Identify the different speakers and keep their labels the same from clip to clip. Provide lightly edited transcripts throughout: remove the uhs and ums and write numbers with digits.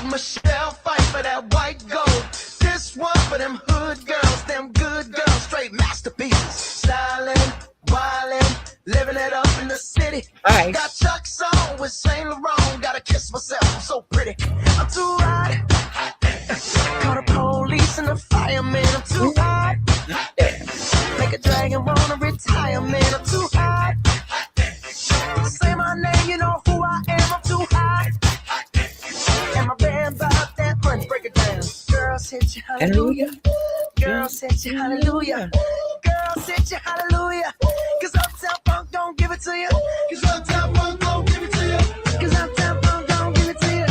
Speaker 1: Michelle fight for that white gold. This one for them hood girls, them good girls, straight masterpieces. Stylin', wildin', living it up in the city.
Speaker 2: Hi.
Speaker 1: Got Chuck's on with Saint Laurent. Gotta kiss myself, I'm so pretty. I'm too hot. Call the police and the fireman. I'm too hot. Make a dragon wanna retire, man. I'm too hot. Say my name, you know who I am. I'm too hot. And my band bought that money. Break it down. Girls hit you, hallelujah. Girls hit you, hallelujah. Girls hit you, hallelujah. Cause Uptown Funk don't give it to you. Cause Uptown Funk don't give it to you. Cause Uptown Funk don't give it to you.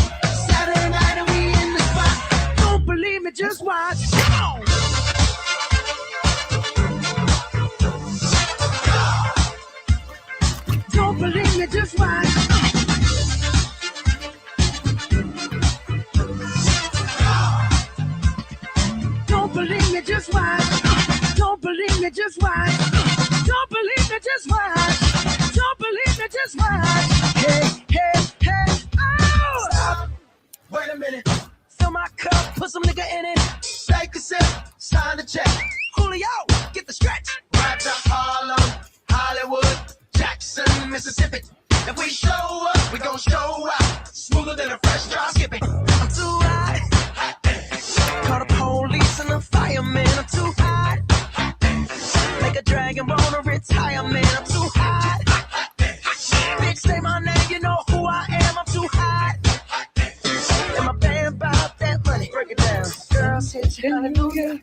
Speaker 1: Saturday night and we in the spot. Don't believe me, just watch. Come on. Don't believe me, just watch. Don't believe me, just watch. Don't believe me, just watch. Don't believe me, just watch. Don't believe me, just watch. Hey, hey, hey, oh! Stop. Wait a minute. Fill my cup, put some nigga in it. Take a sip, sign the check. Julio, get the stretch. Right to Harlem, Hollywood, Jackson, Mississippi. If we show up, we gon' show out. Smoother than a fresh drop skipping. I'm too hot. Call the police and the fireman. I'm too hot. Make a dragon wanna retire, man. I'm too hot. Bitch, say my name, you know who I am. I'm too hot. And my band bought that money. Break it down. Girls hit you, hallelujah.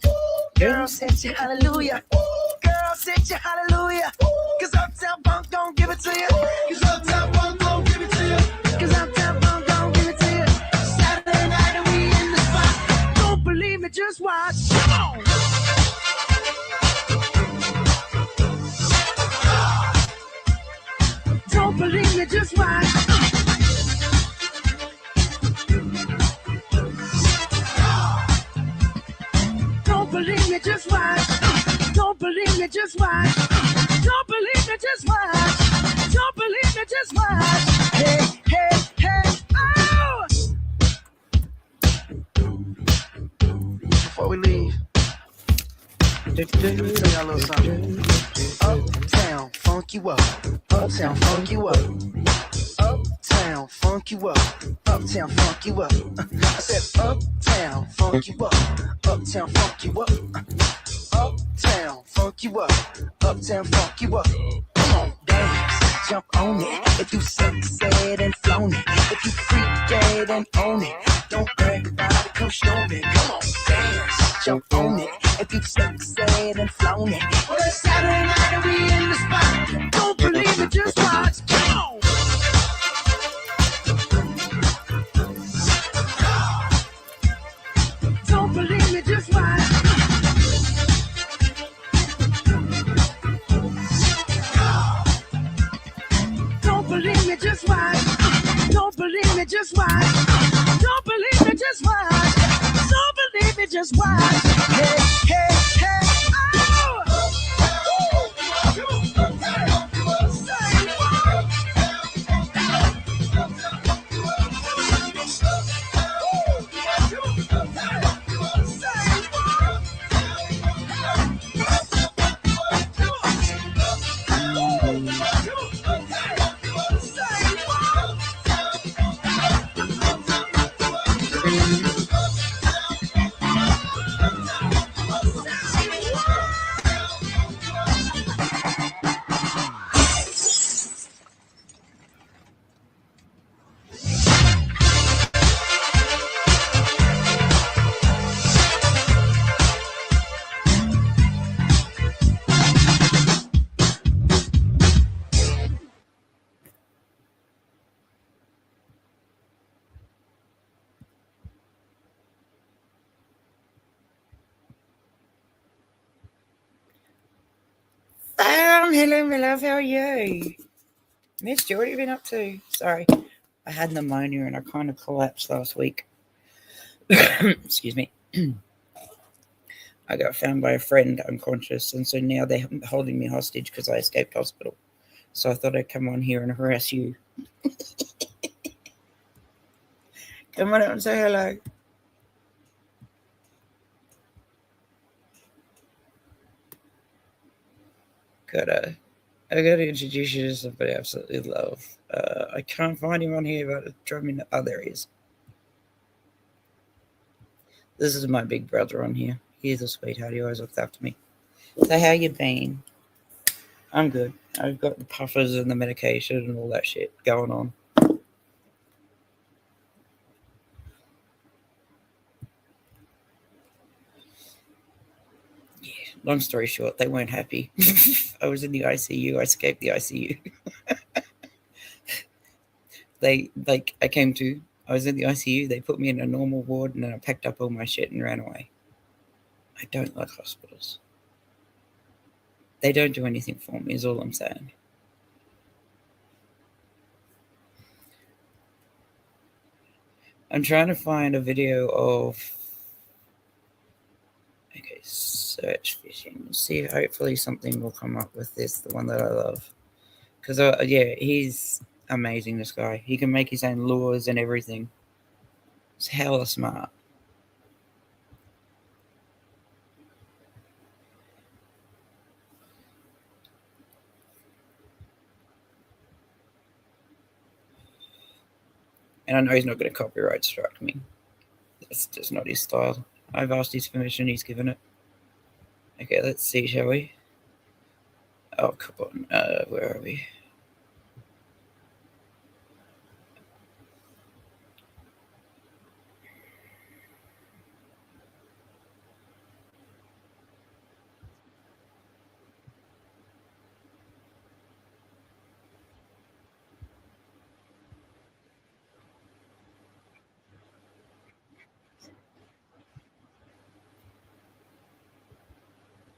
Speaker 1: Girls hit you, hallelujah. Girls hit you, hallelujah. Cause Uptown Funk don't give it to you. Cause Uptown Funk don't give it to you. Cause Uptown Funk don't give it to you. Saturday night and we in the spot. Don't believe me, just watch. Come on. Don't believe me, just watch. Don't believe me, just watch. Don't believe me, just watch. Don't believe me, just watch. Don't believe me, just watch. Hey, hey, hey, oh! Before we leave, let me tell y'all a little something. Uptown, funk you up. Uptown, funk you up. Uptown, funk you up. Uptown, funk you up. I said uptown, funk you up. Uptown, funk you up. Uptown, funk you up. Uptown, funk you up. Come on, dance, jump on it. If you succeed and flown it. If you freak dead and own it. Don't brag about it, come show me. Come on, dance, jump on it. If you succeed and flown it. Well, it's Saturday night and we in the spot. Don't believe it, just watch. Come on. Don't believe me, just watch. Don't believe me, just watch. Don't believe me, just watch. Don't believe me, just watch. Don't believe me, just watch. Hey, hey, hey, oh!
Speaker 2: Hello, my love. How are you? Missed you. What have you been up to? Sorry. I had pneumonia and I kind of collapsed last week. Excuse me. I got found by a friend unconscious, and so now they're holding me hostage because I escaped hospital. So I thought I'd come on here and harass you. Come on out and say hello. I gotta introduce you to somebody I absolutely love. I can't find him on here, but drop me. Oh, there he is. This is my big brother on here. He's a sweetheart. He always looks after me. So how you been? I'm good. I've got the puffers and the medication and all that shit going on. Yeah. Long story short, they weren't happy. I was in the ICU. I escaped the ICU. I was in the ICU. They put me in a normal ward, and then I packed up all my shit and ran away. I don't like hospitals. They don't do anything for me, is all I'm saying. I'm trying to find a video of. Okay, search fishing. See, hopefully something will come up with this, the one that I love. Because, yeah, he's amazing, this guy. He can make his own lures and everything. He's hella smart. And I know he's not going to copyright strike me. That's just not his style. I've asked his permission, he's given it. Okay, let's see, shall we? Oh, come on. Where are we?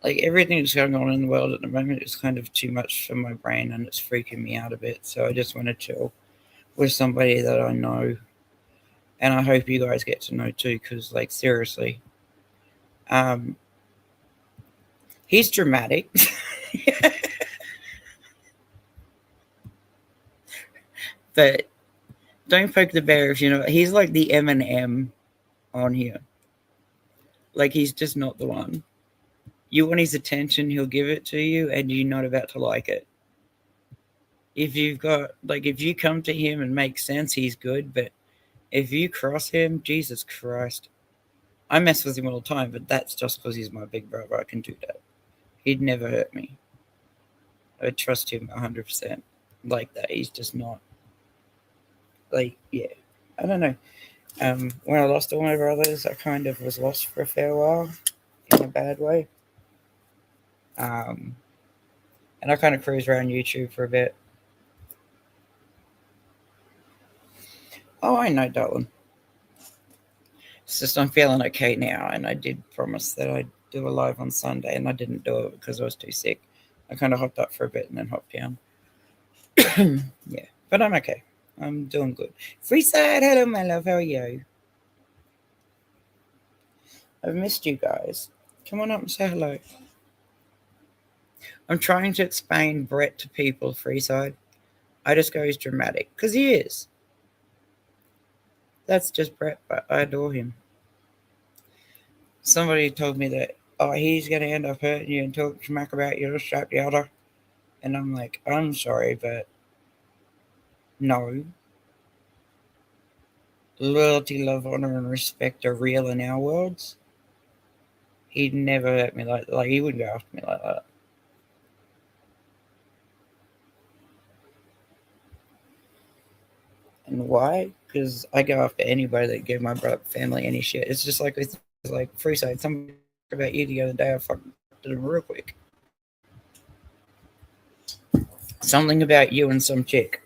Speaker 2: Like, everything that's going on in the world at the moment is kind of too much for my brain, and it's freaking me out a bit. So I just want to chill with somebody that I know, and I hope you guys get to know too, because, like, seriously, he's dramatic. But don't poke the bear if you know. He's like the M&M on here. Like, he's just not the one. You want his attention, he'll give it to you, and you're not about to like it. If you come to him and make sense, he's good. But if you cross him, Jesus Christ. I mess with him all the time, but that's just because he's my big brother. I can do that. He'd never hurt me. I trust him 100% like that. He's just not. Like, yeah. I don't know. When I lost all my brothers, I kind of was lost for a fair while in a bad way. And I kind of cruised around YouTube for a bit. Oh, I know, darling. It's just I'm feeling okay now, and I did promise that I'd do a live on Sunday, and I didn't do it because I was too sick. I kind of hopped up for a bit and then hopped down. Yeah, but I'm okay. I'm doing good. Freeside, hello, my love. How are you? I've missed you guys. Come on up and say hello. I'm trying to explain Brett to people, Freeside. I just go, he's dramatic. Because he is. That's just Brett, but I adore him. Somebody told me that, oh, he's going to end up hurting you and talk smack about you, strap the other. And I'm like, I'm sorry, but no. Loyalty, love, honor, and respect are real in our worlds. He'd never hurt me like that. Like, he wouldn't go after me like that. And why? Because I go after anybody that give my family any shit. It's just like it's like Freeside. Somebody about you the other day. I fucking did it real quick. Something about you and some chick.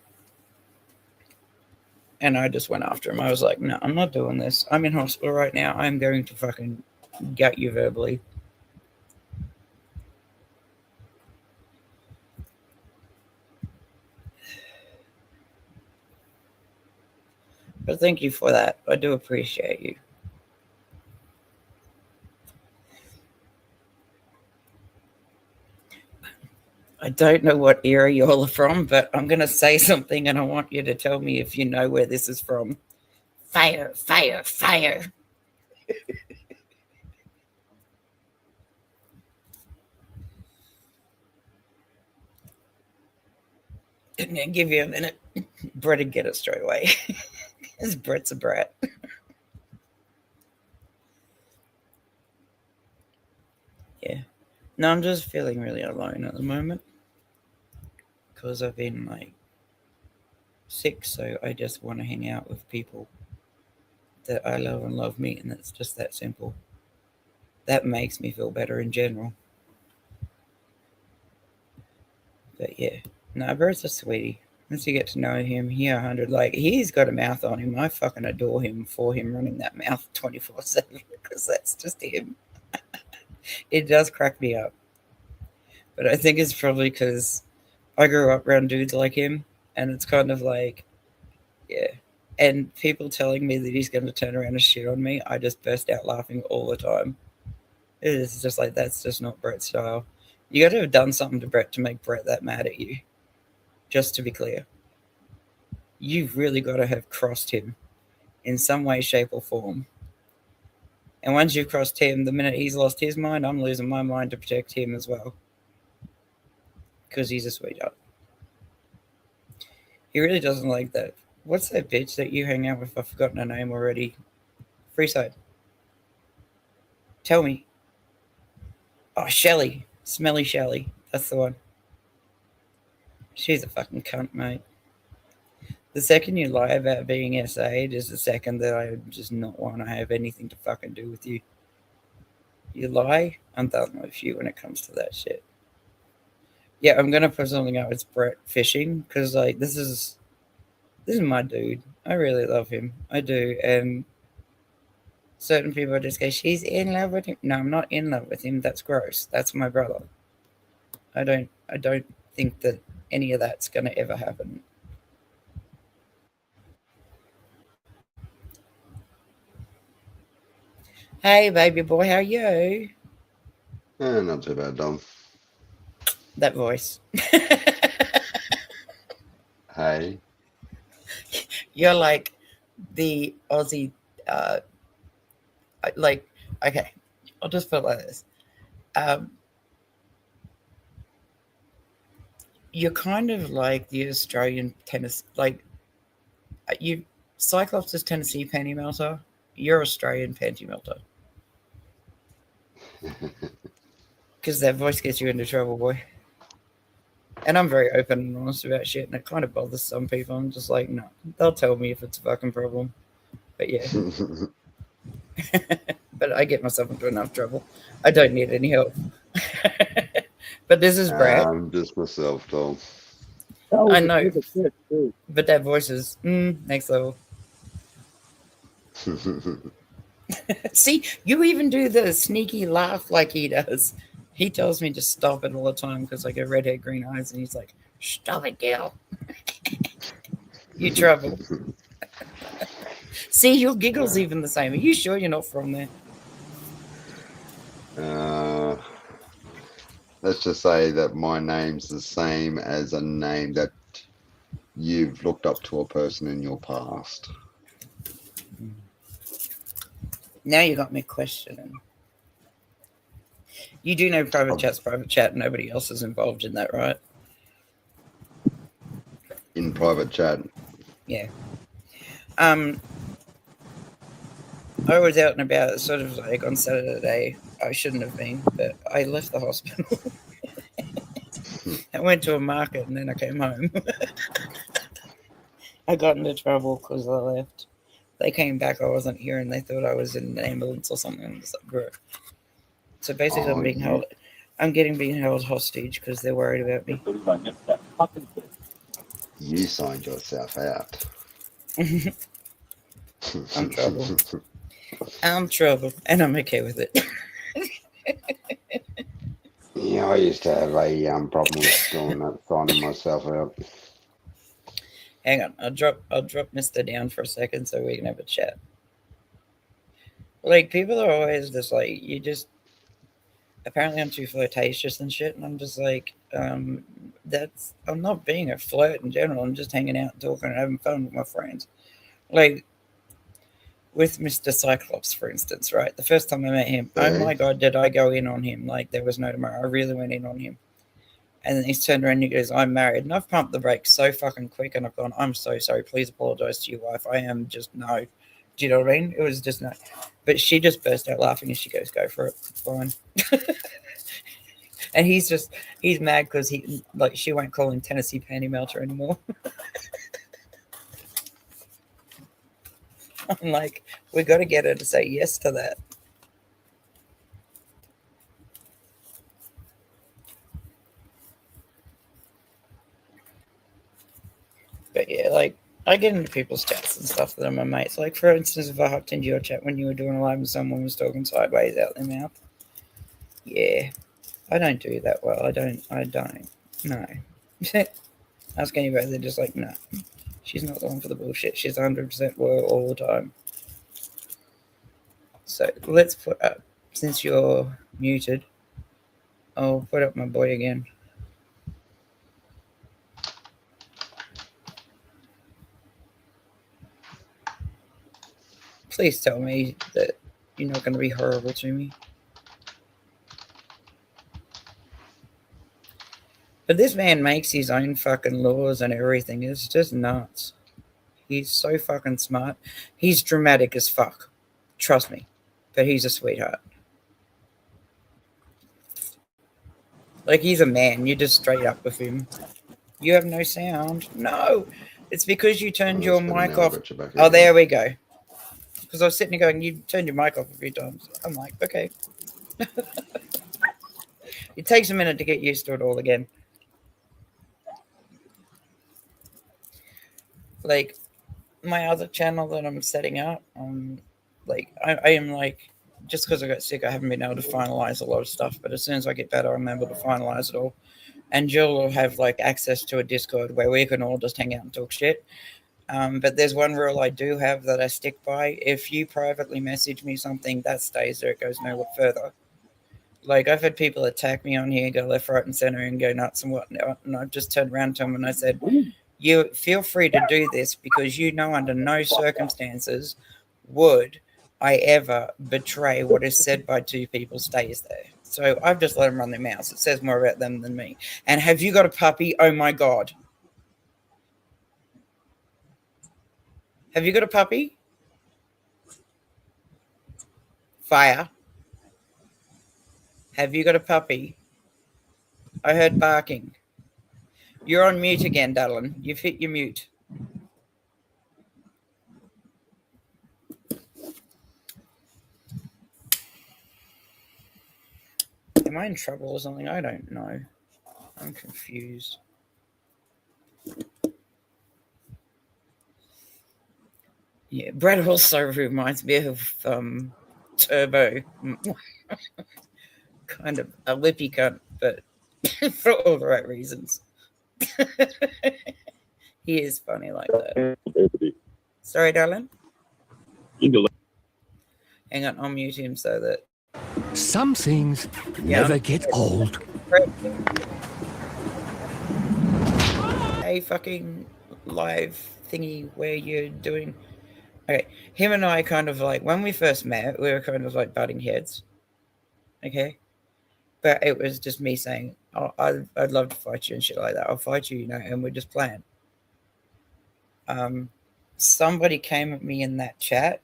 Speaker 2: And I just went after him. I was like, no, I'm not doing this. I'm in hospital right now. I'm going to fucking gut you verbally. But thank you for that. I do appreciate you. I don't know what era y'all are from, but I'm going to say something and I want you to tell me if you know where this is from. Fire, fire, fire. And then give you a minute. Brett would get it straight away. Because Brett's a brat. Yeah. No, I'm just feeling really alone at the moment. Because I've been like sick, so I just want to hang out with people that I love and love me, and it's just that simple. That makes me feel better in general. But yeah, no, Bert's a sweetie. Once you get to know him, he 100. Like, he's got a mouth on him. I fucking adore him for him running that mouth 24/7 because that's just him. It does crack me up. But I think it's probably because I grew up around dudes like him, and it's kind of like, yeah. And people telling me that he's going to turn around and shit on me, I just burst out laughing all the time. It is just like, that's just not Brett's style. You got to have done something to Brett to make Brett that mad at you. Just to be clear, you've really got to have crossed him in some way, shape, or form. And once you've crossed him, the minute he's lost his mind, I'm losing my mind to protect him as well. Because he's a sweetheart. He really doesn't like that. What's that bitch that you hang out with? I've forgotten her name already. Freeside. Tell me. Oh, Shelley. Smelly Shelley. That's the one. She's a fucking cunt, mate. The second you lie about being SA'd is the second that I just not want to have anything to fucking do with you. You lie, I'm done with you when it comes to that shit. Yeah, I'm gonna put something out with Brett fishing because like this is my dude. I really love him. I do, and certain people just go, "She's in love with him." No, I'm not in love with him. That's gross. That's my brother. I don't think that any of that's gonna ever happen. Hey, baby boy, how are you?
Speaker 3: Not too bad, Dom.
Speaker 2: That voice.
Speaker 3: Hey.
Speaker 2: You're like the Aussie, like, okay, I'll just put it like this. You're kind of like the Australian tennis, like, you, Cyclops is Tennessee panty melter. You're Australian panty melter. Because that voice gets you into trouble, boy. And I'm very open and honest about shit, and it kind of bothers some people. I'm just like, no, they'll tell me if it's a fucking problem. But yeah. But I get myself into enough trouble. I don't need any help. But this is Brad.
Speaker 3: I'm just myself, Dom.
Speaker 2: I know. But that voice is next level. See, you even do the sneaky laugh like he does. He tells me to stop it all the time because I get redhead green eyes, and he's like, "Stop it, girl." You trouble. See, your giggle's even the same. Are you sure you're not from there?
Speaker 3: Let's just say that my name's the same as a name that you've looked up to a person in your past.
Speaker 2: Now you got me questioning. You do know private chat's private chat. Nobody else is involved in that, right?
Speaker 3: In private chat?
Speaker 2: Yeah. I was out and about sort of like on Saturday. I shouldn't have been, but I left the hospital. I went to a market and then I came home. I got into trouble because I left. They came back, I wasn't here, and they thought I was in an ambulance or something. I'm just like, bro. So basically, I'm being held hostage because they're worried about me.
Speaker 3: You signed yourself out.
Speaker 2: I'm trouble. I'm trouble, and I'm okay with it.
Speaker 3: Yeah, I used to have a problem with doing that, signing myself out.
Speaker 2: Hang on, I'll drop Mister down for a second so we can have a chat. Like, people are always just like, you just, apparently I'm too flirtatious and shit, and I'm just like, I'm not being a flirt in general. I'm just hanging out, talking, and having fun with my friends. Like, with Mr. Cyclops, for instance, right? The first time I met him, oh my
Speaker 3: Hey.
Speaker 2: God, did I go in on him like there was no tomorrow. I really went in on him. And then he's turned around and he goes, I'm married. And I've pumped the brakes so fucking quick. And I've gone, I'm so sorry. Please apologize to your wife. I am just no. Do you know what I mean? It was just no. But she just burst out laughing and she goes, go for it. It's fine. And he's mad because she won't call him Tennessee Panty Melter anymore. I'm like, we got to get her to say yes to that. But yeah, like, I get into people's chats and stuff that are my mates. Like, for instance, if I hopped into your chat when you were doing a live and someone was talking sideways out their mouth. Yeah, I don't do that well. I don't. No. Ask anybody, they're just like, no. She's not the one for the bullshit. She's 100% loyal all the time. So let's put up, since you're muted, I'll put up my boy again. Please tell me that you're not going to be horrible to me. But this man makes his own fucking laws and everything. It's just nuts. He's so fucking smart. He's dramatic as fuck. Trust me. But he's a sweetheart. Like, he's a man. You're just straight up with him. You have no sound. No. It's because you turned your mic off. Oh, there we go. Because I was sitting there going, you turned your mic off a few times. I'm like, okay. It takes a minute to get used to it all again. Like, my other channel that I'm setting up, like, I am like, just because I got sick, I haven't been able to finalize a lot of stuff. But as soon as I get better, I'm able to finalize it all. And Jill will have like access to a Discord where we can all just hang out and talk shit. But there's one rule I do have that I stick by. If you privately message me something, that stays there. It goes nowhere further. Like, I've had people attack me on here, go left, right, and center, and go nuts and whatnot. And I've just turned around to them and I said, you feel free to do this because you know under no circumstances would I ever betray what is said by two people stays there. So I've just let them run their mouths. It says more about them than me. And have you got a puppy? Oh, my God. Have you got a puppy? Fire. Have you got a puppy? I heard barking. You're on mute again, darling. You've hit your mute. Am I in trouble or something? I don't know. I'm confused. Yeah, Brad also reminds me of Turbo. Kind of a lippy cunt, but for all the right reasons. He is funny like that. Sorry, darling. Hang on, I'll mute him so that...
Speaker 4: Some things never get old.
Speaker 2: A fucking live thingy where you're doing... Okay, him and I kind of like, when we first met, we were kind of like butting heads. Okay? But it was just me saying, oh, I'd love to fight you and shit like that. I'll fight you, you know, and we're just playing. Somebody came at me in that chat.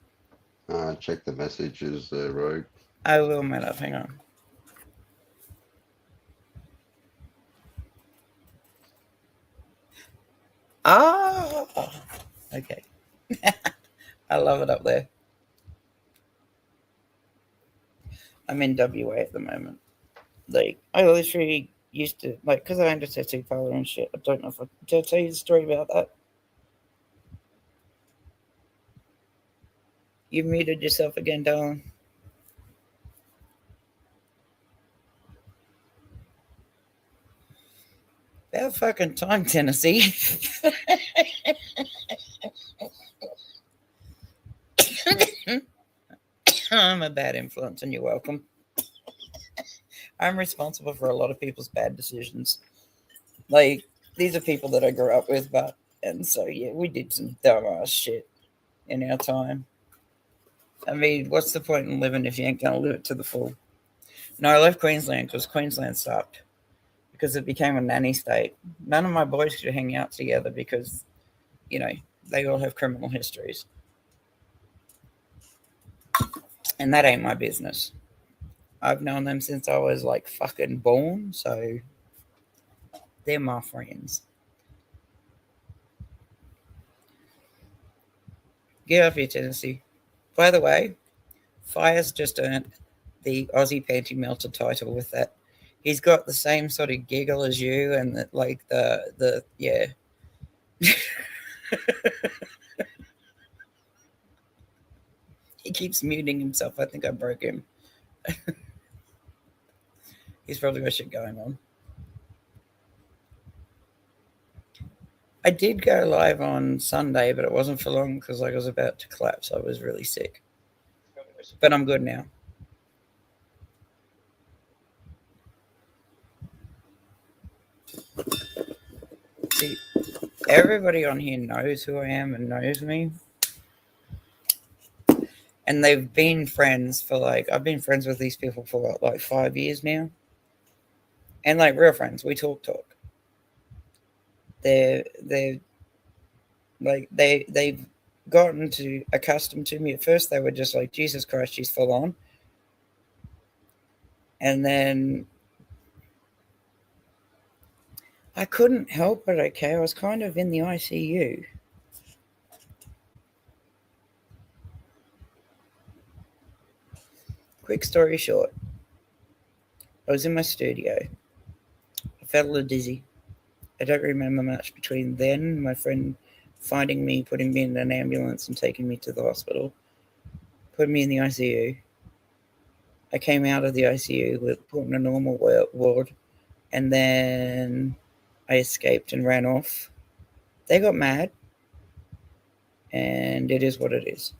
Speaker 3: Check the messages, Rogue.
Speaker 2: I will, man. Hang on. Oh, okay. I love it up there. I'm in WA at the moment. Like, I literally used to, like, because I owned a tattoo parlor and shit. I don't know if did I tell you the story about that? You muted yourself again, darling. About fucking time, Tennessee. I'm a bad influence and you're welcome. I'm responsible for a lot of people's bad decisions. Like, these are people that I grew up with, and so, yeah, we did some dumbass shit in our time. I mean, what's the point in living if you ain't going to live it to the full? No, I left Queensland because Queensland sucked. Because it became a nanny state. None of my boys could hang out together because, you know, they all have criminal histories. And that ain't my business. I've known them since I was like fucking born, so they're my friends. Get off here, Tennessee. By the way, Fire's just earned the Aussie Panty Melter title with that. He's got the same sort of giggle as you, and the yeah. He keeps muting himself. I think I broke him. He's probably got shit going on. I did go live on Sunday, but it wasn't for long because I was about to collapse. I was really sick. But I'm good now. See, everybody on here knows who I am and knows me. And they've been friends for I've been friends with these people for like 5 years now. And like real friends, we talk. They've gotten accustomed to me. At first they were just like, Jesus Christ, she's full on. And then I couldn't help it, okay? I was kind of in the ICU. Quick story short, I was in my studio. I felt a little dizzy. I don't remember much between then, my friend finding me, putting me in an ambulance and taking me to the hospital, put me in the ICU. I came out of the ICU, put in a normal ward, and then I escaped and ran off. They got mad, and it is what it is.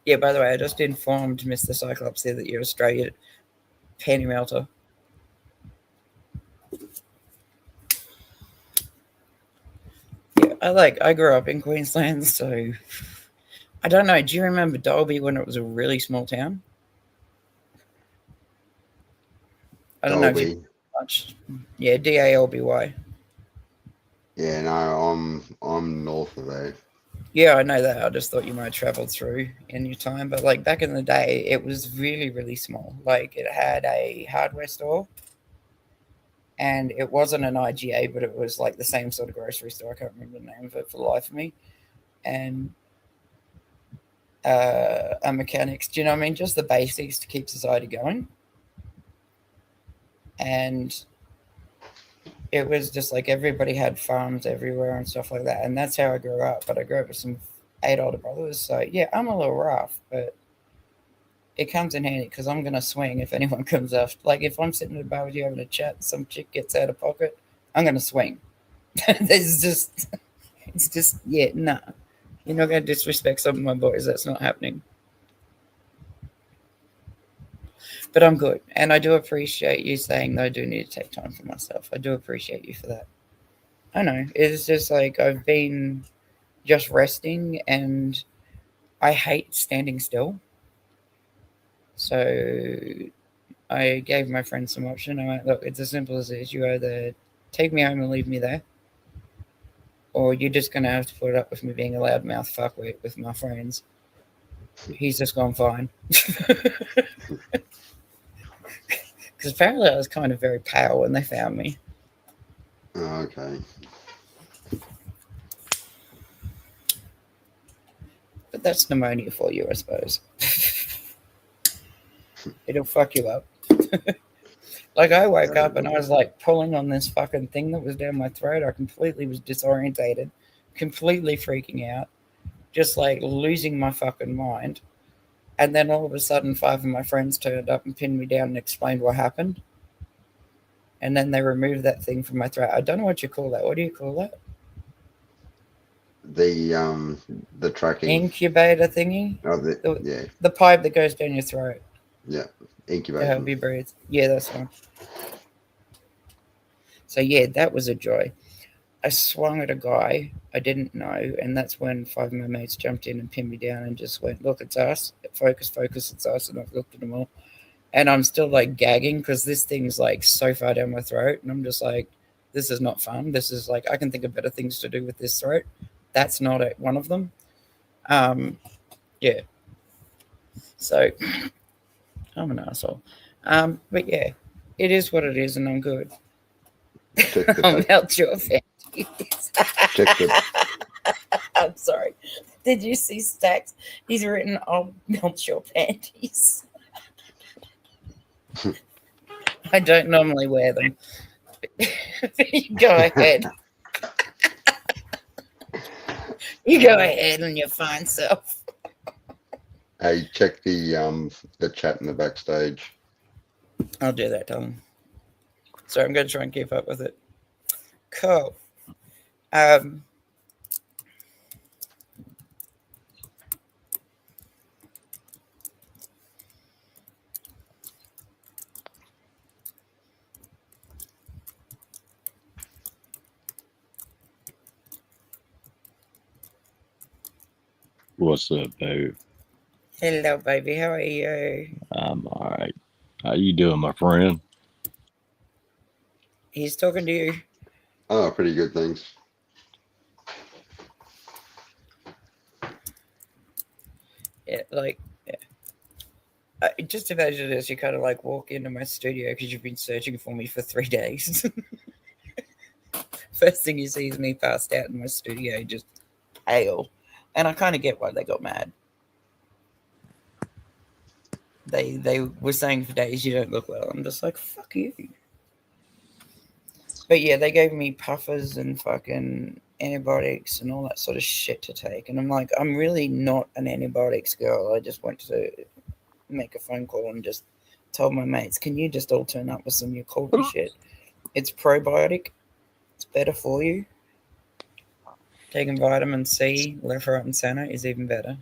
Speaker 2: Yeah, by the way, I just informed Mr. Cyclops there that you're Australian panty melter. Yeah, I grew up in Queensland, so I don't know. Do you remember Dalby when it was a really small town? I don't know if you much. Yeah, Dalby.
Speaker 3: Yeah, no, I'm north of there.
Speaker 2: Yeah, I know that. I just thought you might have traveled through in your time. But like back in the day, it was really, really small. Like it had a hardware store. And it wasn't an IGA, but it was like the same sort of grocery store. I can't remember the name of it for the life of me. And a mechanics, do you know what I mean? Just the basics to keep society going. And it was just like everybody had farms everywhere and stuff like that. And that's how I grew up. But I grew up with some 8 older brothers. So, yeah, I'm a little rough, but it comes in handy because I'm going to swing if anyone comes after. Like, if I'm sitting at a bar with you having a chat and some chick gets out of pocket, I'm going to swing. It's just, yeah, nah. You're not going to disrespect some of my boys. That's not happening. But I'm good. And I do appreciate you saying that I do need to take time for myself. I do appreciate you for that. I know. It's just like I've been just resting and I hate standing still. So I gave my friend some option. I went, look, it's as simple as this. You either take me home and leave me there, or you're just going to have to put up with me being a loudmouth fuckwit with my friends. He's just gone fine. Because apparently I was kind of very pale when they found me.
Speaker 3: Oh, okay.
Speaker 2: But that's pneumonia for you, I suppose. It'll fuck you up. Like I woke up and I was like pulling on this fucking thing that was down my throat. I completely was disorientated, completely freaking out, just like losing my fucking mind. And then all of a sudden 5 of my friends turned up and pinned me down and explained what happened. And then they removed that thing from my throat. I don't know what you call that. What do you call that?
Speaker 3: The tracking
Speaker 2: incubator thingy.
Speaker 3: Oh, yeah.
Speaker 2: The pipe that goes down your throat.
Speaker 3: Yeah, incubator.
Speaker 2: To help you breathe. Yeah, that's one. So yeah, that was a joy. I swung at a guy I didn't know, and that's when 5 of my mates jumped in and pinned me down and just went, "Look, it's us. Focus, focus, it's us." And I've looked at them all, and I'm still like gagging because this thing's like so far down my throat, and I'm just like, "This is not fun. This is like I can think of better things to do with this throat. That's not one of them." Yeah. So I'm an asshole. But yeah, it is what it is, and I'm good.
Speaker 3: Check the
Speaker 2: I'll
Speaker 3: fact.
Speaker 2: melt your panties.
Speaker 3: Check the.
Speaker 2: I'm sorry. Did you see Stacks? He's written, "I'll melt your panties." I don't normally wear them. You go ahead. You go ahead and your fine self.
Speaker 3: Hey, check the chat in the backstage.
Speaker 2: I'll do that, Tom. So I'm going to try and keep up with it. Cool.
Speaker 5: What's up, baby?
Speaker 2: Hello, baby. How are you?
Speaker 5: I'm all right. How you doing, my friend?
Speaker 2: He's talking to you.
Speaker 3: Oh, pretty good, thanks.
Speaker 2: Yeah, like, yeah. Just imagine this. You kind of like walk into my studio because you've been searching for me for 3 days. First thing you see is me passed out in my studio, just pale. And I kind of get why they got mad. They were saying for days, "You don't look well." I'm just like, fuck you. But yeah, they gave me puffers and fucking antibiotics and all that sort of shit to take. And I'm like, I'm really not an antibiotics girl. I just went to make a phone call and just told my mates, "Can you just all turn up with some Yakult shit? It's probiotic. It's better for you. Taking vitamin C, left, right, and center is even better."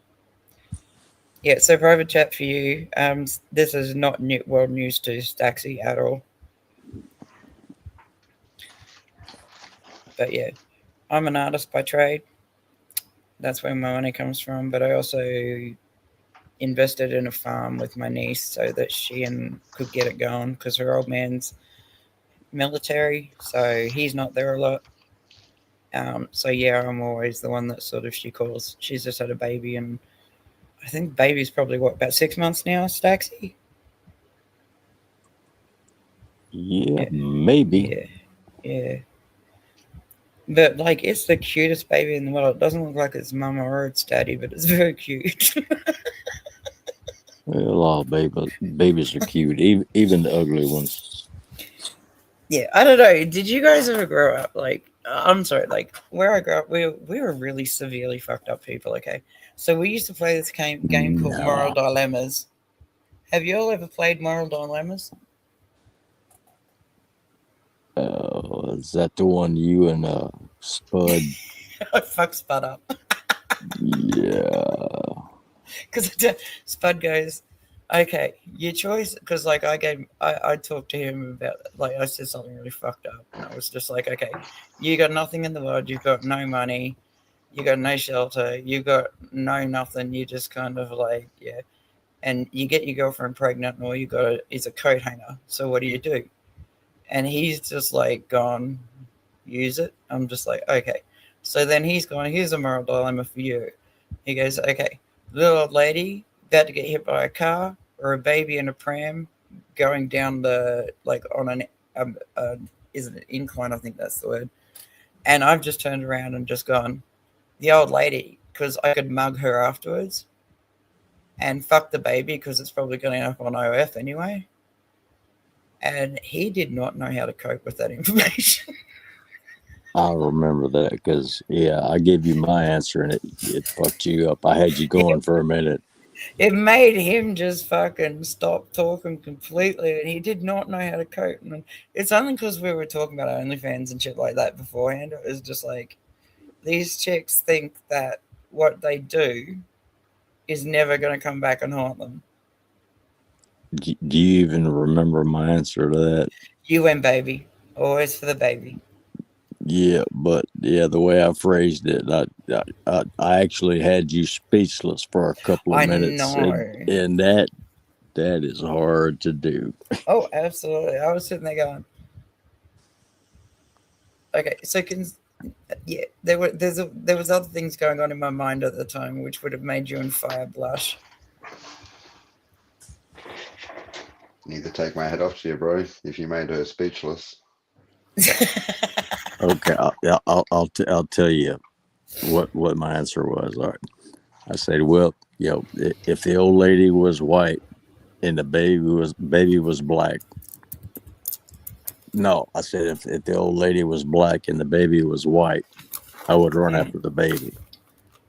Speaker 2: Yeah, so private chat for you. This is not world news to Staxi at all. But yeah, I'm an artist by trade. That's where my money comes from. But I also invested in a farm with my niece so that she could get it going because her old man's military, so he's not there a lot. So yeah, I'm always the one that sort of she calls. She's just had a baby, and I think baby's probably about 6 months now, Staxi.
Speaker 5: Yeah, maybe.
Speaker 2: Yeah. But like, it's the cutest baby in the world. It doesn't look like it's mama or its daddy, but it's very cute.
Speaker 5: Well, all babies are cute, even the ugly ones.
Speaker 2: Yeah, I don't know. Did you guys ever grow up like? I'm sorry, like where I grew up, we were really severely fucked up people. Okay, so we used to play this game called Moral Dilemmas. Have you all ever played Moral Dilemmas?
Speaker 5: Is that the one you and Spud?
Speaker 2: I fucked Spud up.
Speaker 5: Yeah.
Speaker 2: Because Spud goes, "Okay, your choice." Because like I talked to him about, like, I said something really fucked up, and I was just like, "Okay, you got nothing in the world. You've got no money. You got no shelter. You got no nothing. You just kind of like, yeah, and you get your girlfriend pregnant, and all you got is a coat hanger. So what do you do?" And he's just like gone, "Use it." I'm just like, okay. So then he's gone, "Here's a moral dilemma for you." He goes, "Okay, little old lady about to get hit by a car, or a baby in a pram going down the, like, on is it an incline? I think that's the word." And I've just turned around and just gone, "The old lady," because I could mug her afterwards, and fuck the baby because it's probably going to end up on OF anyway. And he did not know how to cope with that information.
Speaker 5: I remember that because, yeah, I gave you my answer and it fucked you up. I had you going for a minute.
Speaker 2: It made him just fucking stop talking completely, and he did not know how to cope. And it's only because we were talking about OnlyFans and shit like that beforehand. It was just like, these chicks think that what they do is never going to come back and haunt them.
Speaker 5: Do you even remember my answer to that?
Speaker 2: You went baby. Always for the baby.
Speaker 5: Yeah, but yeah, the way I phrased it, I actually had you speechless for a couple of
Speaker 2: I
Speaker 5: minutes,
Speaker 2: know.
Speaker 5: and that is hard to do.
Speaker 2: Oh, absolutely. I was sitting there going, okay, so yeah, there was other things going on in my mind at the time which would have made you and Fire blush.
Speaker 3: Need to take my hat off to you, bro. If you made her speechless.
Speaker 5: Okay, I'll tell you what my answer was. All right, I said, well, if the old lady was white and the baby was black. No, I said if the old lady was black and the baby was white, I would run after the baby.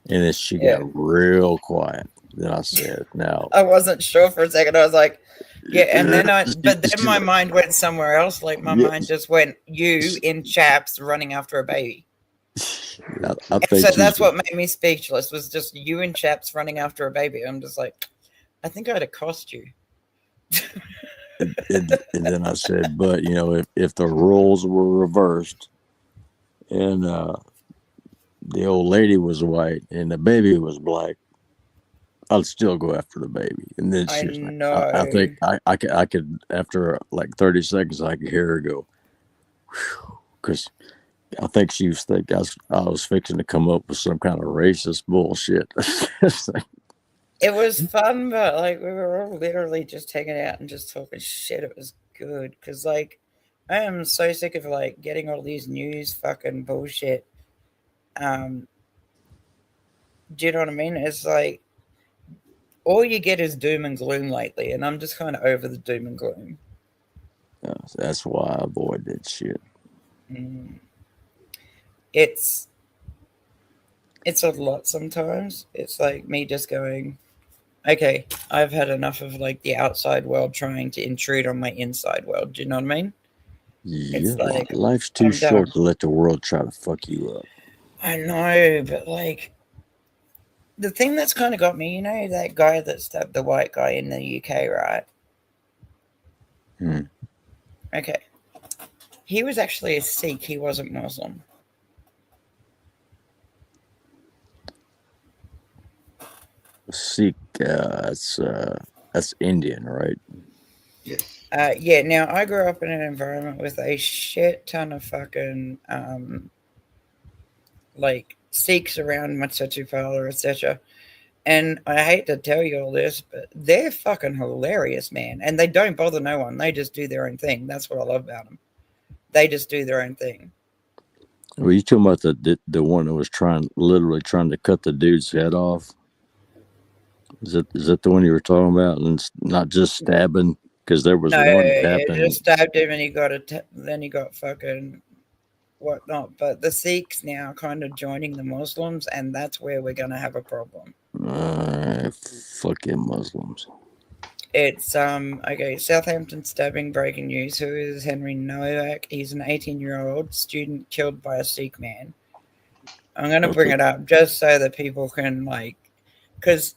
Speaker 5: And then she got
Speaker 2: Yeah.
Speaker 5: real quiet. Then I said, now,
Speaker 2: I wasn't sure for a second. I was like, yeah, and then but then
Speaker 5: she's
Speaker 2: my
Speaker 5: like,
Speaker 2: mind went somewhere else. Like my
Speaker 5: yeah,
Speaker 2: mind just went, you in chaps running after a baby.
Speaker 5: I
Speaker 2: And
Speaker 5: think
Speaker 2: so
Speaker 5: she's,
Speaker 2: that's what made me speechless was just you in chaps running after a baby. I'm just like, I think I'd accost you.
Speaker 5: and then I said, but if the roles were reversed and the old lady was white and the baby was black, I'd still go after the baby. And then
Speaker 2: I
Speaker 5: she was like, I think
Speaker 2: know.
Speaker 5: I could, after like 30 seconds, I could hear her go, because I think she was thinking I was fixing to come up with some kind of racist bullshit.
Speaker 2: It was fun, but like we were all literally just hanging out and just talking shit. It was good because like I am so sick of like getting all these news fucking bullshit. Um, do you know what I mean? It's like all you get is doom and gloom lately, and I'm just kind of over the doom and gloom.
Speaker 5: That's why I avoid that shit.
Speaker 2: Mm. It's it's a lot sometimes. It's like me just going, okay, I've had enough of like the outside world trying to intrude on my inside world. Do you know what I mean?
Speaker 5: Yeah,
Speaker 2: It's like
Speaker 5: life's too
Speaker 2: I'm
Speaker 5: short
Speaker 2: done.
Speaker 5: to let the world try to fuck you up.
Speaker 2: I know, but like the thing that's kind of got me, you know, that guy that stabbed the white guy in the UK, right?
Speaker 5: Hmm.
Speaker 2: Okay, he was actually a Sikh. He wasn't Muslim.
Speaker 5: Sikh, that's Indian, right?
Speaker 3: Yes.
Speaker 2: Yeah. Now I grew up in an environment with a shit ton of fucking like Sikhs around, Matsatupala, etc. And I hate to tell you all this, but they're fucking hilarious, man. And they don't bother no one. They just do their own thing. That's what I love about them. They just do their own thing.
Speaker 5: Were you talking about the one that was literally trying to cut the dude's head off? Is that the one you were talking about? And it's not just stabbing, because there was
Speaker 2: No,
Speaker 5: one that
Speaker 2: it just
Speaker 5: happened.
Speaker 2: stabbed him, and then he got fucking whatnot. But the Sikhs now are kind of joining the Muslims, and that's where we're gonna have a problem.
Speaker 5: Fucking Muslims.
Speaker 2: It's okay. Southampton stabbing breaking news. Who is Henry Nowak? He's an 18-year-old student killed by a Sikh man. I'm gonna bring
Speaker 5: Okay.
Speaker 2: it up just so that people can like, because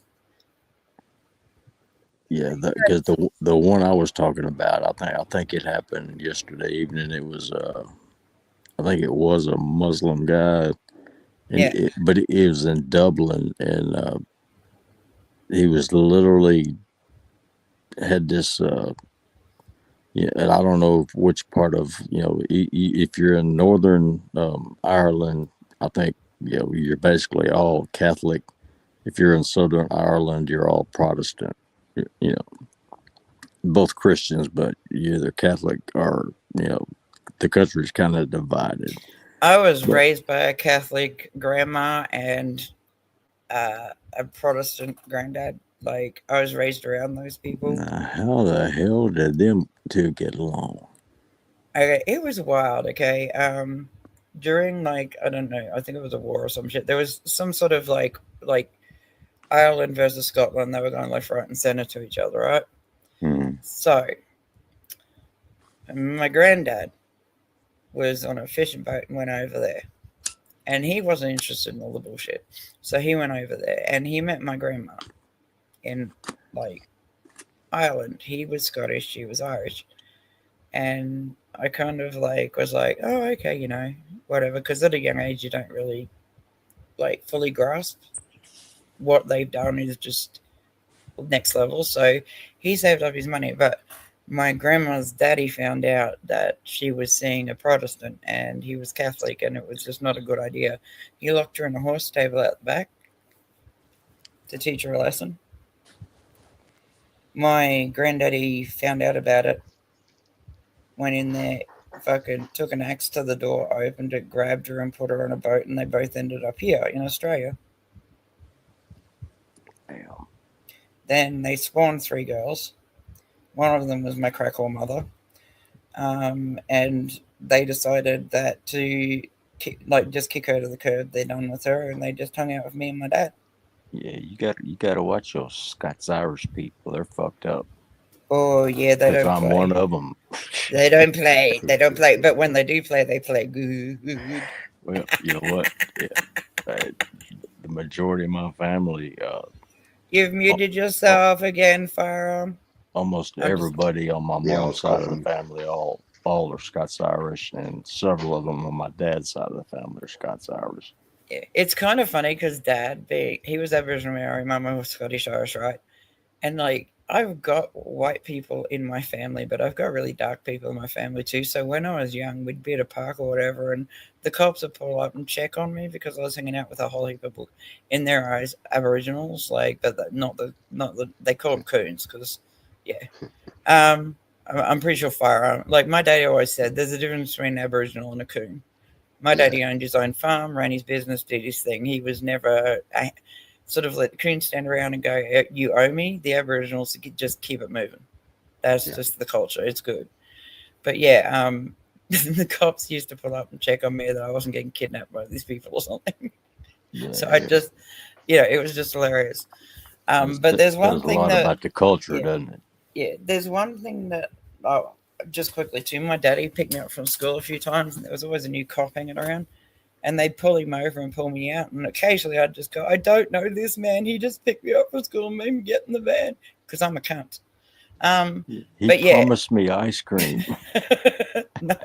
Speaker 5: Yeah, because the one I was talking about, I think it happened yesterday evening. It was I think it was a Muslim guy,
Speaker 2: yeah,
Speaker 5: but it was in Dublin, and he was literally had this. Yeah, and I don't know which part of if you're in Northern Ireland, I think you're basically all Catholic. If you're in Southern Ireland, you're all Protestant. You know, both Christians, but you're either Catholic or the country's kind of divided.
Speaker 2: I was
Speaker 5: But
Speaker 2: raised by a Catholic grandma and a Protestant granddad. Like I was raised around those people.
Speaker 5: now, how the hell did them two get along?
Speaker 2: Okay, it was wild. Okay, during like I don't know, I think it was a war or some shit. There was some sort of like Ireland versus Scotland. They were going left, right, and center to each other, right?
Speaker 5: Hmm.
Speaker 2: So my granddad was on a fishing boat and went over there, and he wasn't interested in all the bullshit. So he went over there and he met my grandma in like Ireland. He was Scottish, she was Irish. And I kind of like was like, oh, okay, you know, whatever. Because at a young age, you don't really like fully grasp what they've done is just next level. So he saved up his money, but my grandma's daddy found out that she was seeing a Protestant and he was Catholic, and it was just not a good idea. He locked her in a horse stable out the back to teach her a lesson. My granddaddy found out about it, went in there, fucking took an axe to the door, opened it, grabbed her, and put her on a boat, and they both ended up here in Australia.
Speaker 5: Damn.
Speaker 2: Then they spawned 3 girls. One of them was my crackle mother. And they decided that to just kick her to the curb. They're done with her, and they just hung out with me and my dad.
Speaker 5: Yeah, you got to watch those Scots Irish people. They're fucked up.
Speaker 2: Oh yeah, they
Speaker 5: Because
Speaker 2: don't
Speaker 5: I'm
Speaker 2: play.
Speaker 5: one of them.
Speaker 2: They don't play. They don't play. But when they do play, they play good.
Speaker 5: Well, you know what? Yeah, the majority of my family,
Speaker 2: You've muted yourself again, Firearm.
Speaker 5: almost
Speaker 2: I'm just-
Speaker 5: everybody on my
Speaker 3: Yeah, I
Speaker 5: mom's
Speaker 3: was
Speaker 5: side of the
Speaker 3: coughing.
Speaker 5: family, all are Scots Irish, and several of them on my dad's side of the family are Scots Irish.
Speaker 2: Yeah, it's kind of funny because Dad, he was Aboriginal Maori, Mama was Scottish Irish, right? And like I've got white people in my family, but I've got really dark people in my family too. So when I was young, we'd be at a park or whatever, and the cops would pull up and check on me because I was hanging out with a whole heap of people, in their eyes, Aboriginals, like, but not the they call them coons because, yeah. I'm pretty sure Firearm, like my daddy always said, there's a difference between an Aboriginal and a coon. My
Speaker 3: Yeah.
Speaker 2: daddy owned his own farm, ran his business, did his thing. He was never sort of let the coon stand around and go, you owe me. The Aboriginals just keep it moving. That's
Speaker 3: Yeah.
Speaker 2: just the culture. It's good. But yeah, the cops used to pull up and check on me that I wasn't getting kidnapped by these people or something.
Speaker 5: Yeah,
Speaker 2: So I just, it was just hilarious. But there's one
Speaker 5: says a
Speaker 2: thing
Speaker 5: lot
Speaker 2: that,
Speaker 5: about the culture,
Speaker 2: yeah.
Speaker 5: doesn't it?
Speaker 2: yeah, there's one thing that, just quickly too, my daddy picked me up from school a few times, and there was always a new cop hanging around. And they'd pull him over and pull me out. And occasionally I'd just go, I don't know this man. He just picked me up from school and made me get in the van because I'm a cunt.
Speaker 5: He
Speaker 2: but yeah.
Speaker 5: promised me ice cream.
Speaker 2: No.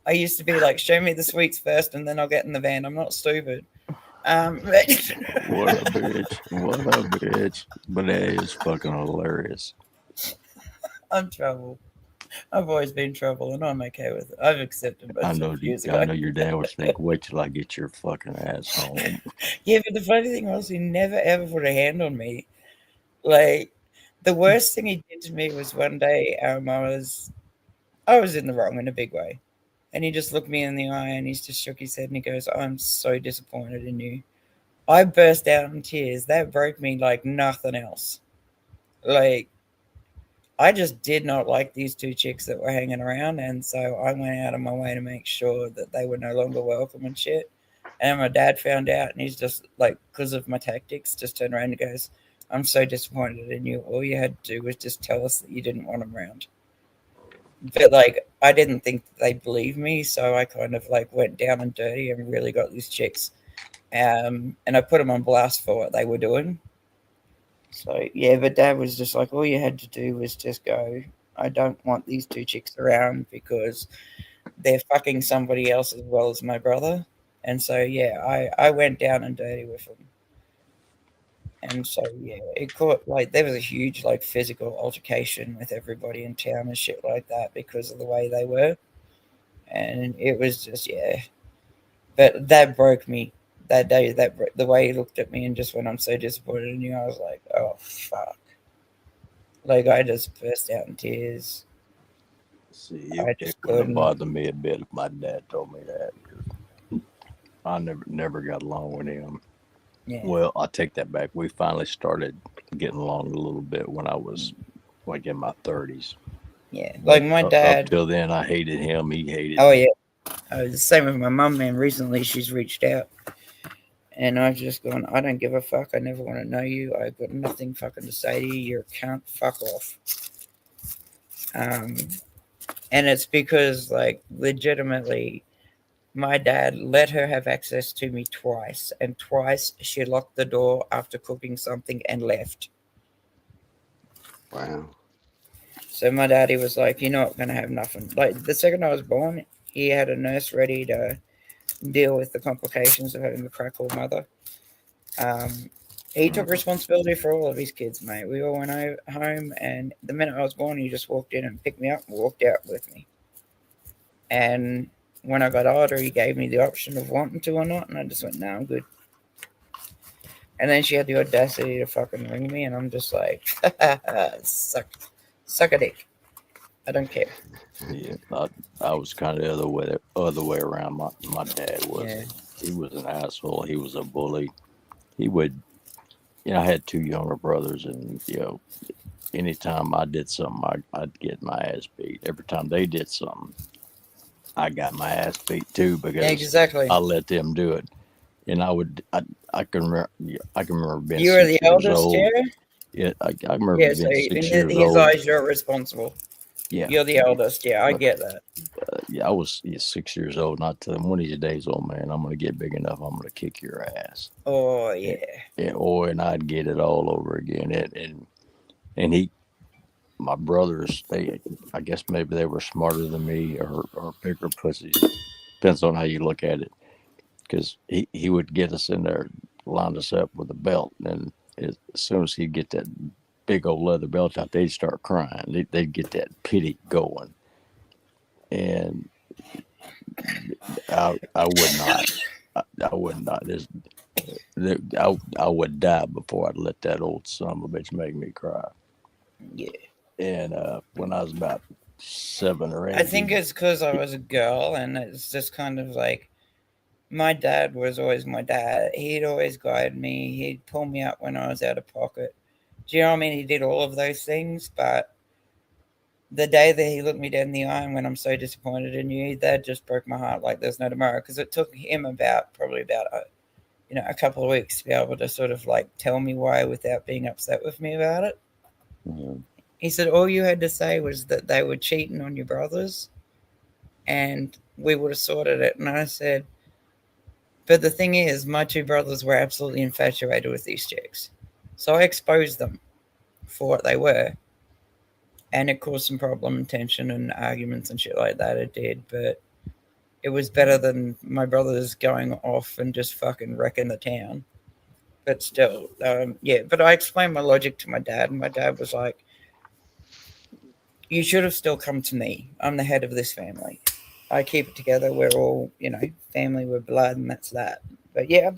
Speaker 2: I used to be like, show me the sweets first and then I'll get in the van. I'm not stupid.
Speaker 5: What a bitch. What a bitch. But that is fucking hilarious.
Speaker 2: I'm trouble. I've always been trouble, and I'm okay with it. I've accepted
Speaker 5: I
Speaker 2: myself
Speaker 5: know,
Speaker 2: years ago.
Speaker 5: I know your dad was thinking, wait till I get your fucking ass home.
Speaker 2: Yeah, but the funny thing was, he never ever put a hand on me. Like, the worst thing he did to me was one day, I was in the wrong in a big way, and he just looked me in the eye and he just shook his head and he goes, "I'm so disappointed in you." I burst out in tears. That broke me like nothing else. Like, I just did not like these 2 chicks that were hanging around, and so I went out of my way to make sure that they were no longer welcome and shit. And my dad found out, and he's just like, because of my tactics, just turned around and goes, "I'm so disappointed in you. All you had to do was just tell us that you didn't want them around." But like, I didn't think they believed me, so I kind of like went down and dirty and really got these chicks, and I put them on blast for what they were doing. So yeah, but Dad was just like, all you had to do was just go, I don't want these 2 chicks around because they're fucking somebody else as well as my brother. And so yeah, I went down and dirty with them. And so yeah, it caught like there was a huge like physical altercation with everybody in town and shit like that because of the way they were. And it was just but that broke me that day. The way he looked at me and just went, "I'm so disappointed in you." I was like, "Oh fuck!" Like I just burst out in tears.
Speaker 5: See,
Speaker 2: I
Speaker 5: it
Speaker 2: just
Speaker 5: wouldn't have
Speaker 2: couldn't.
Speaker 5: bothered me a bit if my dad told me that. I never got along with him.
Speaker 2: Yeah.
Speaker 5: Well, I take that back. We finally started getting along a little bit when I was like in my 30s.
Speaker 2: Yeah, like my dad.
Speaker 5: Up till then, I hated him. He hated
Speaker 2: Oh
Speaker 5: me.
Speaker 2: yeah, the same with my mum. Man, recently she's reached out, and I've just gone, I don't give a fuck. I never want to know you. I've got nothing fucking to say to you. You're a cunt. Fuck off. And it's because like legitimately, my dad let her have access to me twice, and twice she locked the door after cooking something and left.
Speaker 3: Wow.
Speaker 2: So my daddy was like, "You're not gonna have nothing." Like the second I was born, he had a nurse ready to deal with the complications of having a crackle mother. He took responsibility for all of his kids, mate. We all went home, and the minute I was born, he just walked in and picked me up and walked out with me. And when I got older, he gave me the option of wanting to or not, and I just went, "No, I'm good." And then she had the audacity to fucking ring me, and I'm just like, suck a dick. I don't care.
Speaker 5: Yeah, I was kind of the other way around. My dad was
Speaker 2: Yeah.
Speaker 5: he was an asshole. He was a bully. He would, I had two younger brothers, and anytime I did something, I'd get my ass beat. Every time they did something, I got my ass beat too because
Speaker 2: Exactly.
Speaker 5: I let them do it. And I can remember, being
Speaker 2: You were the
Speaker 5: 6 years
Speaker 2: eldest,
Speaker 5: old.
Speaker 2: yeah?
Speaker 5: Yeah, I remember
Speaker 2: Yeah, so
Speaker 5: being
Speaker 2: in
Speaker 5: 6 years
Speaker 2: his
Speaker 5: old.
Speaker 2: eyes, you're responsible.
Speaker 5: Yeah,
Speaker 2: You're the eldest, yeah, I
Speaker 5: but
Speaker 2: get that.
Speaker 5: yeah, I was 6 years old. Not to them. One of these days, old man, I'm gonna get big enough. I'm gonna kick your ass.
Speaker 2: Oh,
Speaker 5: And,
Speaker 2: yeah.
Speaker 5: and I'd get it all over again. And my brothers, I guess maybe they were smarter than me or bigger pussies. Depends on how you look at it. Because he would get us in there, line us up with a belt, and as soon as he'd get that big old leather belt out, they'd start crying. They'd get that pity going, and I would not. I would not. I would die before I'd let that old son of a bitch make me cry.
Speaker 2: Yeah.
Speaker 5: And when I was about 7 or 8,
Speaker 2: I think it's because I was a girl, and it's just kind of like my dad was always my dad. He'd always guide me. He'd pull me up when I was out of pocket. Do you know what I mean? He did all of those things, but the day that he looked me dead in the eye and when I'm so disappointed in you, that just broke my heart like there's no tomorrow. Because it took him probably about a couple of weeks to be able to sort of like tell me why without being upset with me about it.
Speaker 5: Mhm.
Speaker 2: He said all you had to say was that they were cheating on your brothers, and we would have sorted it. And I said, but the thing is, my two brothers were absolutely infatuated with these chicks, so I exposed them for what they were, and it caused some problem and tension and arguments and shit like that. It did, but it was better than my brothers going off and just fucking wrecking the town. But still, yeah. But I explained my logic to my dad, and my dad was like, "You should have still come to me. I'm the head of this family. I keep it together. We're all, family. We're blood, and that's that." But yeah.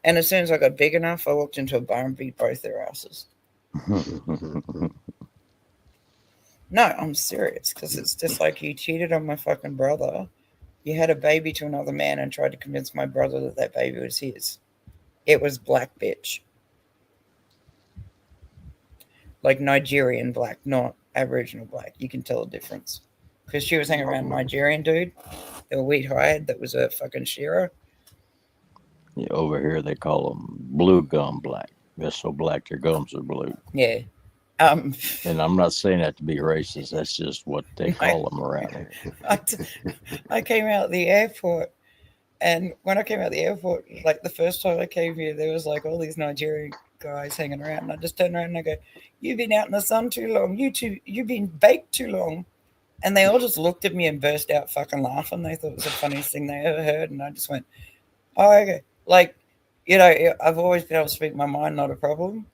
Speaker 2: And as soon as I got big enough, I walked into a bar and beat both their asses. No, I'm serious, because it's just like you cheated on my fucking brother. You had a baby to another man and tried to convince my brother that that baby was his. It was black bitch. Like Nigerian black, not Aboriginal black. You can tell the difference. Because she was hanging around a Nigerian dude, a wheat hired that was a fucking shearer.
Speaker 5: Yeah, over here they call them blue gum black. They're so black their gums are blue.
Speaker 2: Yeah. Um,
Speaker 5: And I'm not saying that to be racist. That's just what they call them around here.
Speaker 2: I came out of the airport, and when I came out of the airport, like the first time I came here, there was like all these Nigerian guys hanging around, and I just turned around and I go, "You've been out in the sun too long. You've been baked too long." And they all just looked at me and burst out fucking laughing. They thought it was the funniest thing they ever heard, and I just went, "Oh, okay." Like, I've always been able to speak my mind, not a problem.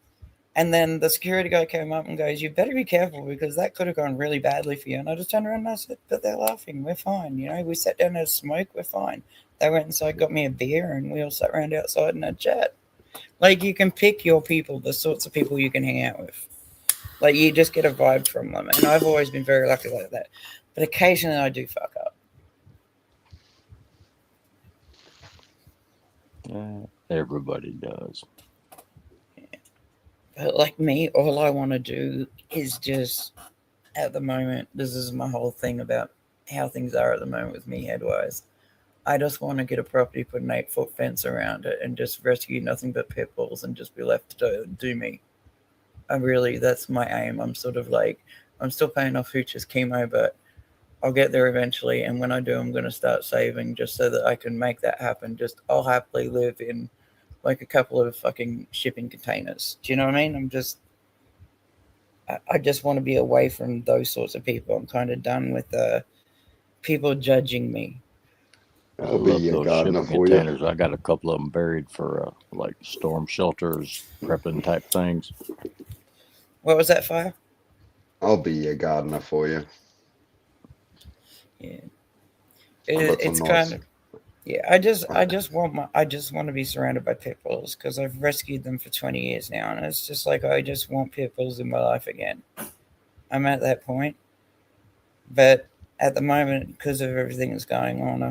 Speaker 2: And then the security guy came up and goes, "You better be careful because that could have gone really badly for you." And I just turned around and I said, "But they're laughing. We're fine. We sat down and had a smoke. We're fine." They went inside, got me a beer, and we all sat around outside and had a chat. Like, you can pick your people, the sorts of people you can hang out with. Like, you just get a vibe from them. And I've always been very lucky like that. But occasionally I do fuck up.
Speaker 5: Everybody does.
Speaker 2: But like me, all I want to do is just, at the moment, this is my whole thing about how things are at the moment with me headwise. I just want to get a property, put an 8-foot fence around it, and just rescue nothing but pit bulls and just be left to do me. That's my aim. I'm sort of like, I'm still paying off Hooch's chemo, but I'll get there eventually. And when I do, I'm going to start saving just so that I can make that happen. I'll happily live in like a couple of fucking shipping containers. Do you know what I mean? I just want to be away from those sorts of people. I'm kind of done with people judging me.
Speaker 5: I
Speaker 3: I'll be
Speaker 5: love
Speaker 3: your
Speaker 5: those
Speaker 3: gardener
Speaker 5: shipping
Speaker 3: for you.
Speaker 5: containers. I got a couple of them buried for like storm shelters, prepping type things.
Speaker 2: What was that fire?
Speaker 3: I'll be your gardener for you.
Speaker 2: Yeah,
Speaker 3: I've got some
Speaker 2: it's
Speaker 3: nice.
Speaker 2: kind of yeah. I just want to be surrounded by pit bulls because I've rescued them for 20 years now, and it's just like I just want pit bulls in my life again. I'm at that point, but at the moment, because of everything that's going on,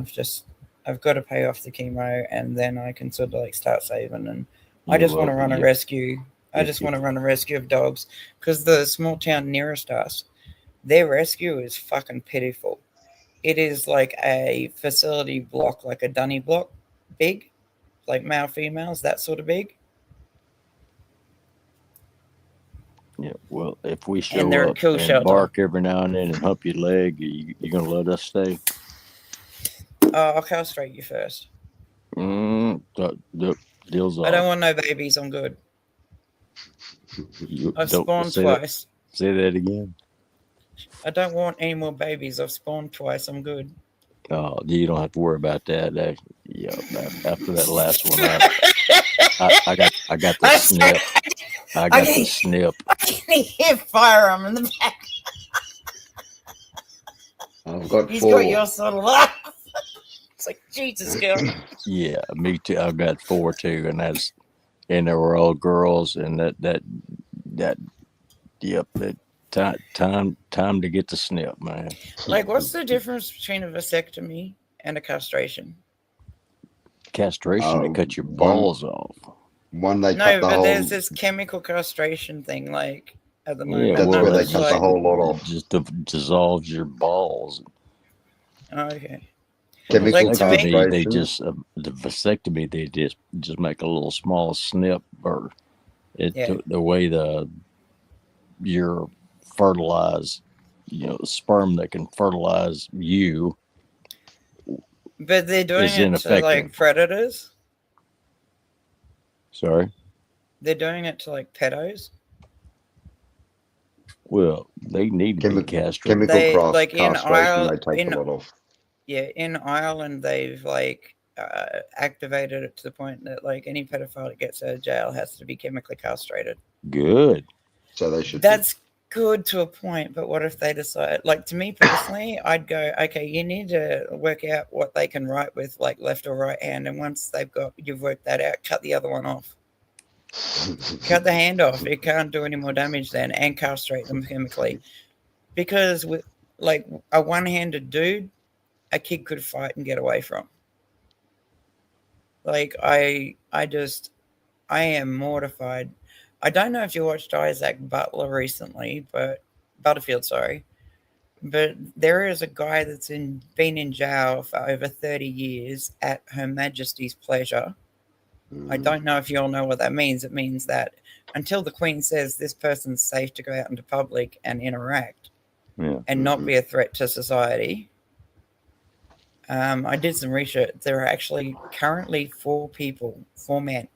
Speaker 2: I've got to pay off the chemo, and then I can sort of like start saving. And I
Speaker 5: Yeah,
Speaker 2: just want
Speaker 5: well,
Speaker 2: to run a
Speaker 5: yeah,
Speaker 2: rescue. I
Speaker 5: if
Speaker 2: just
Speaker 5: you
Speaker 2: want to run a rescue of dogs because the small town nearest us, their rescue is fucking pitiful. It is like a facility block, like a dunny block, big, like male females, that sort of big,
Speaker 5: yeah, well, if we
Speaker 2: and
Speaker 5: show
Speaker 2: they're a
Speaker 5: up
Speaker 2: kill
Speaker 5: and
Speaker 2: shelter.
Speaker 5: bark every now and then and hump your leg, you gonna let us stay?
Speaker 2: I'll castrate you first.
Speaker 5: The deal's
Speaker 2: I don't
Speaker 5: off.
Speaker 2: want no babies. I'm good.
Speaker 5: You
Speaker 2: I've
Speaker 5: don't
Speaker 2: spawned
Speaker 5: say that.
Speaker 2: twice.
Speaker 5: Say that again.
Speaker 2: I don't want any more babies. I've spawned twice. I'm good.
Speaker 5: Oh, you don't have to worry about that. Yeah, after that last one, I got the
Speaker 2: I
Speaker 5: snip. I got the
Speaker 2: can,
Speaker 5: snip.
Speaker 2: I can hear firearm in the back.
Speaker 3: I've got
Speaker 2: He's
Speaker 3: four.
Speaker 2: got your sort of laugh. It's like Jesus, girl.
Speaker 5: Yeah, me too. I've got 4 too, and they were all girls, and that yep, that time to get the snip, man.
Speaker 2: Like, what's the difference between a vasectomy and a castration?
Speaker 5: Castration, they cut your
Speaker 3: One
Speaker 5: balls off.
Speaker 3: they
Speaker 2: No,
Speaker 3: cut the
Speaker 2: but
Speaker 3: whole.
Speaker 2: there's this chemical castration thing, like at the
Speaker 5: Yeah,
Speaker 2: moment.
Speaker 3: That's
Speaker 2: No,
Speaker 3: where they
Speaker 2: it's
Speaker 3: cut the
Speaker 2: like,
Speaker 3: whole lot off.
Speaker 5: Just dissolves your balls.
Speaker 2: oh, okay.
Speaker 3: Chemical
Speaker 2: Like to me,
Speaker 5: Vasectomy, they
Speaker 3: castration.
Speaker 5: just the vasectomy, they just make a little small snip, or
Speaker 2: yeah.
Speaker 5: the way your fertilized, sperm that can fertilize you
Speaker 2: But they're doing
Speaker 5: is
Speaker 2: it to
Speaker 5: ineffective.
Speaker 2: like predators.
Speaker 5: Sorry.
Speaker 2: They're doing it to like pedos.
Speaker 5: Well, they need to be castrated.
Speaker 3: Chemical
Speaker 2: They
Speaker 3: cross
Speaker 2: like in
Speaker 3: castration.
Speaker 2: Ireland,
Speaker 3: They take a lot off.
Speaker 2: in Ireland, they've like activated it to the point that like any pedophile that gets out of jail has to be chemically castrated.
Speaker 5: Good.
Speaker 3: So they should.
Speaker 2: That's good to a point, but what if they decide? Like to me personally, I'd go, okay, you need to work out what they can write with, like left or right hand, and once you've worked that out, cut the other one off. Cut the hand off. It can't do any more damage then, and castrate them chemically. Because with like a one-handed dude, a kid could fight and get away from. Like I am mortified. I don't know if you watched Isaac Butterfield, sorry, but there is a guy that's been in jail for over 30 years at Her Majesty's pleasure. I don't know if you all know what that means. It means that until the Queen says this person's safe to go out into public and interact and not be a threat to society. I did some research. There are actually currently 4 men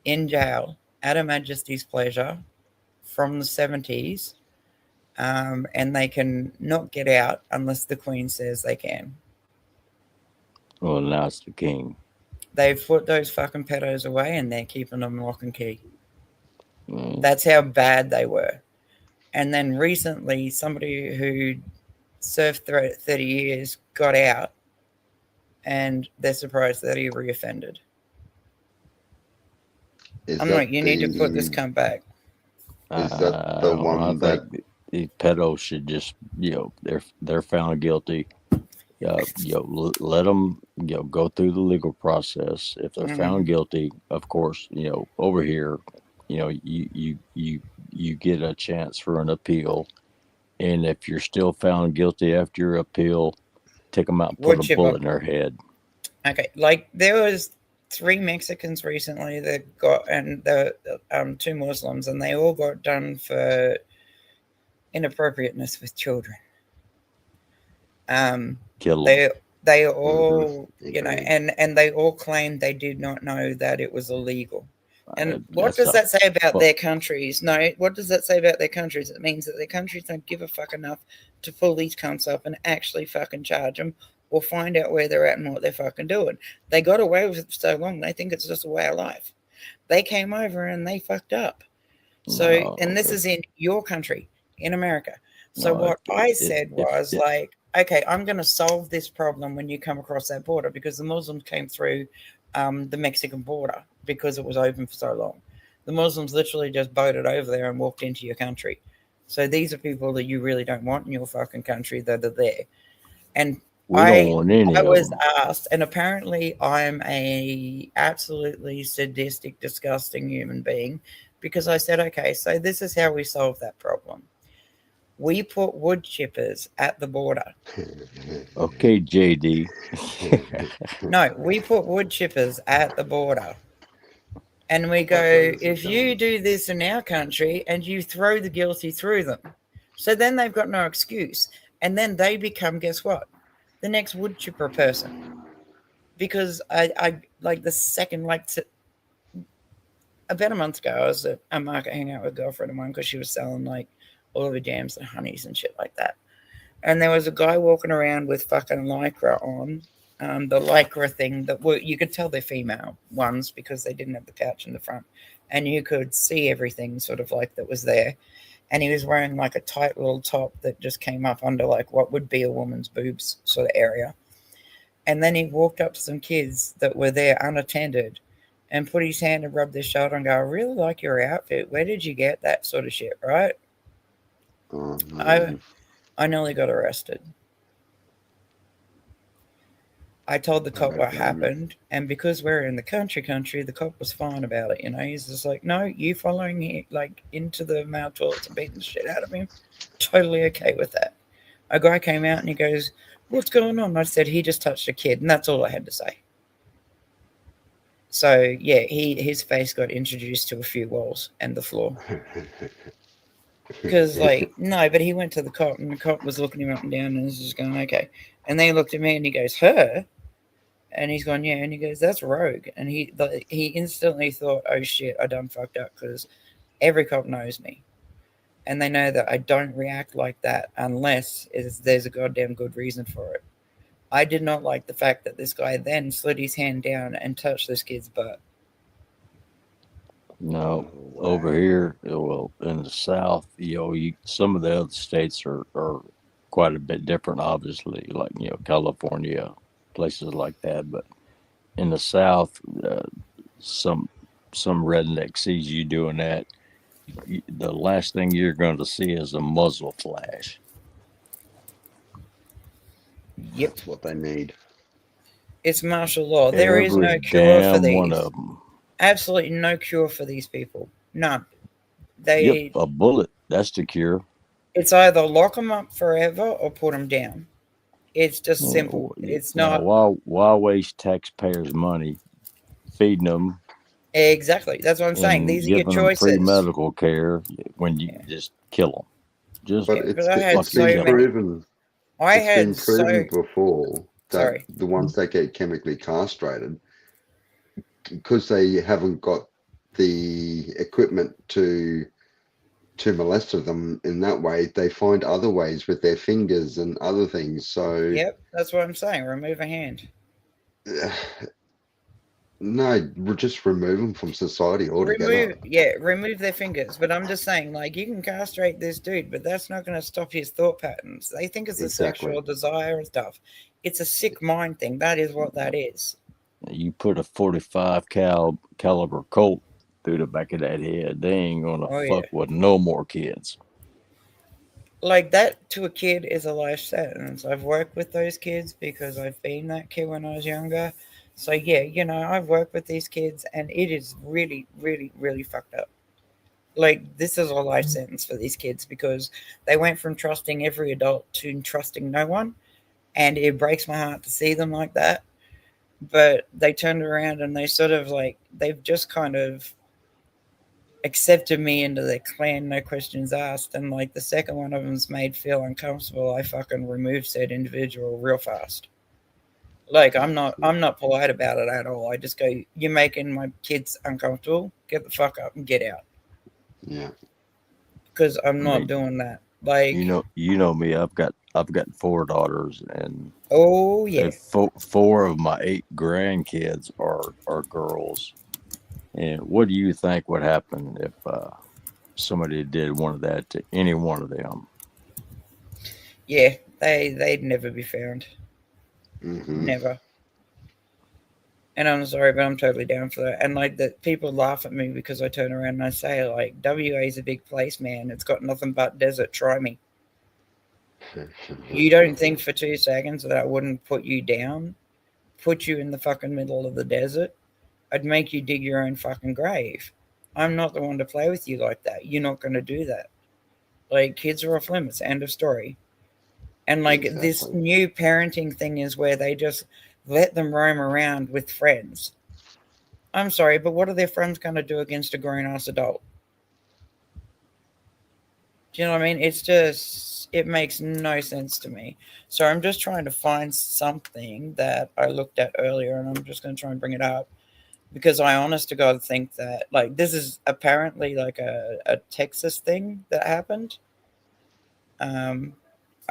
Speaker 2: in jail at Her Majesty's pleasure from the 70s, and they can not get out unless the Queen says they can.
Speaker 5: Well, now it's the king.
Speaker 2: They've put those fucking pedos away and they're keeping them lock and key. That's how bad they were. And then recently, somebody who served 30 years got out, and they're surprised that he reoffended. I'm like, you need to put this cunt back.
Speaker 3: Is that the one that
Speaker 5: these pedos should just, they're found guilty. Let them, go through the legal process. If they're found guilty, of course, over here, you get a chance for an appeal. And if you're still found guilty after your appeal, take them out and put a bullet in their head.
Speaker 2: Okay, like there was 3 Mexicans recently that got, and the 2 Muslims, and they all got done for inappropriateness with children.
Speaker 5: Kill them.
Speaker 2: They all, and they all claimed they did not know that it was illegal. And what does that say about their countries? No, what does that say about their countries? It means that their countries don't give a fuck enough to pull these cunts up and actually fucking charge them or find out where they're at and what they're fucking doing. They got away with it for so long, they think it's just a way of life. They came over and they fucked up. So, and this is in your country, in America. So what I said was like, okay, I'm going to solve this problem when you come across that border, because the Muslims came through the Mexican border because it was open for so long. The Muslims literally just boated over there and walked into your country. So these are people that you really don't want in your fucking country that are there. And I was asked, and apparently I'm a absolutely sadistic, disgusting human being, because I said, okay, so this is how we solve that problem. We put wood chippers at the border.
Speaker 5: Okay, JD.
Speaker 2: No, we put wood chippers at the border. And we go, if you do this in our country, and you throw the guilty through them. So then they've got no excuse. And then they become, guess what? The next wood chipper person. Because I like the second, like about a month ago, I was at a market hanging out with a girlfriend of mine because she was selling like all of her jams and honeys and shit like that. And there was a guy walking around with fucking lycra on, the lycra thing that you could tell they're female ones because they didn't have the pouch in the front, and you could see everything sort of like that was there. And he was wearing like a tight little top that just came up under like what would be a woman's boobs sort of area. And then he walked up to some kids that were there unattended and put his hand and rubbed their shoulder and go, I really like your outfit. Where did you get that sort of shit, right?
Speaker 3: Oh, no.
Speaker 2: I nearly got arrested. I told the cop what happened, and because we're in the country, the cop was fine about it. You know, he's just like, no, you following me like into the male toilets and beating the shit out of him, totally okay with that. A guy came out and he goes, what's going on? I said, he just touched a kid, and that's all I had to say. So yeah, his face got introduced to a few walls and the floor. Because like, no, but he went to the cop, and the cop was looking him up and down and was just going, okay. And then he looked at me and he goes, her? And he's gone, yeah. And he goes, that's Rogue. And he instantly thought, oh shit, I done fucked up, because every cop knows me. And they know that I don't react like that unless there's a goddamn good reason for it. I did not like the fact that this guy then slid his hand down and touched this kid's butt.
Speaker 5: No, over here, well, in the South, some of the other states are quite a bit different, obviously, like, California, places like that. But in the South, some redneck sees you doing that, the last thing you're going to see is a muzzle flash.
Speaker 2: Yep.
Speaker 3: That's what they need.
Speaker 2: It's martial law. There is no cure for these.
Speaker 5: One of them.
Speaker 2: Absolutely no cure for these people. None.
Speaker 5: A bullet. That's the cure.
Speaker 2: It's either lock them up forever or put them down. It's just simple. It's not.
Speaker 5: Why waste taxpayers' money feeding them?
Speaker 2: Exactly. That's what I'm saying. These are your choices.
Speaker 5: Free medical care when you just kill them.
Speaker 3: It's been proven. It's been proven before that the ones that get chemically castrated, because they haven't got the equipment to molest them in that way, they find other ways with their fingers and other things. So
Speaker 2: yep, that's what I'm saying. Remove a hand.
Speaker 3: No, just remove them from society altogether.
Speaker 2: Remove their fingers. But I'm just saying, like, you can castrate this dude, but that's not going to stop his thought patterns. They think it's a sexual desire and stuff. It's a sick mind thing. That is what that is.
Speaker 5: You put a 45 caliber Colt through the back of that head, they ain't going to fuck with no more kids.
Speaker 2: Like, that to a kid is a life sentence. I've worked with those kids because I've been that kid when I was younger. So, yeah, I've worked with these kids, and it is really, really, really fucked up. Like, this is a life sentence for these kids because they went from trusting every adult to trusting no one, and it breaks my heart to see them like that. But they turned around and they sort of, like, they've just kind of accepted me into their clan, no questions asked. And, like, the second one of them's made feel uncomfortable, I fucking removed said individual real fast. Like, I'm not polite about it at all. I just go, you're making my kids uncomfortable. Get the fuck up and get out.
Speaker 3: Yeah.
Speaker 2: Because I'm not doing that. Like,
Speaker 5: you know me. I've got 4 daughters, and
Speaker 2: oh yeah,
Speaker 5: 4 of my 8 grandkids are girls. And what do you think would happen if somebody did one of that to any one of them?
Speaker 2: Yeah, they'd never be found.
Speaker 3: Mm-hmm.
Speaker 2: Never. And I'm sorry, but I'm totally down for that. And like that, people laugh at me because I turn around and I say, like, WA's a big place, man. It's got nothing but desert. Try me. You don't think for 2 seconds that I wouldn't put you down, put you in the fucking middle of the desert? I'd make you dig your own fucking grave. I'm not the one to play with you like that. You're not going to do that. Like, kids are off limits. End of story. And like this new parenting thing is where they just let them roam around with friends. I'm sorry, but what are their friends going to do against a grown-ass adult? Do you know what I mean? It's just, it makes no sense to me. So I'm just trying to find something that I looked at earlier, and I'm just going to try and bring it up because I honest to God think that, like, this is apparently like a Texas thing that happened.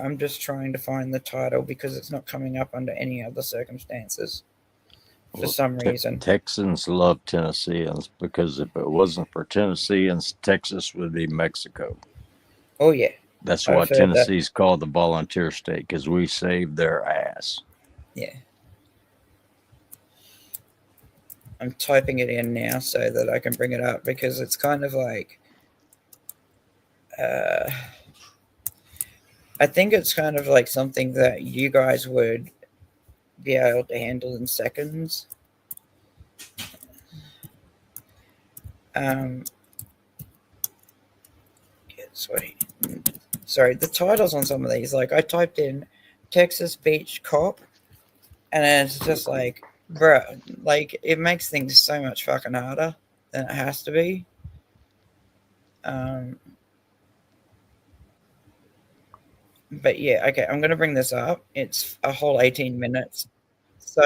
Speaker 2: I'm just trying to find the title because it's not coming up under any other circumstances for some reason.
Speaker 5: Texans love Tennesseans because if it wasn't for Tennesseans, Texas would be Mexico.
Speaker 2: Oh, yeah.
Speaker 5: That's why Tennessee's called the volunteer state, because we saved their ass.
Speaker 2: Yeah. I'm typing it in now so that I can bring it up because it's kind of like... I think it's kind of like something that you guys would be able to handle in seconds. Sorry, the titles on some of these, like I typed in Texas Beach Cop, and it's just like, bro, like it makes things so much fucking harder than it has to be. But yeah, okay, I'm gonna bring this up. It's a whole 18 minutes, so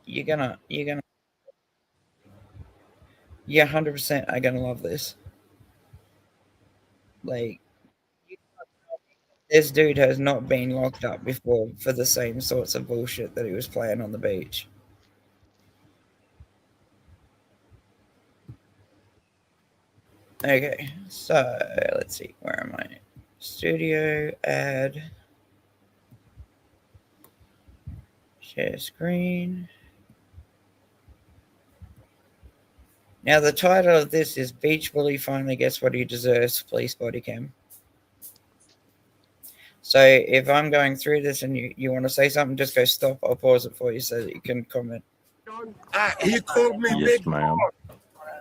Speaker 2: you're 100% are gonna love this. Like, this dude has not been locked up before for the same sorts of bullshit that he was playing on the beach. Okay, so let's see, where am I? Studio, add, share screen. Now the title of this is Beach Bully Finally Gets What He Deserves, Police Body Cam. So if I'm going through this and you want to say something, just go stop. I'll pause it for you so that you can comment.
Speaker 6: He called me
Speaker 5: yes,
Speaker 6: big
Speaker 5: ma'am.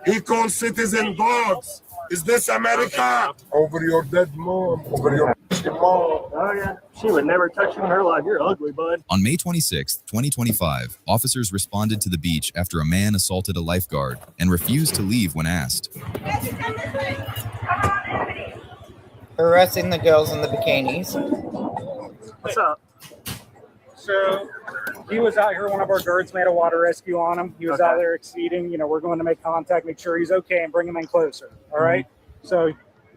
Speaker 6: He called citizen dogs. Is this America? Over your dead mom. Over your mom.
Speaker 7: Oh, yeah. She would never touch you in her life. You're ugly, bud.
Speaker 8: On May 26, 2025, officers responded to the beach after a man assaulted a lifeguard and refused to leave when asked.
Speaker 2: Harassing the girls in the bikinis.
Speaker 7: What's up? So he was out here. One of our guards made a water rescue on him. He was out there exceeding. You know, we're going to make contact, make sure he's okay, and bring him in closer. All right. So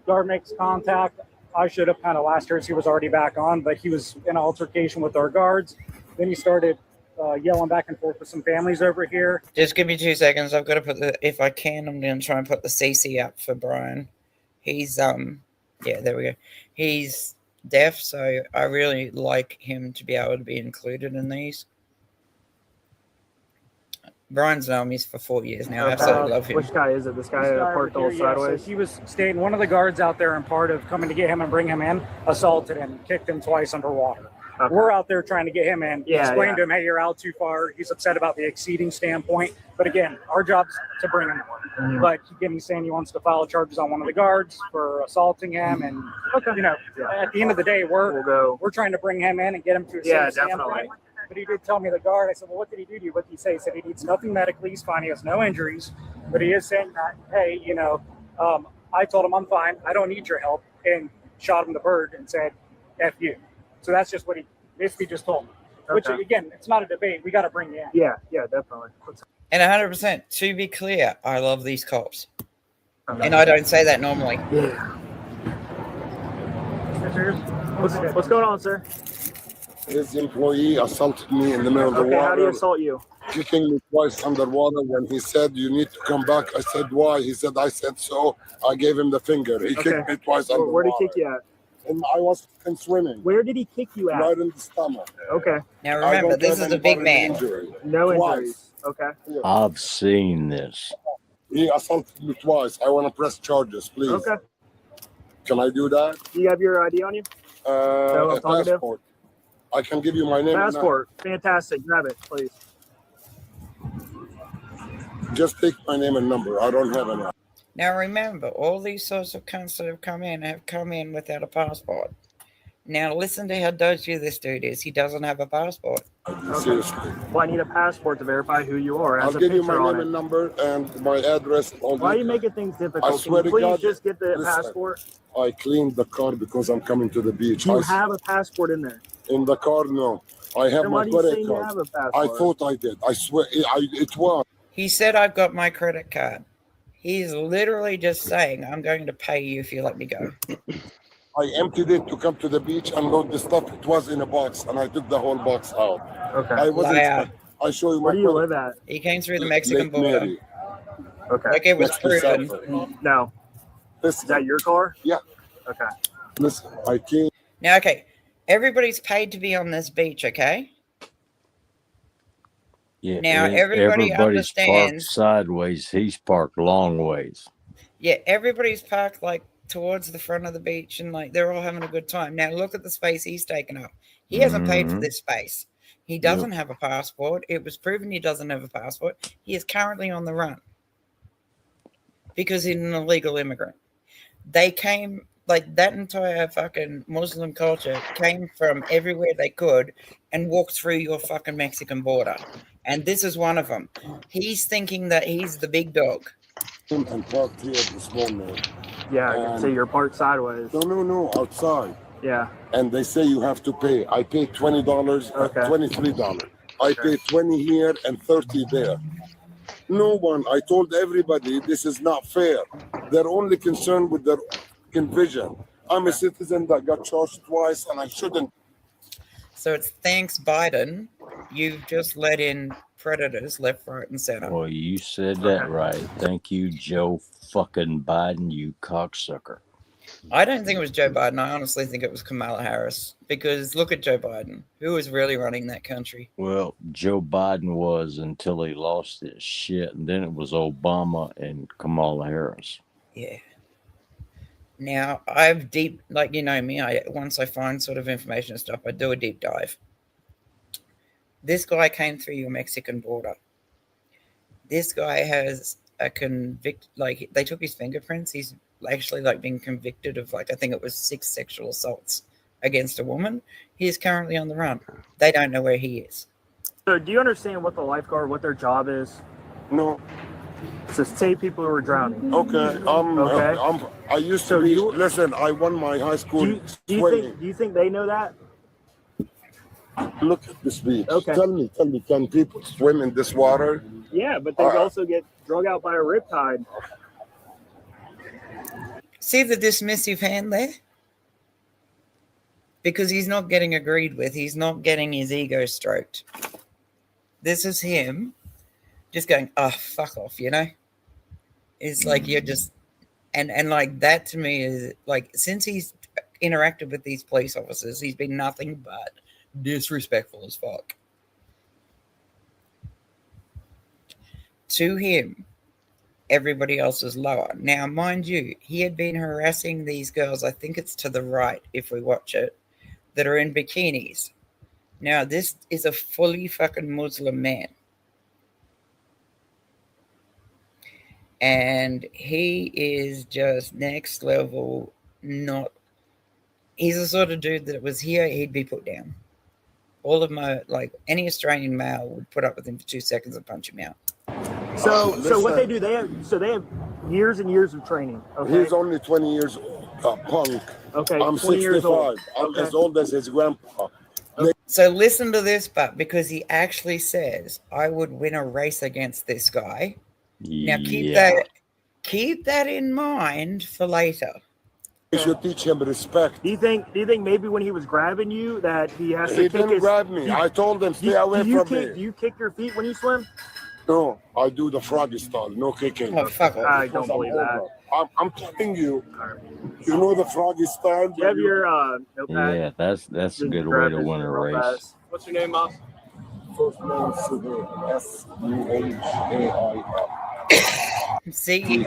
Speaker 7: guard makes contact. I should have kind of last year as he was already back on, but he was in an altercation with our guards. Then he started yelling back and forth with some families over here.
Speaker 2: Just give me 2 seconds. I've got to put if I can, I'm going to try and put the CC up for Brian. He's, yeah, there we go. He's deaf, so I really like him to be able to be included in these. Brian's known me for 4 years now. I absolutely love him.
Speaker 7: Which guy is it? This guy parked all sideways?
Speaker 9: So he was staying. One of the guards out there, and part of coming to get him and bring him in, assaulted him, kicked him twice underwater. Okay. We're out there trying to get him in. Explain to him, hey, you're out too far. He's upset about the exceeding standpoint. But again, our job's to bring him in. Mm-hmm. But he's saying he wants to file charges on one of the guards for assaulting him. And, you know, at the end of the day, we're trying to bring him in and get him to a safe standpoint. But he did tell me, the guard, I said, well, what did he do to you? What did he say? He said he needs nothing medically. He's fine. He has no injuries. But he is saying that, hey, you know, I told him I'm fine. I don't need your help. And shot him the bird and said, F you. So that's just what he basically just told me.
Speaker 7: Which again, it's not a debate. We got to bring you in.
Speaker 9: Yeah, definitely.
Speaker 2: And 100%, to be clear, I love these cops. And I don't say that normally.
Speaker 9: Yeah. What's going on, sir?
Speaker 6: His employee assaulted me in the middle of the water.
Speaker 9: How do you assault you?
Speaker 6: Kicking me twice underwater. When he said, you need to come back, I said, why? He said, I said so. I gave him the finger. He kicked me twice underwater.
Speaker 9: Where did he kick you at?
Speaker 6: And I was swimming.
Speaker 9: Where did he kick you at?
Speaker 6: Right in the stomach.
Speaker 9: Okay.
Speaker 2: Now remember, this is a big man.
Speaker 9: No injuries. Okay.
Speaker 6: Yeah.
Speaker 5: I've seen this.
Speaker 6: He assaulted me twice. I want to press charges, please.
Speaker 9: Okay.
Speaker 6: Can I do that?
Speaker 9: Do you have your ID on you?
Speaker 6: A passport. I can give you my name.
Speaker 9: Passport. Fantastic. Grab it, please.
Speaker 6: Just take my name and number. I don't have any.
Speaker 2: Now remember, all these sorts of cunts that have come in without a passport. Now listen to how dodgy this dude is. He doesn't have a passport.
Speaker 6: Seriously.
Speaker 9: Well, I need a passport to verify who you are.
Speaker 6: I'll give you my name and number and my address.
Speaker 9: Why are you making things difficult?
Speaker 6: I swear
Speaker 9: Can you
Speaker 6: to God,
Speaker 9: please just get the passport?
Speaker 6: I cleaned the car because I'm coming to the beach.
Speaker 9: Do you have a passport in there?
Speaker 6: In the car, no. I have
Speaker 9: Then
Speaker 6: my
Speaker 9: why do you say
Speaker 6: credit
Speaker 9: you
Speaker 6: card.
Speaker 9: have a passport?
Speaker 6: I thought I did. I swear it was.
Speaker 2: He said, I've got my credit card. He's literally just saying, I'm going to pay you if you let me go.
Speaker 6: I emptied it to come to the beach and load the stuff. It was in a box, and I took the whole box out.
Speaker 9: Okay.
Speaker 6: I wasn't.
Speaker 2: Liar.
Speaker 6: I show you.
Speaker 9: Where do you live at?
Speaker 2: He came through the Mexican
Speaker 6: Lake
Speaker 2: border.
Speaker 6: Mary.
Speaker 9: Okay.
Speaker 2: Like it was
Speaker 6: Next to
Speaker 2: proven.
Speaker 6: Sanford.
Speaker 9: No. Is that your car?
Speaker 6: Yeah.
Speaker 9: Okay.
Speaker 6: Listen, I came.
Speaker 2: Now, okay, everybody's paid to be on this beach, okay?
Speaker 5: Yeah.
Speaker 2: Now,
Speaker 5: and
Speaker 2: everybody
Speaker 5: everybody's parked
Speaker 2: understands.
Speaker 5: sideways. He's parked long ways.
Speaker 2: Yeah, everybody's parked like towards the front of the beach and like they're all having a good time. Now, look at the space he's taken up. He hasn't paid for this space. He doesn't have a passport. It was proven he doesn't have a passport. He is currently on the run because he's an illegal immigrant. They came, like that entire fucking Muslim culture came from everywhere they could and walked through your fucking Mexican border. And this is one of them. He's thinking that he's the big dog.
Speaker 6: And parked here this morning.
Speaker 9: Yeah, I can see you're parked sideways.
Speaker 6: No, outside.
Speaker 9: Yeah.
Speaker 6: And they say you have to pay. I paid $20, $23. I paid 20 here and 30 there. No one. I told everybody this is not fair. They're only concerned with their vision. I'm a citizen that got charged twice, and I shouldn't.
Speaker 2: So it's thanks, Biden. You've just let in predators left, right, and center.
Speaker 5: Well, you said that right. Thank you, Joe fucking Biden, you cocksucker.
Speaker 2: I don't think it was Joe Biden. I honestly think it was Kamala Harris. Because look at Joe Biden. Who is really running that country?
Speaker 5: Well, Joe Biden was until he lost his shit. And then it was Obama and Kamala Harris.
Speaker 2: Yeah. Now, I've deep, like you know me, once I find sort of information and stuff, I do a deep dive. This guy came through your Mexican border. This guy has a like they took his fingerprints. He's actually like been convicted of like, I think it was 6 sexual assaults against a woman. He is currently on the run. They don't know where he is.
Speaker 9: So do you understand what the lifeguard, what their job is?
Speaker 6: No.
Speaker 9: To save people who are drowning.
Speaker 6: Okay. I used to be. Listen, I won my high school.
Speaker 9: Do you think they know that?
Speaker 6: Look at this beach.
Speaker 9: Okay.
Speaker 6: Tell me, can people swim in this water?
Speaker 9: Yeah, but they also get drug out by a riptide.
Speaker 2: See the dismissive hand there? Because he's not getting agreed with. He's not getting his ego stroked. This is him just going, oh, fuck off, you know? It's like you're just... And like that to me is like, since he's interacted with these police officers, he's been nothing but disrespectful as fuck. To him, everybody else is lower. Now, mind you, he had been harassing these girls, I think it's to the right, if we watch it, that are in bikinis. Now, this is a fully fucking Muslim man. And he is just next level, not... He's the sort of dude that was here, he'd be put down. All of my, like, any Australian male would put up with him for 2 seconds and punch him out.
Speaker 9: So what they do, they have years and years of training. Okay?
Speaker 6: He's only 20 years old, punk.
Speaker 9: Okay,
Speaker 6: I'm
Speaker 9: 20 years
Speaker 6: 65.
Speaker 9: old.
Speaker 6: I'm
Speaker 9: Okay.
Speaker 6: as old as his grandpa.
Speaker 2: So listen to this, but because he actually says, I would win a race against this guy. Now keep that in mind for later.
Speaker 6: You should teach him respect.
Speaker 9: Do you think maybe when he was grabbing you that he has to
Speaker 6: He
Speaker 9: kick
Speaker 6: didn't grab me. I told him stay away from me.
Speaker 9: Do you kick your feet when you swim?
Speaker 6: No, I do the froggy style. No kicking.
Speaker 2: Oh, fuck off.
Speaker 9: I don't believe that.
Speaker 6: I'm telling you. You know the froggy style?
Speaker 9: Do you have your notepad?
Speaker 5: Yeah, that's a good way to win a race.
Speaker 9: What's your name, Moss?
Speaker 6: First name Suhail. S-U-H-A-I-L.
Speaker 2: See,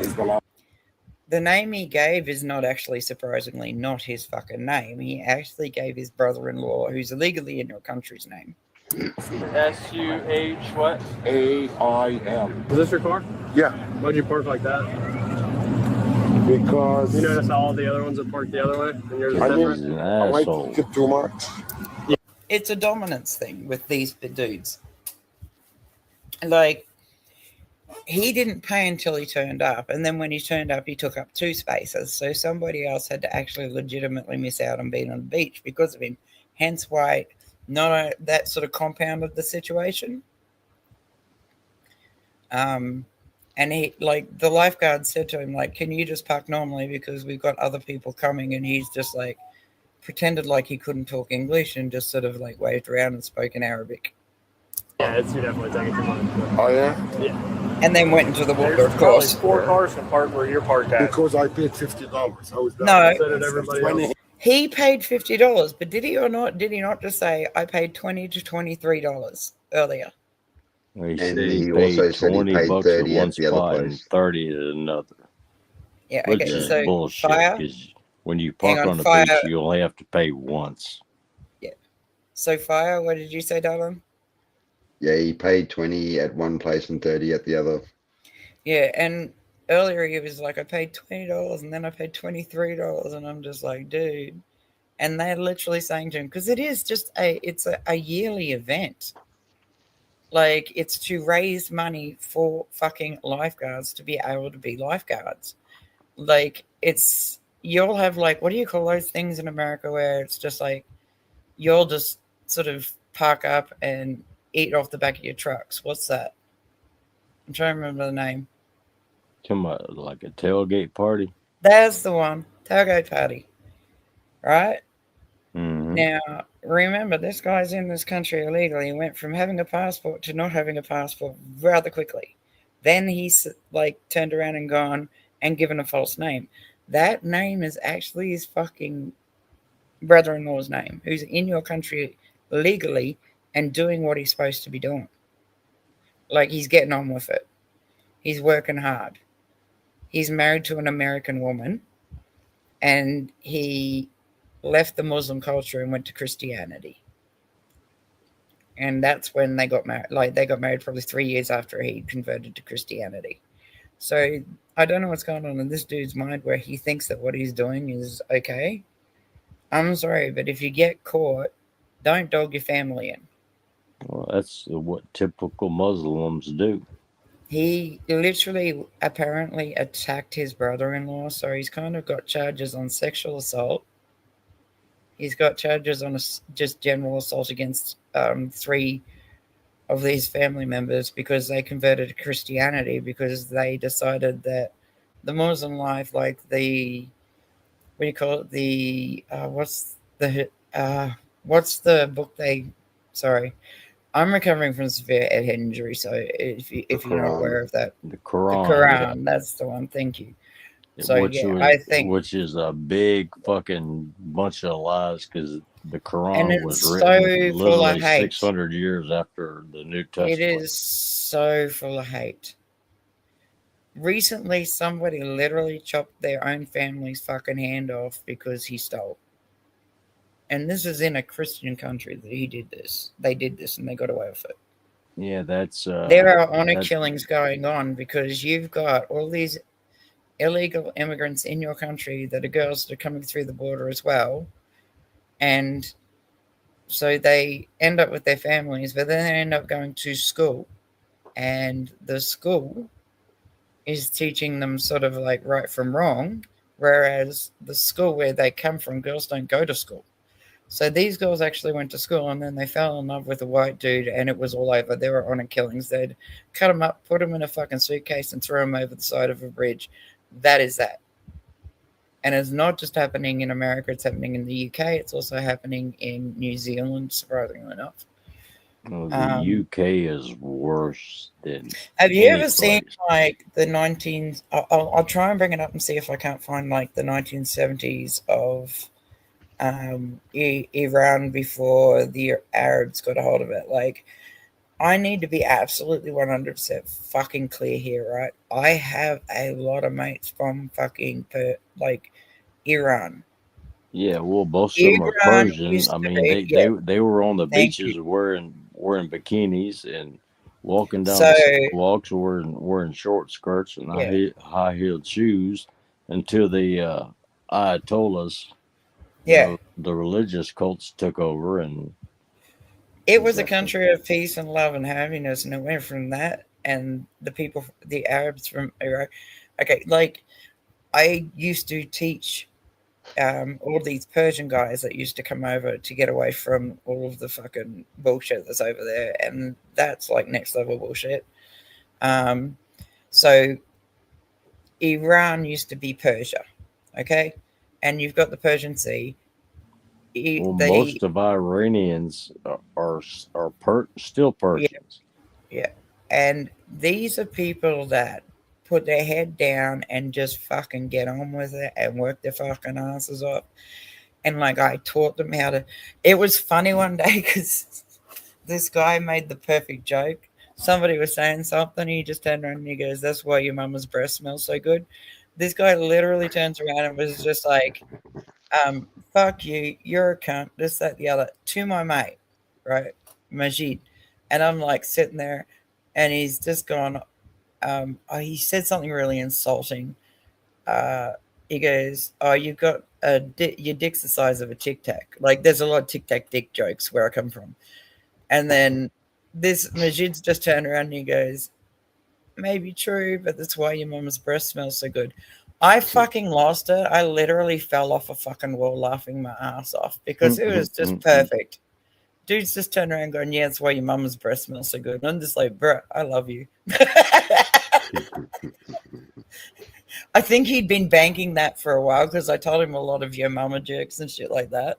Speaker 2: the name he gave is not actually, surprisingly, not his fucking name. He actually gave his brother-in-law, who's illegally in your country's name.
Speaker 9: S-U-H what?
Speaker 6: A-I-L.
Speaker 9: Is this your car?
Speaker 6: Yeah.
Speaker 9: Why'd you park like that?
Speaker 6: Because
Speaker 9: You notice how all the other ones are parked the other way? And yours is
Speaker 6: I
Speaker 9: different?
Speaker 5: He's an
Speaker 6: I like
Speaker 5: asshole.
Speaker 6: it too much.
Speaker 2: It's a dominance thing with these dudes. Like, he didn't pay until he turned up, and then when he turned up, he took up 2 spaces, so somebody else had to actually legitimately miss out on being on the beach because of him. Hence why that sort of compounded the situation. And he, like, the lifeguard said to him, like, can you just park normally because we've got other people coming? And he's just like pretended like he couldn't talk English and just sort of like waved around and spoke in Arabic.
Speaker 9: Yeah, you're definitely taking too much.
Speaker 6: Oh, yeah?
Speaker 9: Yeah.
Speaker 2: And then went into the water,
Speaker 9: There's
Speaker 2: of course.
Speaker 9: probably 4 cars can park where you're parked at.
Speaker 6: Because I paid $50. How is that?
Speaker 2: No.
Speaker 9: So did everybody else.
Speaker 2: He paid $50, but did he or not? Did he not just say I paid $20 to $23 earlier?
Speaker 5: Well, he
Speaker 3: And
Speaker 5: said
Speaker 3: he
Speaker 5: paid
Speaker 3: also said he
Speaker 5: 20
Speaker 3: paid
Speaker 5: bucks
Speaker 3: 30
Speaker 5: at one
Speaker 3: at the other
Speaker 5: spot and
Speaker 3: place.
Speaker 5: 30 at another.
Speaker 2: Yeah,
Speaker 5: Which
Speaker 2: okay.
Speaker 5: is
Speaker 2: So
Speaker 5: bullshit.
Speaker 2: Fire.
Speaker 5: Because when you
Speaker 2: Hang
Speaker 5: park
Speaker 2: on,
Speaker 5: on the
Speaker 2: Fire.
Speaker 5: beach, you only have to pay once.
Speaker 2: So Fire, what did you say, darling?
Speaker 3: Yeah, he paid 20 at one place and 30 at the other.
Speaker 2: Yeah, and earlier he was like, I paid $20 and then I paid $23, and I'm just like, dude. And they're literally saying to him, because it is just it's a yearly event. Like, it's to raise money for fucking lifeguards to be able to be lifeguards. Like, you'll have, like, what do you call those things in America where it's just like, you'll just sort of park up and eat off the back of your trucks. What's that? I'm trying to remember the name.
Speaker 5: Come on, like a tailgate party.
Speaker 2: That's the one. Tailgate party. Right?
Speaker 5: Mm-hmm.
Speaker 2: Now, remember, this guy's in this country illegally and went from having a passport to not having a passport rather quickly. Then he's, like, turned around and gone and given a false name. That name is actually his fucking brother-in-law's name, who's in your country legally and doing what he's supposed to be doing. Like, he's getting on with it. He's working hard. He's married to an American woman, and he left the Muslim culture and went to Christianity. And that's when they got married. Like, they got married probably 3 years after he converted to Christianity. So I don't know what's going on in this dude's mind where he thinks that what he's doing is okay. I'm sorry, but if you get caught, don't dog your family in.
Speaker 5: Well, that's what typical Muslims do.
Speaker 2: He literally apparently attacked his brother-in-law, so he's kind of got charges on sexual assault. He's got charges on just general assault against 3 of these family members because they converted to Christianity because they decided that the Muslim life, like the, what do you call it? The what's the book they? Sorry, I'm recovering from severe head injury, so if you're not aware of that,
Speaker 5: the Quran.
Speaker 2: The Quran, that's the one. Thank you. So I think,
Speaker 5: which is a big fucking bunch of lies because the Quran was
Speaker 2: so
Speaker 5: written
Speaker 2: full of
Speaker 5: literally
Speaker 2: hate.
Speaker 5: 600 years after the New Testament.
Speaker 2: It is so full of hate. Recently, somebody literally chopped their own family's fucking hand off because he stole. And this is in a Christian country that he did this. They did this and they got away with it.
Speaker 5: Yeah, that's...
Speaker 2: there are honor killings going on because you've got all these illegal immigrants in your country that are girls that are coming through the border as well. And so they end up with their families, but then they end up going to school. And the school is teaching them sort of like right from wrong, whereas the school where they come from, girls don't go to school. So these girls actually went to school, and then they fell in love with a white dude, and it was all over. They were honor killings. They'd cut them up, put them in a fucking suitcase, and throw them over the side of a bridge. That is that. And it's not just happening in America, it's happening in the UK. It's also happening in New Zealand, surprisingly enough.
Speaker 5: Well, the UK is worse than.
Speaker 2: Have you ever seen like the 19? I'll try and bring it up and see if I can't find like the 1970s of Iran before the Arabs got a hold of it. Like, I need to be absolutely 100% fucking clear here, right? I have a lot of mates from fucking Iran.
Speaker 5: Yeah, well, most of them are Persian. I mean, they were on the beaches wearing bikinis and walking down the sidewalks wearing short skirts and high heeled shoes until the Ayatollahs, the religious cults took over, and
Speaker 2: it was a country of peace and love and happiness, and it went from that and the people, the Arabs from Iraq. Okay, like I used to teach all these Persian guys that used to come over to get away from all of the fucking bullshit that's over there, and that's like next level bullshit. So Iran used to be Persia, okay, and you've got the Persian Sea.
Speaker 5: Most of Iranians are still Persians.
Speaker 2: Yeah, and these are people that put their head down and just fucking get on with it and work their fucking asses off. And like I taught them how to. It was funny one day because this guy made the perfect joke. Somebody was saying something, he just turned around and he goes, "That's why your mama's breath smells so good." This guy literally turns around and was just like, "Fuck you, you're a cunt, this, that, the other," to my mate, right, Majid. And I'm like sitting there, and he's just gone. He said something really insulting. He goes, "Oh, you've got your dick's the size of a Tic Tac." Like, there's a lot of Tic Tac dick jokes where I come from. And then this Majid's just turned around and he goes, "Maybe true, but that's why your mama's breath smells so good." I fucking lost it. I literally fell off a fucking wall laughing my ass off because it was just perfect. Dude's just turned around going, "Yeah, that's why your mama's breath smells so good." And I'm just like, "Bro, I love you." I think he'd been banking that for a while because I told him a lot of your mama jokes and shit like that.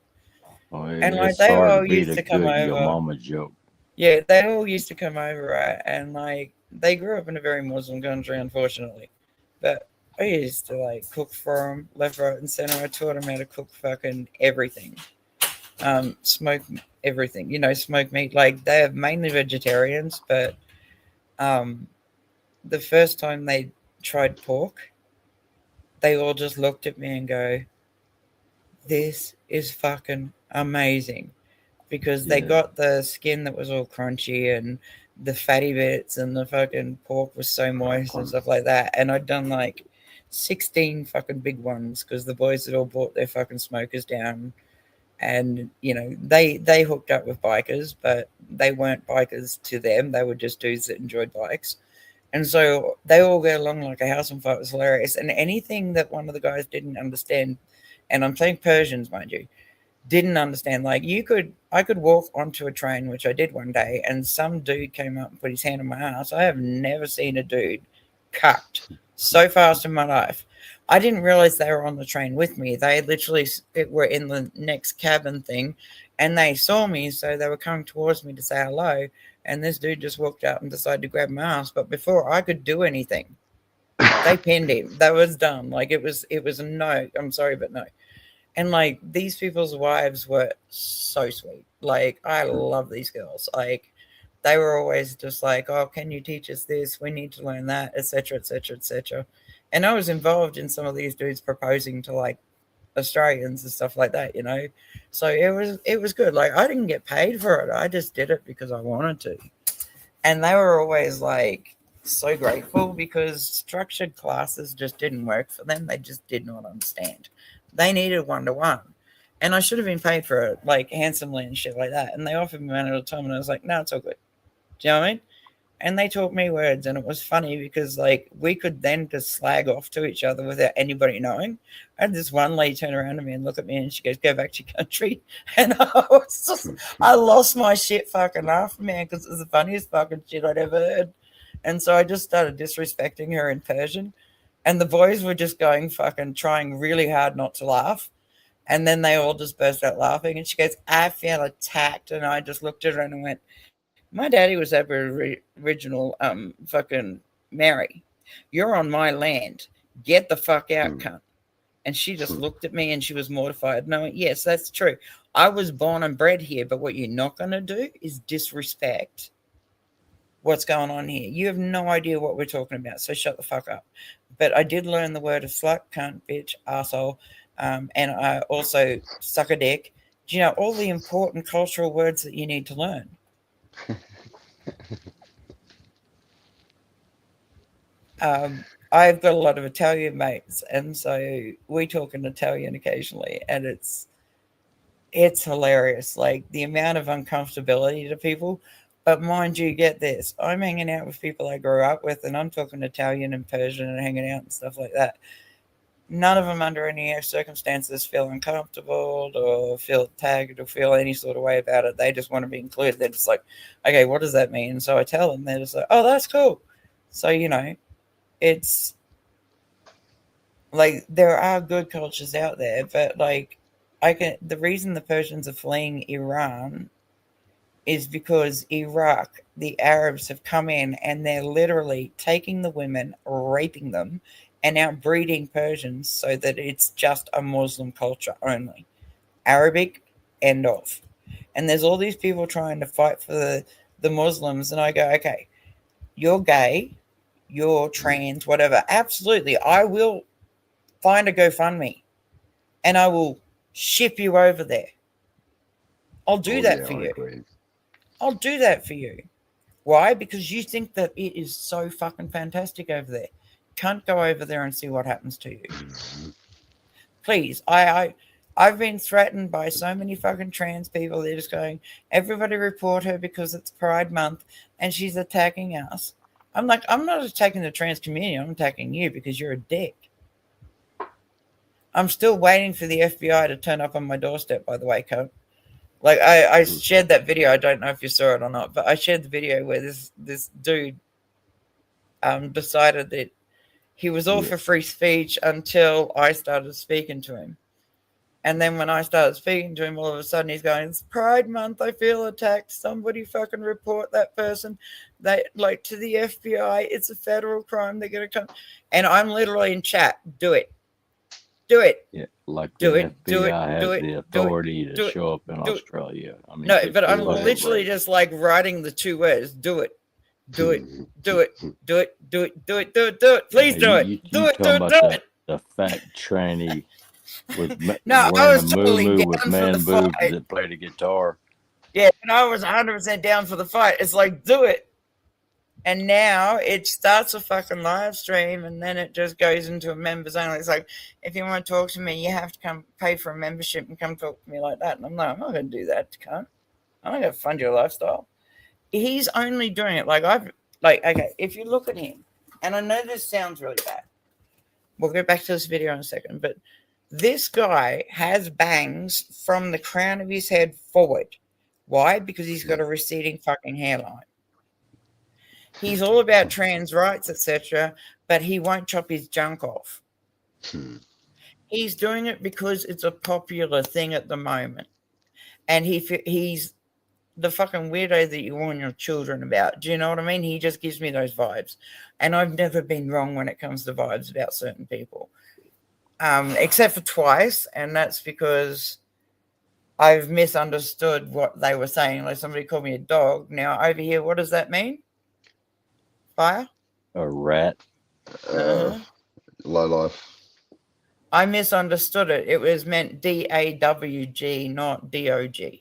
Speaker 5: Oh,
Speaker 2: and like they all used to come over.
Speaker 5: Your mama joke.
Speaker 2: Yeah, they all used to come over, right? And like they grew up in a very Muslim country, unfortunately. But I used to like cook for them, left, right, and center. I taught them how to cook fucking everything. Smoke everything, smoke meat. Like they're mainly vegetarians, but the first time they tried pork, they all just looked at me and go, "This is fucking amazing," because they got the skin that was all crunchy and the fatty bits, and the fucking pork was so moist and stuff like that. And I'd done like 16 fucking big ones because the boys had all brought their fucking smokers down. And they hooked up with bikers, but they weren't bikers to them. They were just dudes that enjoyed bikes. And so they all get along like a house on fire. It was hilarious. And anything that one of the guys didn't understand, and I'm saying Persians, mind you, didn't understand. Like I could walk onto a train, which I did one day, and some dude came up and put his hand on my ass. I have never seen a dude cucked so fast in my life. I didn't realize they were on the train with me. They literally were in the next cabin thing, and they saw me, so they were coming towards me to say hello. And this dude just walked up and decided to grab my ass. But before I could do anything, they pinned him. That was done. Like it was a no. I'm sorry, but no. And like these people's wives were so sweet. Like I love these girls. Like they were always just like, "Oh, can you teach us this? We need to learn that," etc., etc., etc. And I was involved in some of these dudes proposing to like Australians and stuff like that, So it was good. Like I didn't get paid for it. I just did it because I wanted to. And they were always like so grateful because structured classes just didn't work for them. They just did not understand. They needed one-to-one. And I should have been paid for it, like handsomely and shit like that. And they offered me money at the time, and I was like, "No, it's all good." Do you know what I mean? And they taught me words, and it was funny because like we could then just slag off to each other without anybody knowing. I had this one lady turn around to me and look at me, and she goes, "Go back to your country." And I lost my shit fucking laugh, man, because it was the funniest fucking shit I'd ever heard. And so I just started disrespecting her in Persian, and the boys were just going fucking trying really hard not to laugh. And then they all just burst out laughing, and she goes, "I feel attacked." And I just looked at her and went, my daddy was Aboriginal fucking Mary. You're on my land. Get the fuck out, cunt. And she just looked at me and she was mortified. And I went, yes, that's true. I was born and bred here, but what you're not going to do is disrespect what's going on here. You have no idea what we're talking about, so shut the fuck up. But I did learn the word of slut, cunt, bitch, asshole, and I also suck a dick. Do you know all the important cultural words that you need to learn? I've got a lot of Italian mates, and so we talk in Italian occasionally, and it's hilarious, like the amount of uncomfortability to people. But mind you, get this, I'm hanging out with people I grew up with, and I'm talking Italian and Persian and hanging out and stuff like that. None of them under any circumstances feel uncomfortable or feel tagged or feel any sort of way about it. They just want to be included. They're just like, okay, what does that mean? And so I tell them, they're just like, oh, that's cool. So, you know, it's like there are good cultures out there, but like the reason the Persians are fleeing Iran is because Iraq, the Arabs have come in and they're literally taking the women, raping them, and now breeding Persians so that it's just a Muslim culture only. Arabic, end of. And there's all these people trying to fight for the Muslims, and I go, okay, you're gay, you're trans, whatever. Absolutely, I will find a GoFundMe and I will ship you over there. I'll do that for you. Agree. I'll do that for you. Why? Because you think that it is so fucking fantastic over there. Can't go over there and see what happens to you. Please, I've been threatened by so many fucking trans people. They're just going, everybody report her because it's Pride Month and she's attacking us. I'm like, I'm not attacking the trans community. I'm attacking you because you're a dick. I'm still waiting for the FBI to turn up on my doorstep, by the way, Cope. Like, I shared that video. I don't know if you saw it or not, but I shared the video where this dude decided that he was all for free speech until I started speaking to him. And then when I started speaking to him, all of a sudden he's going, it's Pride Month, I feel attacked. Somebody fucking report that person. They like to the FBI. It's a federal crime. They're going to come. And I'm literally in chat. Do it. Do it.
Speaker 5: Yeah, like the FBI has the authority to show up in Australia. I mean,
Speaker 2: no, but I'm literally just like writing the two words. Do it. Do it. Do it. Do it. Do it. Do it. Do it. Do it. Please do it. Do it. Do it. Do it.
Speaker 5: The fat tranny with
Speaker 2: no,
Speaker 5: wearing
Speaker 2: I was
Speaker 5: a
Speaker 2: totally
Speaker 5: moo
Speaker 2: down
Speaker 5: with
Speaker 2: for
Speaker 5: man
Speaker 2: the
Speaker 5: boobs
Speaker 2: fight.
Speaker 5: that played a guitar.
Speaker 2: Yeah, and I was 100% down for the fight. It's like, do it. And now it starts a fucking live stream and then it just goes into a members only. It's like, if you want to talk to me, you have to come pay for a membership and come talk to me like that. And I'm like, I'm not going to do that, cunt. I'm not going to fund your lifestyle. He's only doing it. Okay, if you look at him, and I know this sounds really bad. We'll go back to this video in a second, but this guy has bangs from the crown of his head forward. Why? Because he's got a receding fucking hairline. He's all about trans rights, etc., but he won't chop his junk off. He's doing it because it's a popular thing at the moment. And he's the fucking weirdo that you warn your children about. Do you know what I mean? He just gives me those vibes. And I've never been wrong when it comes to vibes about certain people. Except for twice, and that's because I've misunderstood what they were saying. Like somebody called me a dog. Now, over here, what does that mean? Fire?
Speaker 5: A rat.
Speaker 3: Low life.
Speaker 2: I misunderstood it. It was meant DAWG, not DOG.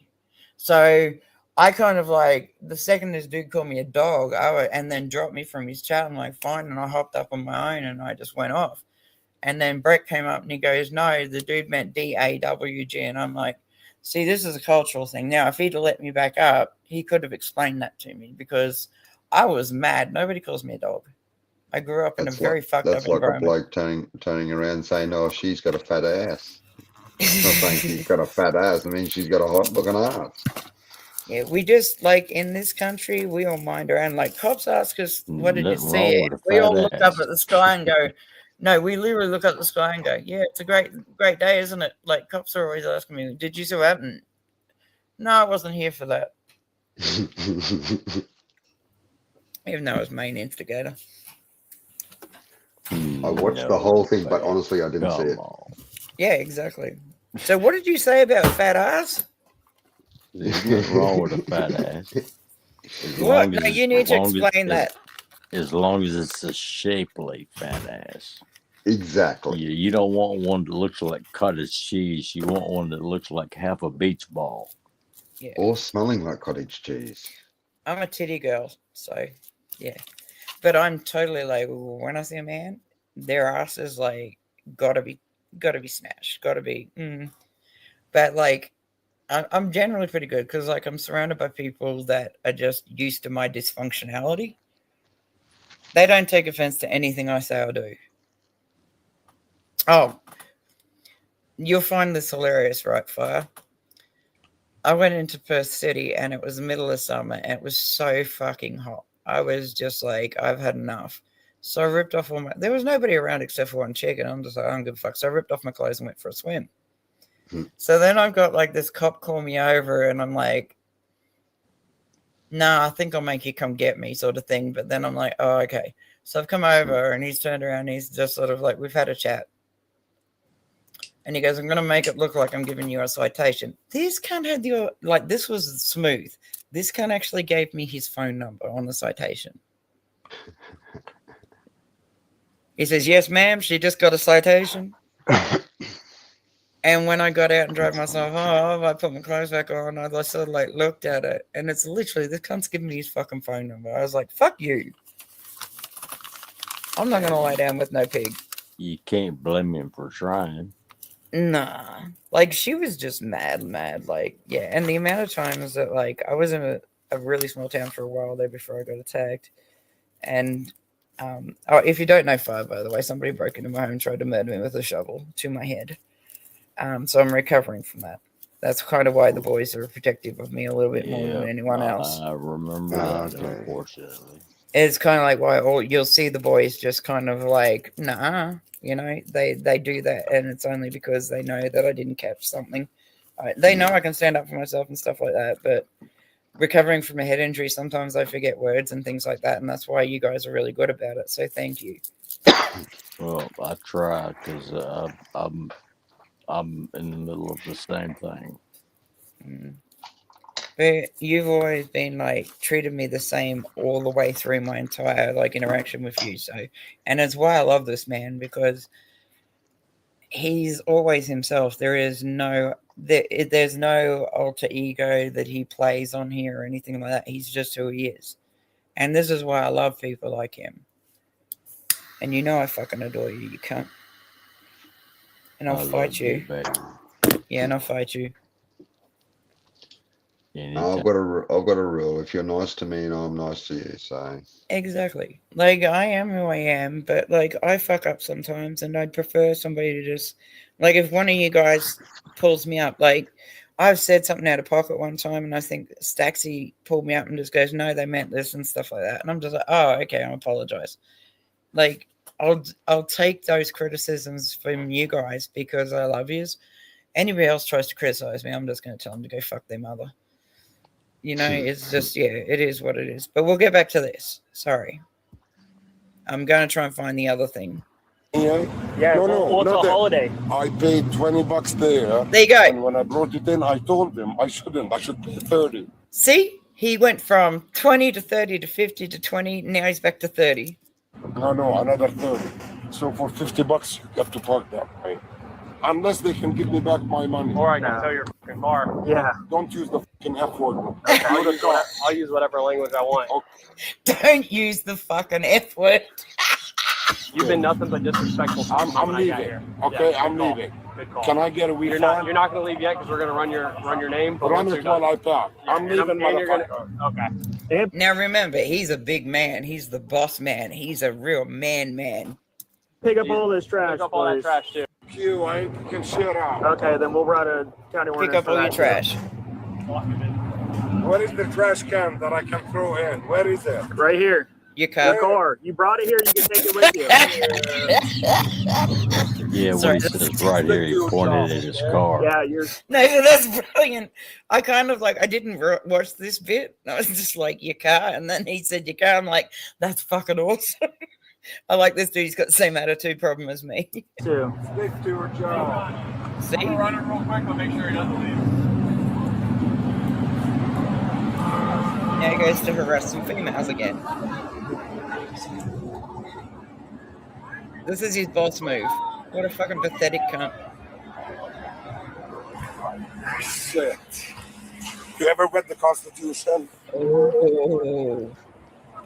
Speaker 2: So I kind of like, the second this dude called me a dog, and then dropped me from his chat, I'm like, fine. And I hopped up on my own and I just went off. And then Brett came up and he goes, no, the dude meant DAWG. And I'm like, see, this is a cultural thing. Now, if he'd have let me back up, he could have explained that to me because I was mad. Nobody calls me a dog. I grew up in a very fucked up environment.
Speaker 3: That's like a bloke turning around saying, "Oh, she's got a fat ass." It's not saying she's got a fat ass. I mean, she's got a hot looking ass.
Speaker 2: Yeah, we just like in this country, we all mind our own. Like cops ask us, "What did you see?" We all look up at the sky and go, "No." We literally look up at the sky and go, "Yeah, it's a great day, isn't it?" Like cops are always asking me, "Did you see what happened?" No, I wasn't here for that. Even though I was main instigator.
Speaker 3: I watched the whole thing, but honestly, I didn't see it.
Speaker 2: Yeah, exactly. So, what did you say about fat ass?
Speaker 5: There's nothing wrong with a fat ass.
Speaker 2: What? No, you need to explain that.
Speaker 5: As long as it's a shapely fat ass.
Speaker 3: Exactly.
Speaker 5: You don't want one that looks like cottage cheese. You want one that looks like half a beach ball.
Speaker 2: Yeah.
Speaker 3: Or smelling like cottage cheese.
Speaker 2: I'm a titty girl, so yeah. But I'm totally like, when I see a man, their ass is like gotta be smashed, gotta be. But like, I'm generally pretty good because like I'm surrounded by people that are just used to my dysfunctionality. They don't take offense to anything I say or do. Oh, you'll find this hilarious, right, Fire? I went into Perth City and it was the middle of summer and it was so fucking hot. I was just like, I've had enough. So I ripped off there was nobody around except for one chick and I'm just like, I don't give a fuck. So I ripped off my clothes and went for a swim. So then I've got like this cop call me over and I'm like, nah, I think I'll make you come get me sort of thing. But then I'm like, oh, okay. So I've come over and he's turned around and he's just sort of like, we've had a chat. And he goes, I'm going to make it look like I'm giving you a citation. This cunt had your, like, this was smooth. This cunt actually gave me his phone number on the citation. He says, yes, ma'am, she just got a citation. And when I got out and drove myself off, I put my clothes back on. I sort of like looked at it. And it's literally, this cunt's giving me his fucking phone number. I was like, fuck you. I'm not going to lie down with no pig.
Speaker 5: You can't blame him for trying.
Speaker 2: Nah, like she was just mad, like, yeah. And the amount of times that like I was in a really small town for a while there before I got attacked. And if you don't know Fire, by the way, somebody broke into my home and tried to murder me with a shovel to my head. So I'm recovering from that. That's kind of why the boys are protective of me a little bit more than anyone else.
Speaker 5: I remember that, unfortunately.
Speaker 2: It's kind of like why you'll see the boys just kind of like, nah. You know, they do that, and it's only because they know that I didn't catch something. They know I can stand up for myself and stuff like that, but recovering from a head injury, sometimes I forget words and things like that, and that's why you guys are really good about it, so thank you.
Speaker 5: Well, I try, because I'm in the middle of the same thing.
Speaker 2: But you've always been like treated me the same all the way through my entire like interaction with you. So, and it's why I love this man, because he's always himself. There's no alter ego that he plays on here or anything like that. He's just who he is. And this is why I love people like him. And you know I fucking adore you, you cunt. And I'll fight you. Yeah, and I'll fight you.
Speaker 3: I've got a rule. If you're nice to me, and I'm nice to you, so
Speaker 2: exactly. Like I am who I am, but like I fuck up sometimes, and I'd prefer somebody to just like if one of you guys pulls me up. Like I've said something out of pocket one time, and I think Staxy pulled me up and just goes, "No, they meant this" and stuff like that, and I'm just like, "Oh, okay, I apologize." Like I'll take those criticisms from you guys because I love yous. Anybody else tries to criticize me, I'm just going to tell them to go fuck their mother. You know, it's just, yeah, it is what it is. But we'll get back to this. Sorry. I'm going to try and find the other thing.
Speaker 6: Yeah,
Speaker 9: no, it's a holiday.
Speaker 6: I paid $20 there.
Speaker 2: There you go.
Speaker 6: And when I brought it in, I told him I shouldn't. I should pay 30.
Speaker 2: See? He went from 20 to 30 to 50 to 20. Now he's back to 30.
Speaker 6: No, another 30. So for $50, you have to park that way. Unless they can give me back my money.
Speaker 9: Or I can tow your fucking car. Yeah.
Speaker 6: Don't use the fucking F word.
Speaker 9: Okay, I'll use whatever language I want.
Speaker 2: Okay. Don't use the fucking F word.
Speaker 9: You've been nothing but disrespectful.
Speaker 6: I'm leaving. Okay, yeah, I'm leaving.
Speaker 9: Good call.
Speaker 6: Can I get a refund?
Speaker 9: You're not going to leave yet because we're going to run your name.
Speaker 6: Run it while I pack. I'm leaving, motherfucker.
Speaker 9: Okay.
Speaker 2: Now remember, he's a big man. He's the boss man. He's a real man.
Speaker 10: Pick up all this trash. Pick up all that trash too.
Speaker 6: You, I can share out.
Speaker 10: Okay, then we'll write a county ordinance.
Speaker 2: Pick up all your trash.
Speaker 6: What is the trash can that I can throw in? Where is it?
Speaker 10: Right here.
Speaker 2: Your car.
Speaker 10: You brought it here. You can take it with you.
Speaker 5: Yeah,
Speaker 2: Sorry,
Speaker 5: what he says right here, he pointed at his car.
Speaker 10: Yeah, you're.
Speaker 2: No, that's brilliant. I kind of like, I didn't watch this bit. I was just like, your car. And then he said, your car. I'm like, that's fucking awesome. I like this dude. He's got the same attitude problem as me.
Speaker 6: Stick to your job.
Speaker 2: See?
Speaker 10: I'm gonna run it real quick, but make sure he doesn't leave.
Speaker 2: Now he goes to harass some females again. This is his boss move. What a fucking pathetic cunt.
Speaker 6: Shit. You ever read the Constitution?
Speaker 2: Oh.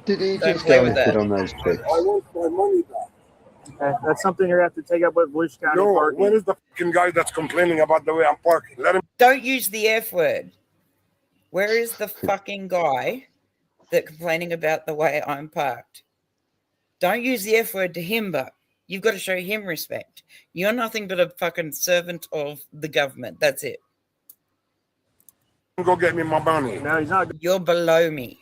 Speaker 3: Did he
Speaker 2: Don't
Speaker 3: just
Speaker 2: play
Speaker 3: go
Speaker 2: with
Speaker 3: and
Speaker 2: that.
Speaker 3: sit on those checks?
Speaker 6: I want my money back.
Speaker 10: That's something you're gonna have to take up with Volusia County
Speaker 6: No,
Speaker 10: Parking.
Speaker 6: where is the fucking guy that's complaining about the way I'm parking? Let him.
Speaker 2: Don't use the F word. Where is the fucking guy that complaining about the way I'm parked? Don't use the F word to him, but you've got to show him respect. You're nothing but a fucking servant of the government. That's it.
Speaker 6: Go get me my money.
Speaker 10: No, he's not
Speaker 2: You're below me.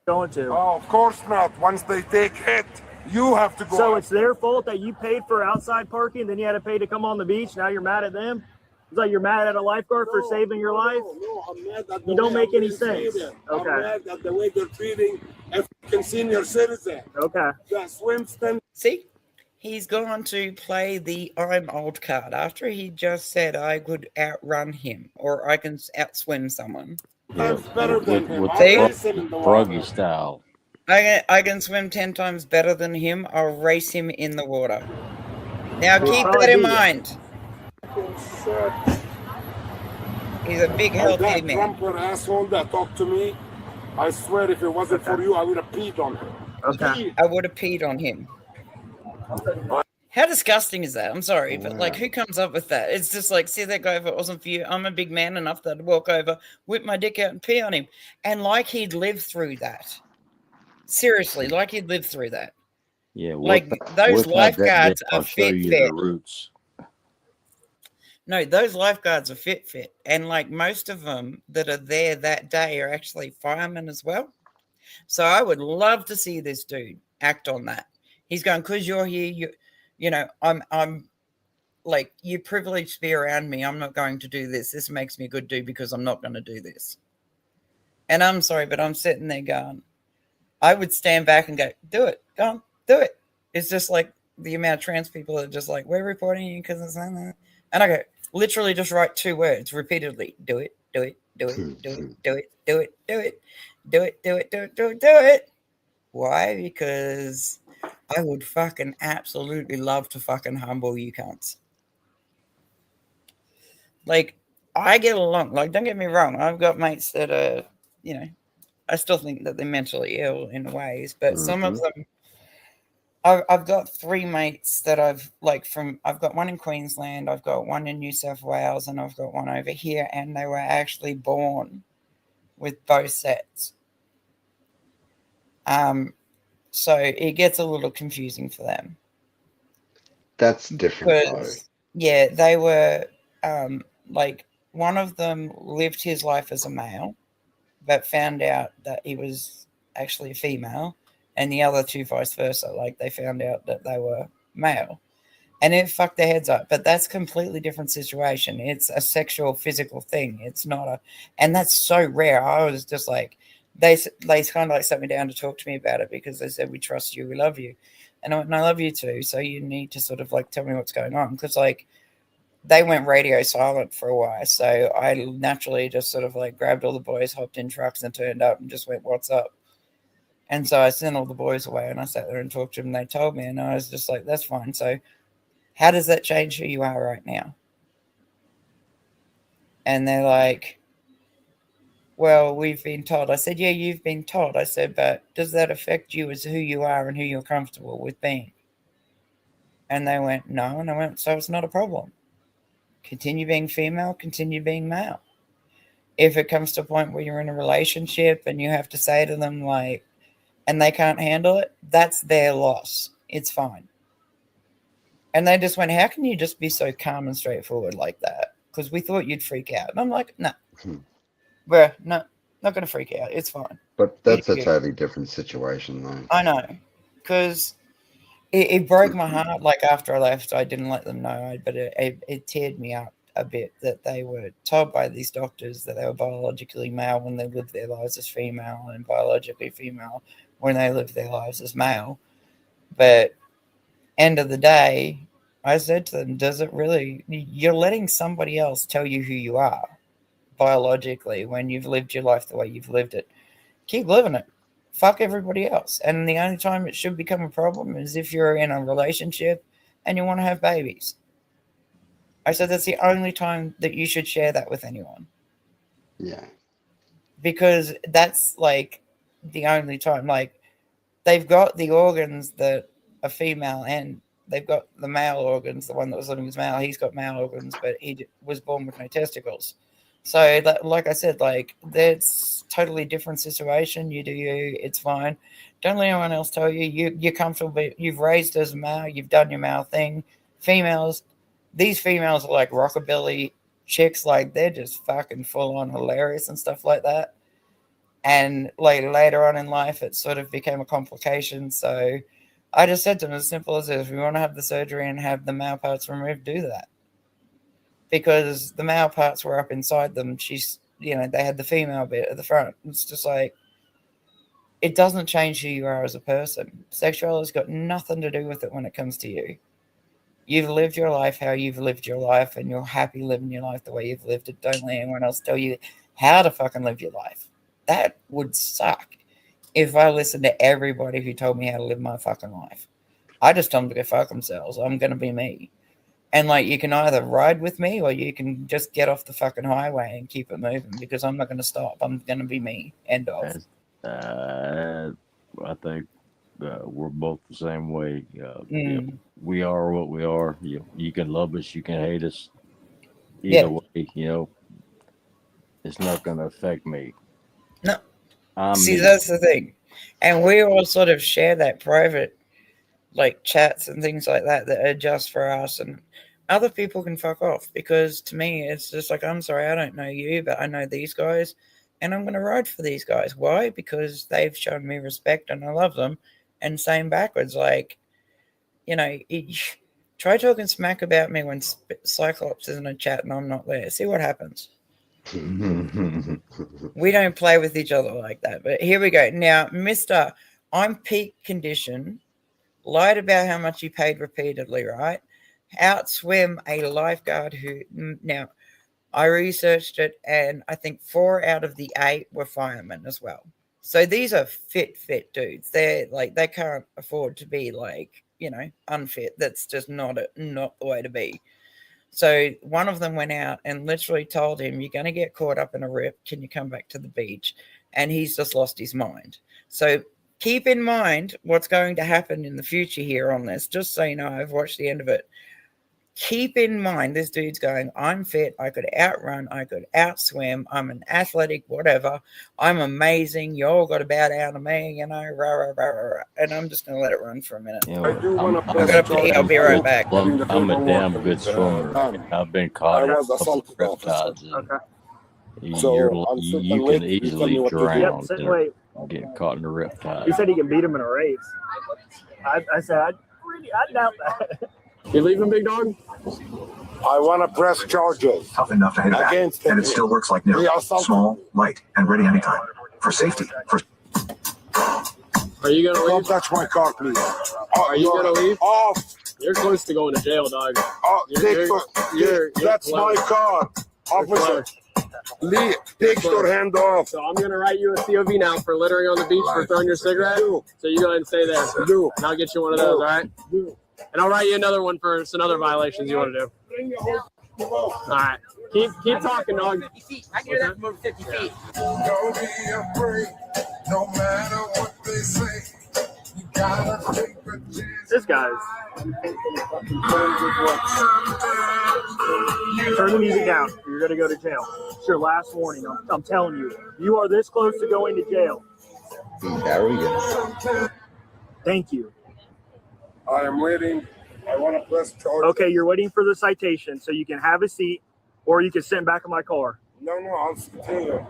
Speaker 10: going to.
Speaker 6: Oh, of course not. Once they take it, you have to go.
Speaker 10: So it's their fault that you paid for outside parking, then you had to pay to come on the beach. Now you're mad at them. It's like you're mad at a lifeguard for saving your life.
Speaker 6: No, I'm mad at
Speaker 10: You don't make any sense.
Speaker 6: I'm mad at the way they're treating a fucking senior citizen.
Speaker 10: Okay.
Speaker 6: That swims 10
Speaker 2: See? He's gone to play the I'm old card after he just said I could outrun him or I can outswim someone.
Speaker 6: times better than him.
Speaker 5: With
Speaker 6: I'll
Speaker 2: See?
Speaker 6: race him in the
Speaker 5: Froggy
Speaker 6: water.
Speaker 5: style.
Speaker 2: I can swim 10 times better than him. I'll race him in the water. Now keep that in mind.
Speaker 6: Shit.
Speaker 2: He's a big,
Speaker 6: And
Speaker 2: healthy
Speaker 6: that
Speaker 2: man.
Speaker 6: Trumper asshole that talked to me, I swear if it wasn't for you, I would have peed on him.
Speaker 10: Okay.
Speaker 2: I would have peed on him. How disgusting is that? I'm sorry, but like, who comes up with that? It's just like, see that guy, if it wasn't for you, I'm a big man enough that I'd walk over, whip my dick out and pee on him. And like he'd lived through that. Seriously, like he'd lived through that.
Speaker 5: Yeah,
Speaker 2: Like, those lifeguards are
Speaker 5: I'll show
Speaker 2: fit.
Speaker 5: you the roots.
Speaker 2: No, those lifeguards are fit. And like most of them that are there that day are actually firemen as well. So I would love to see this dude act on that. He's going, because you're here, you know, I'm like, you're privileged to be around me. I'm not going to do this. This makes me a good dude because I'm not going to do this. And I'm sorry, but I'm sitting there going, I would stand back and go, do it. Go on, do it. It's just like the amount of trans people that are just like, we're reporting you because it's that. And I go, literally just write 2 words repeatedly. Do it, do it, do it, do it, do it, do it, do it, do it, do it, do it, do it, do it. Why? Because I would fucking absolutely love to fucking humble you cunts. Like, I get along. Like, don't get me wrong. I've got mates that are, you know, I still think that they're mentally ill in ways, but some of them, I've got 3 mates that I've got one in Queensland, I've got one in New South Wales, and I've got one over here, and they were actually born with both sets. So it gets a little confusing for them.
Speaker 3: That's different, though.
Speaker 2: Yeah, they were, like, one of them lived his life as a male, but found out that he was actually a female, and the other 2 vice versa. Like, they found out that they were male, and it fucked their heads up. But that's a completely different situation. It's a sexual, physical thing. It's not and that's so rare. I was just like, they kind of like sat me down to talk to me about it because they said, we trust you, we love you. And I went, and I love you too. So you need to sort of like tell me what's going on. Because like, they went radio silent for a while. So I naturally just sort of like grabbed all the boys, hopped in trucks and turned up and just went, what's up? And so I sent all the boys away and I sat there and talked to them. And they told me, and I was just like, that's fine. So how does that change who you are right now? And they're like, well, we've been told. I said, yeah, you've been told. I said, but does that affect you as who you are and who you're comfortable with being? And they went, no. And I went, so it's not a problem. Continue being female, continue being male. if it comes to a point where you're in a relationship and you have to say to them, like, and they can't handle it, that's their loss. It's fine. And they just went, how can you just be so calm and straightforward like that? Because we thought you'd freak out. And I'm like, no. Bruh, no, not going to freak out. It's fine.
Speaker 3: But that's a totally different situation, though.
Speaker 2: I know. Because it broke my heart. Like, after I left, I didn't let them know. But it teared me up a bit that they were told by these doctors that they were biologically male when they lived their lives as female, and biologically female when they lived their lives as male. But end of the day, I said to them, does it really, you're letting somebody else tell you who you are biologically when you've lived your life the way you've lived it. Keep living it. Fuck everybody else. And the only time it should become a problem is if you're in a relationship and you want to have babies. I said that's the only time that you should share that with anyone.
Speaker 3: Yeah.
Speaker 2: Because that's like the only time. Like, they've got the organs that are female, and they've got the male organs. The one that was living as male, he's got male organs, but he was born with no testicles. So, like I said, like, that's totally different situation. You do you, it's fine. Don't let anyone else tell you. You're comfortable. You've raised as a male. You've done your male thing. Females, these females are like rockabilly chicks. Like, they're just fucking full on hilarious and stuff like that. And like later on in life, it sort of became a complication. So I just said to them, as simple as this: if we want to have the surgery and have the male parts removed, do that. Because the male parts were up inside them. They had the female bit at the front. It's just like, it doesn't change who you are as a person. Sexuality's got nothing to do with it when it comes to you. You've lived your life how you've lived your life, and you're happy living your life the way you've lived it. Don't let anyone else tell you how to fucking live your life. That would suck if I listened to everybody who told me how to live my fucking life. I just told them to go fuck themselves. I'm going to be me. And, like, you can either ride with me or you can just get off the fucking highway and keep it moving, because I'm not going to stop. I'm going to be me. End of.
Speaker 5: I think we're both the same way. We are what we are. You can love us. You can hate us. Either way, it's not going to affect me.
Speaker 2: No. That's the thing. And we all sort of share that private, like, chats and things like that are just for us, and other people can fuck off, because to me it's just like, I'm sorry, I don't know you, but I know these guys, and I'm going to ride for these guys. Why? Because they've shown me respect and I love them. And same backwards, like, try talking smack about me when Cyclops is in a chat and I'm not there. See what happens. We don't play with each other like that. But here we go. Now, Mr. I'm peak condition, lied about how much he paid repeatedly, right? Outswim a lifeguard who, now, I researched it, and I think 4 out of the 8 were firemen as well. So these are fit dudes. They're like, they can't afford to be like, unfit. That's just not the way to be. So one of them went out and literally told him, you're going to get caught up in a rip. Can you come back to the beach? And he's just lost his mind. So keep in mind what's going to happen in the future here on this. Just so you know, I've watched the end of it. Keep in mind, this dude's going, I'm fit. I could outrun. I could outswim. I'm an athletic, whatever. I'm amazing. You all got to bow down to me, rah, rah, rah, rah. And I'm just going to let it run for a minute.
Speaker 6: I do want to
Speaker 2: I'm going to pee. I'll be right back.
Speaker 5: I'm a damn good swimmer. I've been caught in riptides. You can easily drown and get caught in a riptide.
Speaker 10: He said he can beat him in a race. I said, I doubt that. You leaving, big dog?
Speaker 6: I want to press charges.
Speaker 11: Tough enough to hit back, and it still works like new. Small, light, and ready anytime. For safety.
Speaker 10: Are you going to leave?
Speaker 6: Don't touch my car, please.
Speaker 10: Are you going to leave?
Speaker 6: Off.
Speaker 10: You're close to going to jail, dog.
Speaker 6: That's my car. Officer. Lee, take your hand off.
Speaker 10: So I'm going to write you a COV now for littering on the beach for throwing your cigarette. So you go ahead and stay there. And I'll get you one of those, all right? And I'll write you another one for some other violations you want to do. All right. Keep talking, dog.
Speaker 11: 50 feet. I get it up from over 50 feet.
Speaker 12: Don't be afraid, no matter what they say. You
Speaker 10: This guy's. Turn the music down. You're going to go to jail. It's your last warning. I'm telling you. You are this close to going to jail.
Speaker 3: He's arrogant.
Speaker 10: Thank you.
Speaker 6: I am waiting. I want to press charge.
Speaker 10: Okay, you're waiting for the citation, so you can have a seat, or you can sit back in my car.
Speaker 6: No, I'll stay there.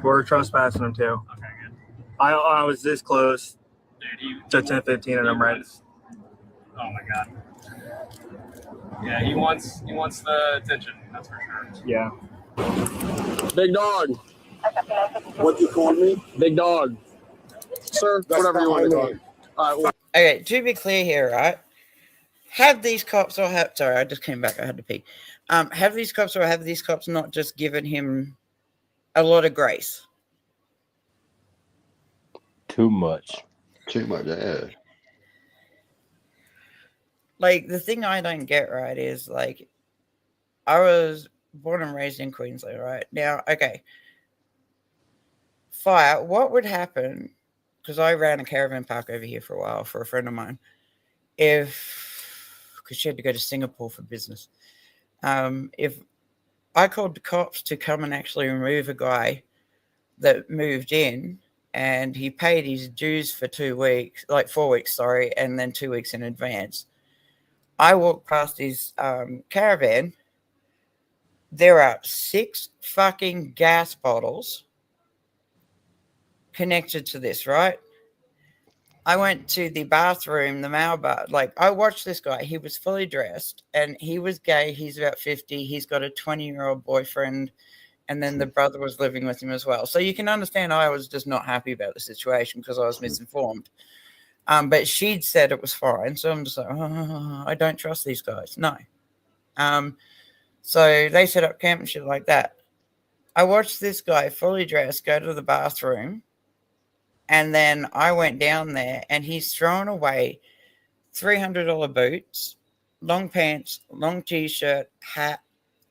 Speaker 10: We're trespassing him too. Okay, good. I was this close to 1015, and I'm right.
Speaker 12: Oh my god. Yeah, he wants the attention. That's for sure.
Speaker 10: Yeah. Big dog.
Speaker 6: What you call me?
Speaker 10: Big dog. Sir,
Speaker 6: That's
Speaker 10: whatever you want to call me. All right. Well,
Speaker 2: okay, to be clear here, right? Have these cops sorry, I just came back. I had to pee. Have these cops not just given him a lot of grace?
Speaker 5: Too much.
Speaker 3: Yeah.
Speaker 2: Like, the thing I don't get, right, is, like, I was born and raised in Queensland, right? Now, okay. Fire, what would happen, because I ran a caravan park over here for a while for a friend of mine, because she had to go to Singapore for business. If I called the cops to come and actually remove a guy that moved in, and he paid his dues for 4 weeks, and then 2 weeks in advance. I walked past his caravan. There are 6 fucking gas bottles connected to this, right? I went to the bathroom, the male bar. Like, I watched this guy. He was fully dressed, and he was gay. He's about 50. He's got a 20-year-old boyfriend, and then the brother was living with him as well. So you can understand I was just not happy about the situation because I was misinformed. But she'd said it was fine. So I'm just like, I don't trust these guys. No. So they set up camp and shit like that. I watched this guy fully dressed go to the bathroom. And then I went down there and he's thrown away $300 boots, long pants, long t-shirt, hat.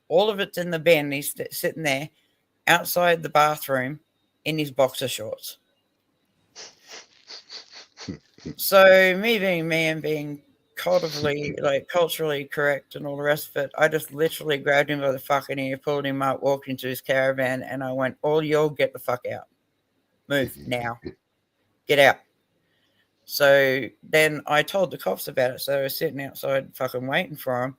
Speaker 2: All of it's in the bin. He's sitting there outside the bathroom in his boxer shorts. So me being me and being culturally correct and all the rest of it, I just literally grabbed him by the fucking ear, pulled him up, walked into his caravan, and I went, all y'all get the fuck out. Move now. Get out. So then I told the cops about it. So I was sitting outside fucking waiting for him.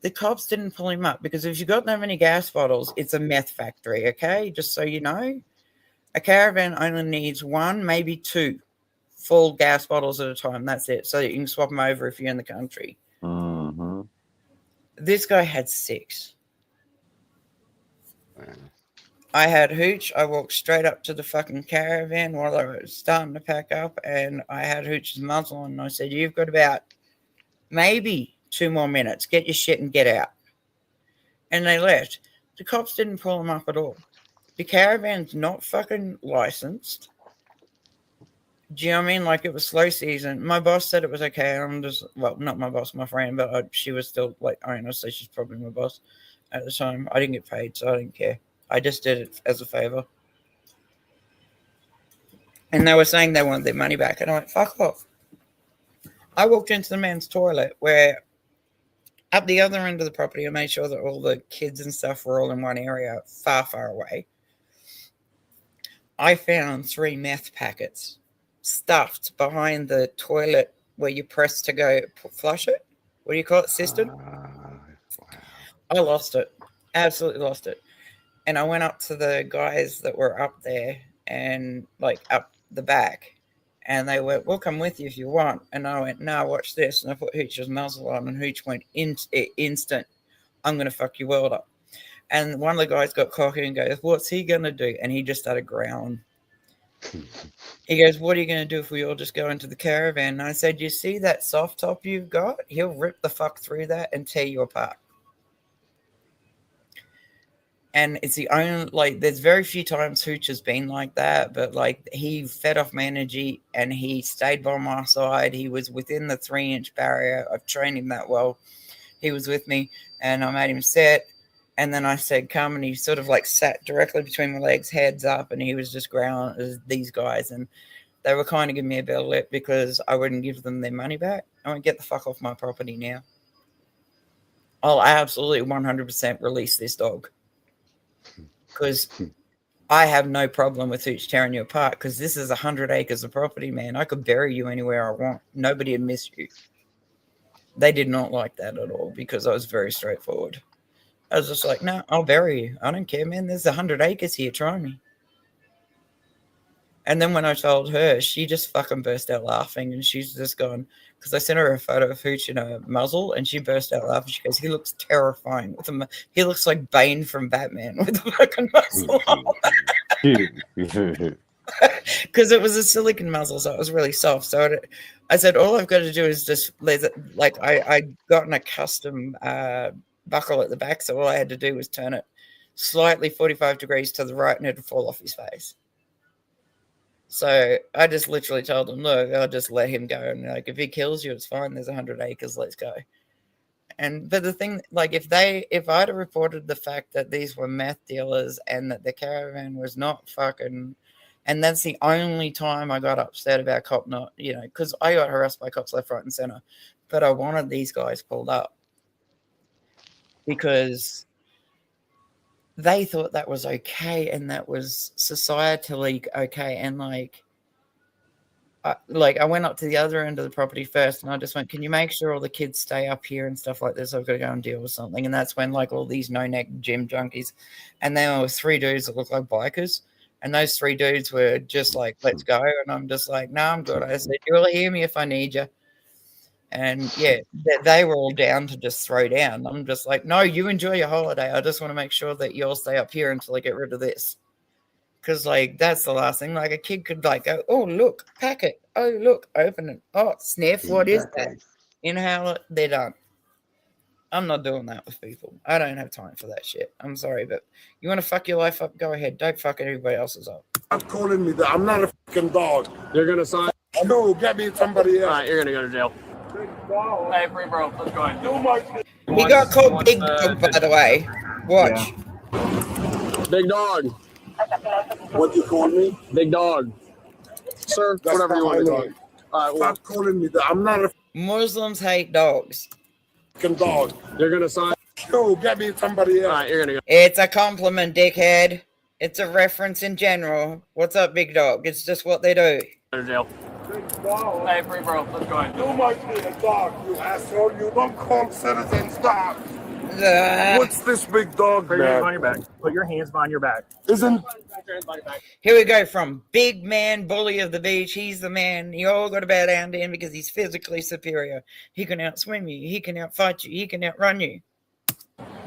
Speaker 2: The cops didn't pull him up because if you've got that many gas bottles, it's a meth factory, okay? Just so you know. A caravan only needs 1, maybe 2 full gas bottles at a time. That's it. So you can swap them over if you're in the country.
Speaker 5: Mm-hmm.
Speaker 2: This guy had 6. I had Hooch. I walked straight up to the fucking caravan while I was starting to pack up, and I had Hooch's muzzle on, and I said, you've got about maybe 2 more minutes. Get your shit and get out. And they left. The cops didn't pull them up at all. The caravan's not fucking licensed. Do you know what I mean? Like, it was slow season. My boss said it was okay. I'm just, well, not my boss, my friend, but she was still like owner, so she's probably my boss at the time. I didn't get paid, so I didn't care. I just did it as a favor. And they were saying they wanted their money back, and I went, fuck off. I walked into the man's toilet where at the other end of the property, I made sure that all the kids and stuff were all in one area, far, far away. I found 3 meth packets stuffed behind the toilet where you press to go flush it. What do you call it? Cistern? I lost it. Absolutely lost it. And I went up to the guys that were up there and like up the back. And they went, we'll come with you if you want. And I went, no, watch this. And I put Hooch's muzzle on, and Hooch went instant, I'm going to fuck your world up. And one of the guys got cocky and goes, what's he going to do? And he just started growling. He goes, what are you going to do if we all just go into the caravan? And I said, you see that soft top you've got? He'll rip the fuck through that and tear you apart. And it's the only, like, there's very few times Hooch has been like that, but, like, he fed off my energy and he stayed by my side. He was within the 3-inch barrier. I've trained him that well. He was with me, and I made him sit. And then I said, come, and he sort of, like, sat directly between my legs, heads up, and he was just growling at these guys. And they were kind of giving me a bit of lip because I wouldn't give them their money back. I went, get the fuck off my property now. I'll absolutely 100% release this dog. Because I have no problem with Hooch tearing you apart, because this is 100 acres of property, man. I could bury you anywhere I want. Nobody would miss you. They did not like that at all because I was very straightforward. I was just like, no, I'll bury you. I don't care, man. There's 100 acres here. Try me. And then when I told her, she just fucking burst out laughing, and she's just gone, because I sent her a photo of Hooch in a muzzle, and she burst out laughing. She goes, he looks terrifying. He looks like Bane from Batman with a fucking muzzle on. Because it was a silicon muzzle, so it was really soft. So I said, all I've got to do is just like I gotten a custom buckle at the back, so all I had to do was turn it slightly 45 degrees to the right, and it'd fall off his face. So I just literally told him, look, I'll just let him go. And like, if he kills you, it's fine. There's 100 acres. Let's go. But the thing, like, if I'd have reported the fact that these were meth dealers and that the caravan was not fucking, and that's the only time I got upset about cop not, because I got harassed by cops left, right, and center. But I wanted these guys pulled up because they thought that was okay and that was societally okay. And I went up to the other end of the property first, and I just went, can you make sure all the kids stay up here and stuff like this? I've got to go and deal with something. And that's when like all these no-neck gym junkies, and there were 3 dudes that looked like bikers, and those 3 dudes were just like, let's go. And I'm just like, no, I'm good. I said, you'll hear me if I need you. And yeah, they were all down to just throw down. I'm just like, no, you enjoy your holiday. I just want to make sure that you'll stay up here until I get rid of this. Because, like, that's the last thing. Like, a kid could, like, go, oh, look, pack it. Oh, look, open it. Oh, sniff. What is that? Inhale it. They're done. I'm not doing that with people. I don't have time for that shit. I'm sorry, but you want to fuck your life up? Go ahead. Don't fuck everybody else's up.
Speaker 6: Stop calling me that. I'm not a fucking dog.
Speaker 10: You're going to sign?
Speaker 6: No, get me somebody else.
Speaker 10: All right, you're going to go to jail. Hey, free bro, let's go ahead.
Speaker 2: He got called Big Dog, by the way. Watch.
Speaker 10: Yeah. Big Dog.
Speaker 6: What you call me?
Speaker 10: Big Dog. Sir,
Speaker 6: that's
Speaker 10: whatever you want to call me.
Speaker 6: All right, stop calling me that. I'm not a
Speaker 2: Muslims hate dogs.
Speaker 6: Fucking dog.
Speaker 10: You're going to sign?
Speaker 6: No, get me somebody else.
Speaker 10: All right, you're going to go.
Speaker 2: It's a compliment, dickhead. It's a reference in general. What's up, Big Dog? It's just what they do.
Speaker 10: Go to jail. Hey, free bro, let's go ahead.
Speaker 6: You might be a dog, you asshole. You don't call citizens dogs. What's this big dog,
Speaker 9: Put your hands on your back. Put your hands behind your back.
Speaker 2: Here we go from big man bully of the beach. He's the man. You all got to bow down to him because he's physically superior. He can outswim you. He can outfight you. He can outrun you.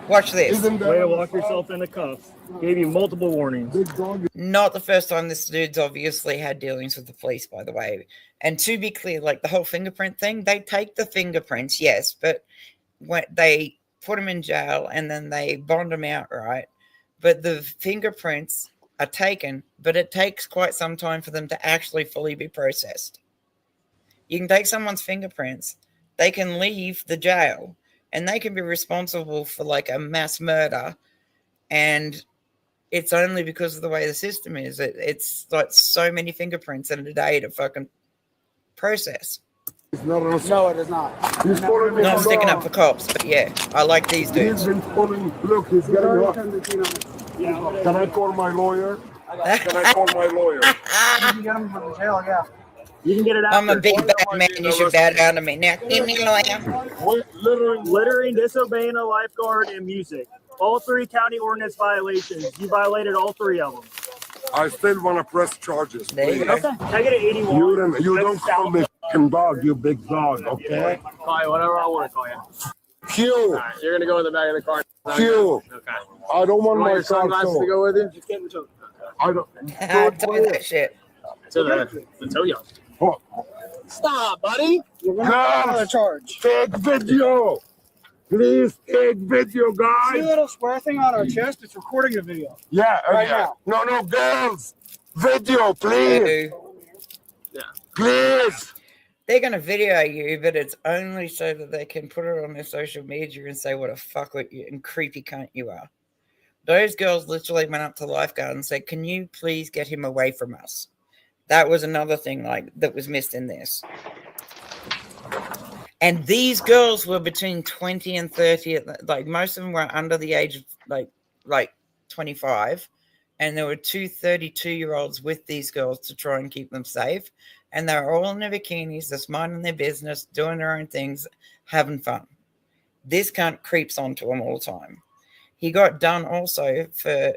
Speaker 2: Watch this.
Speaker 9: Way to lock yourself in the cuffs. Gave you multiple warnings.
Speaker 2: Not the first time this dude's obviously had dealings with the police, by the way. And to be clear, like the whole fingerprint thing, they take the fingerprints, yes, but when they put him in jail and then they bond him out, right? But the fingerprints are taken, but it takes quite some time for them to actually fully be processed. You can take someone's fingerprints, they can leave the jail, and they can be responsible for like a mass murder, and it's only because of the way the system is. It's like so many fingerprints in a day to fucking process.
Speaker 6: No, it is not. He's calling me.
Speaker 2: Not sticking up for cops, but yeah, I like these dudes.
Speaker 6: He's been calling. Look, he's getting up. Can I call my lawyer? Can I call my lawyer?
Speaker 9: You can get him from the jail, yeah. You can get it out.
Speaker 2: I'm a big bad man. You should bow down to me. Now, give me a lawyer.
Speaker 9: Littering, disobeying a lifeguard, and music. All 3 county ordinance violations. You violated all 3 of them.
Speaker 6: I still want to press charges.
Speaker 2: There you go.
Speaker 9: Okay. I get an 81.
Speaker 6: You don't call me fucking dog, you big dog, okay?
Speaker 10: Call you whatever I want to call you.
Speaker 6: Q.
Speaker 10: All right, you're going to go in the back of the car.
Speaker 6: Q.
Speaker 10: Okay.
Speaker 6: I don't want my
Speaker 10: your sunglasses to go with you? Just get in the tow.
Speaker 6: I don't.
Speaker 2: Tell me that shit.
Speaker 10: To the tow yard.
Speaker 6: Oh.
Speaker 10: Stop, buddy.
Speaker 6: You're going to charge. Take video. Please take video, guys.
Speaker 9: See the little square thing on our chest? It's recording the video.
Speaker 6: Yeah,
Speaker 9: right now.
Speaker 6: No, girls. Video, please.
Speaker 10: Yeah.
Speaker 6: Please.
Speaker 2: They're going to video you, but it's only so that they can put it on their social media and say what a fuckwit you and creepy cunt you are. Those girls literally went up to the lifeguard and said, can you please get him away from us? That was another thing like that was missed in this. And these girls were between 20 and 30. Like most of them were under the age of like 25. And there were two 32-year-olds with these girls to try and keep them safe. And they were all in their bikinis, just minding their business, doing their own things, having fun. This cunt creeps onto them all the time. He got done also for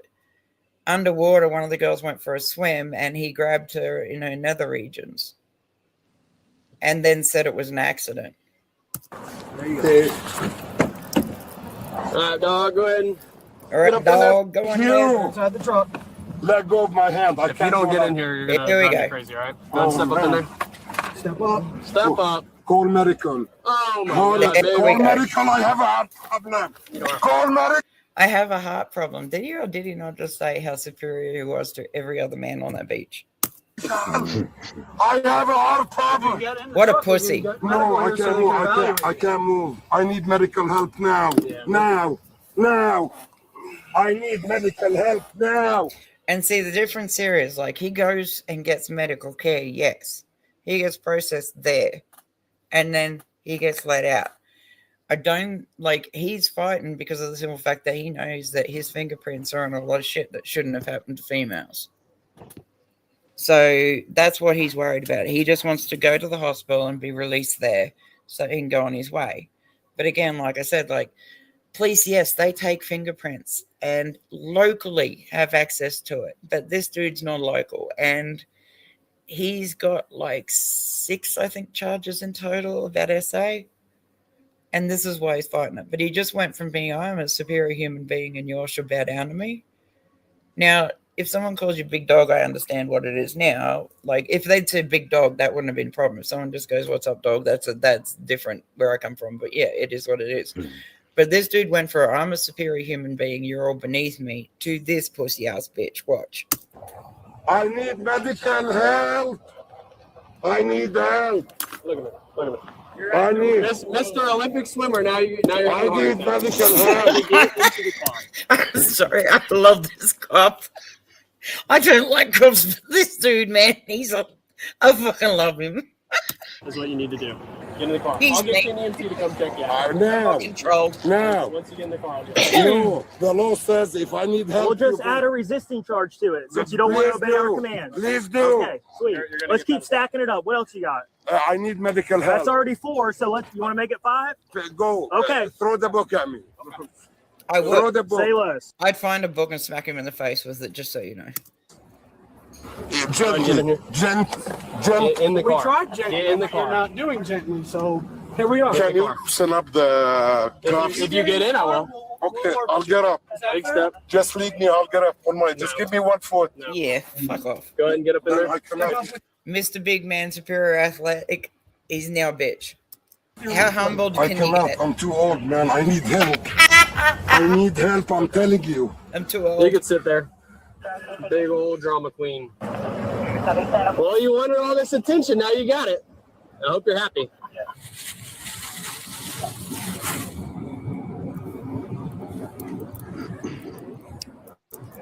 Speaker 2: underwater. One of the girls went for a swim and he grabbed her in her nether regions and then said it was an accident.
Speaker 6: There you go.
Speaker 10: All right, dog, go ahead.
Speaker 2: All right, dog, go in there.
Speaker 6: Inside the truck. Let go of my hand.
Speaker 10: If you don't get in here, you're gonna drive me crazy, all right? Go ahead, step up in there.
Speaker 6: Step up.
Speaker 10: Step up.
Speaker 6: Call medical.
Speaker 10: Oh my
Speaker 6: Call medical. I have a heart problem. Call medical.
Speaker 2: I have a heart problem. Did he or did he not just say how superior he was to every other man on that beach?
Speaker 6: I have a heart problem.
Speaker 2: What a pussy.
Speaker 6: No, I can't move. I can't move. I need medical help now. Now. I need medical help now.
Speaker 2: And see, the difference here is like he goes and gets medical care, yes. He gets processed there. And then he gets let out. I don't like he's fighting because of the simple fact that he knows that his fingerprints are on a lot of shit that shouldn't have happened to females. So that's what he's worried about. He just wants to go to the hospital and be released there so he can go on his way. But again, like I said, like police, yes, they take fingerprints and locally have access to it. But this dude's not local. And he's got like 6, I think, charges in total about SA. And this is why he's fighting it. But he just went from being, I'm a superior human being and you all should bow down to me. Now, if someone calls you big dog, I understand what it is now. Like, if they'd said big dog, that wouldn't have been a problem. If someone just goes, what's up, dog? That's different where I come from. But yeah, it is what it is. But this dude went for, I'm a superior human being, you're all beneath me, to this pussy-ass bitch. Watch.
Speaker 6: I need medical help. I need help.
Speaker 10: Look at me. Look at me.
Speaker 6: I need
Speaker 10: Mr. Olympic swimmer. Now you're.
Speaker 6: I need medical help.
Speaker 2: I'm sorry, I love this cop. I don't like cops, but this dude, man, I fucking love him.
Speaker 10: That's what you need to do. Get in the car.
Speaker 2: He's
Speaker 10: I'll get you an EMT to come check you out.
Speaker 6: Now.
Speaker 2: Controlled.
Speaker 6: Now.
Speaker 10: Once you get in the car, I'll get you.
Speaker 6: No, the law says if I need help,
Speaker 9: We'll just add a resisting charge to it since you don't want to obey our commands.
Speaker 6: Please do.
Speaker 9: Okay, sweet. Let's keep stacking it up. What else you got?
Speaker 6: I need medical help.
Speaker 9: That's already 4, so you want to make it 5?
Speaker 6: Go.
Speaker 9: Okay.
Speaker 6: Throw the book at me.
Speaker 2: I
Speaker 6: Throw
Speaker 2: would.
Speaker 6: the book.
Speaker 9: Say less.
Speaker 2: I'd find a book and smack him in the face with it, just so you know.
Speaker 6: Gently.
Speaker 10: In the car.
Speaker 9: We tried gently.
Speaker 10: Get in the car.
Speaker 9: You're not doing gently, so here we are.
Speaker 6: Can you loosen up the cuffs?
Speaker 10: If you get in, I will.
Speaker 6: Okay, I'll get up.
Speaker 10: Big step.
Speaker 6: Just leave me. I'll get up. Just give me 1 foot.
Speaker 10: No.
Speaker 2: Yeah, fuck off.
Speaker 10: Go ahead and get up in there.
Speaker 6: I cannot.
Speaker 2: Mr. Big Man, superior athletic, he's now a bitch. How humbled
Speaker 6: I
Speaker 2: can you
Speaker 6: cannot.
Speaker 2: get?
Speaker 6: I'm too old, man. I need help. I need help. I'm telling you.
Speaker 2: I'm too old.
Speaker 10: You can sit there. Big old drama queen. Well, you wanted all this attention. Now you got it. I hope you're happy.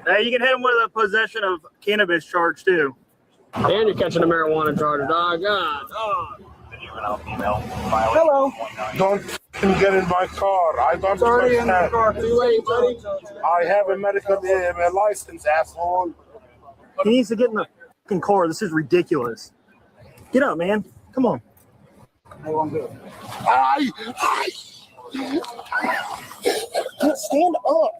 Speaker 9: Hey, you can hit him with a possession of cannabis charge too.
Speaker 10: And you're catching a marijuana charge, dog. God.
Speaker 9: Hello.
Speaker 6: Don't get in my car. I don't
Speaker 9: Sorry, in the
Speaker 6: understand.
Speaker 9: car.
Speaker 10: Too late, buddy.
Speaker 6: I have a medical license, asshole.
Speaker 9: He needs to get in the fucking car. This is ridiculous. Get up, man. Come on. I won't do it. Stand up.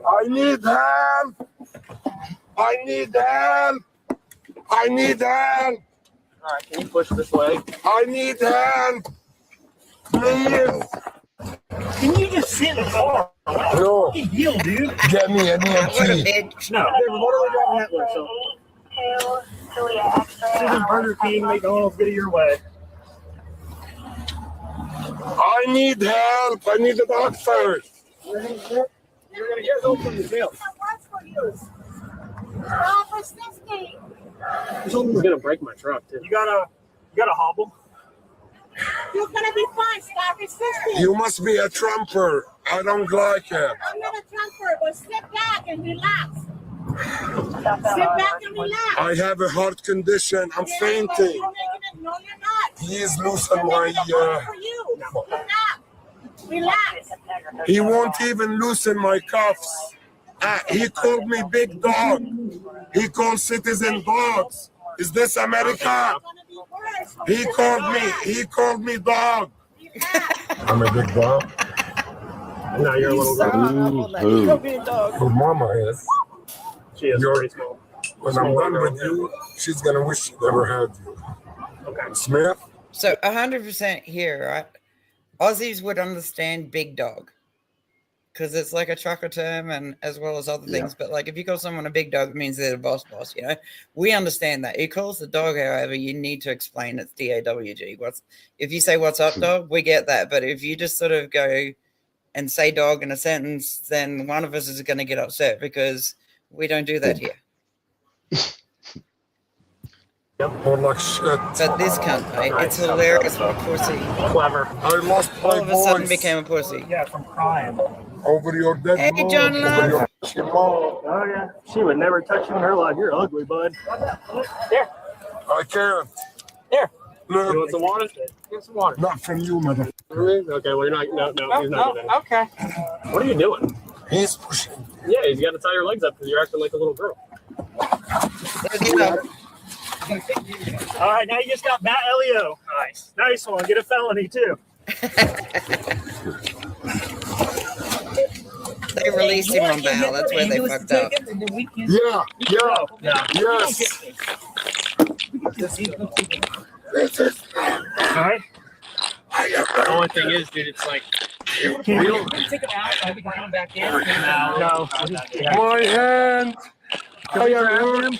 Speaker 6: I need help. I need help. I need help.
Speaker 10: All right, can you push this way?
Speaker 6: I need help. Please.
Speaker 9: Can you just sit in the car?
Speaker 6: No.
Speaker 9: Big deal, dude.
Speaker 6: Get me an
Speaker 2: What a
Speaker 6: EMT.
Speaker 2: bitch.
Speaker 9: No. We're literally driving that way, so. This is Burger King. McDonald's, get it your way.
Speaker 6: I need help. I need a doctor.
Speaker 9: You're gonna get help from the jail.
Speaker 10: He's gonna break my truck too.
Speaker 9: You gotta hobble.
Speaker 13: You're gonna be fine. Stop resisting.
Speaker 6: You must be a trumper. I don't like it.
Speaker 13: I'm not a trumper, but sit back and relax. Sit back and relax.
Speaker 6: I have a heart condition. I'm fainting.
Speaker 13: No, you're not.
Speaker 6: Please loosen my.
Speaker 13: For you. Relax.
Speaker 6: He won't even loosen my cuffs. He called me big dog. He called citizen dogs. Is this America? He called me dog. I'm a big dog.
Speaker 10: No, you're a little girl.
Speaker 6: Who mama is.
Speaker 10: She is pretty small.
Speaker 6: When I'm done with you, she's gonna wish she never had you.
Speaker 10: Okay.
Speaker 6: Smith?
Speaker 2: So 100% here, right? Aussies would understand big dog because it's like a trucker term and as well as other things. But like if you call someone a big dog, it means they're the boss, you know? We understand that. He calls the dog, however, you need to explain it's D-A-W-G. If you say what's up, dog, we get that. But if you just sort of go and say dog in a sentence, then one of us is going to get upset because we don't do that here.
Speaker 6: Or like shit.
Speaker 2: But this cunt, mate, it's hilarious what a pussy.
Speaker 10: Clever.
Speaker 6: I lost my
Speaker 2: All of a sudden
Speaker 6: voice
Speaker 2: became a pussy.
Speaker 9: Yeah, from crying.
Speaker 6: over your dead
Speaker 2: Hey,
Speaker 6: mom,
Speaker 2: John
Speaker 6: over
Speaker 2: Love.
Speaker 6: your fucking mom.
Speaker 9: Oh yeah, she would never touch you in her life. You're ugly, bud. There,
Speaker 6: I can't.
Speaker 9: there.
Speaker 10: You want some water? Get some water.
Speaker 6: Not from you, mother.
Speaker 10: Really? Okay, well, you're not. No, he's not doing that.
Speaker 9: Okay.
Speaker 10: What are you doing?
Speaker 6: He's pushing.
Speaker 10: Yeah, he's got to tie your legs up because you're acting like a little girl.
Speaker 9: All right, now you just got Matt Elio. Nice one. Get a felony too.
Speaker 2: They released him on bail. That's where they fucked up.
Speaker 6: Yeah. Yes.
Speaker 9: All right.
Speaker 10: The only thing is, dude, it's like
Speaker 9: Can you take him out so we can come back in? No.
Speaker 6: My hand.
Speaker 9: Can we grab him?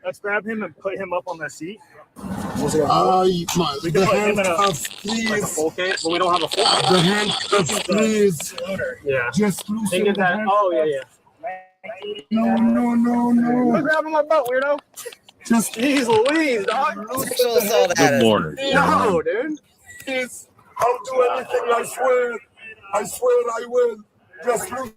Speaker 9: Let's grab him and put him up on the seat.
Speaker 6: The handcuffs, please.
Speaker 10: full case, but we don't have a full case.
Speaker 6: The handcuffs, please.
Speaker 10: Yeah.
Speaker 6: Just loosen the
Speaker 10: that. Oh, yeah.
Speaker 6: No.
Speaker 10: Grabbing my butt, weirdo.
Speaker 6: Just
Speaker 10: Jeez Louise, dog.
Speaker 2: Sexual assault.
Speaker 5: Good morning.
Speaker 10: No, dude.
Speaker 6: please. I'll do anything, I swear. I will. Just loosen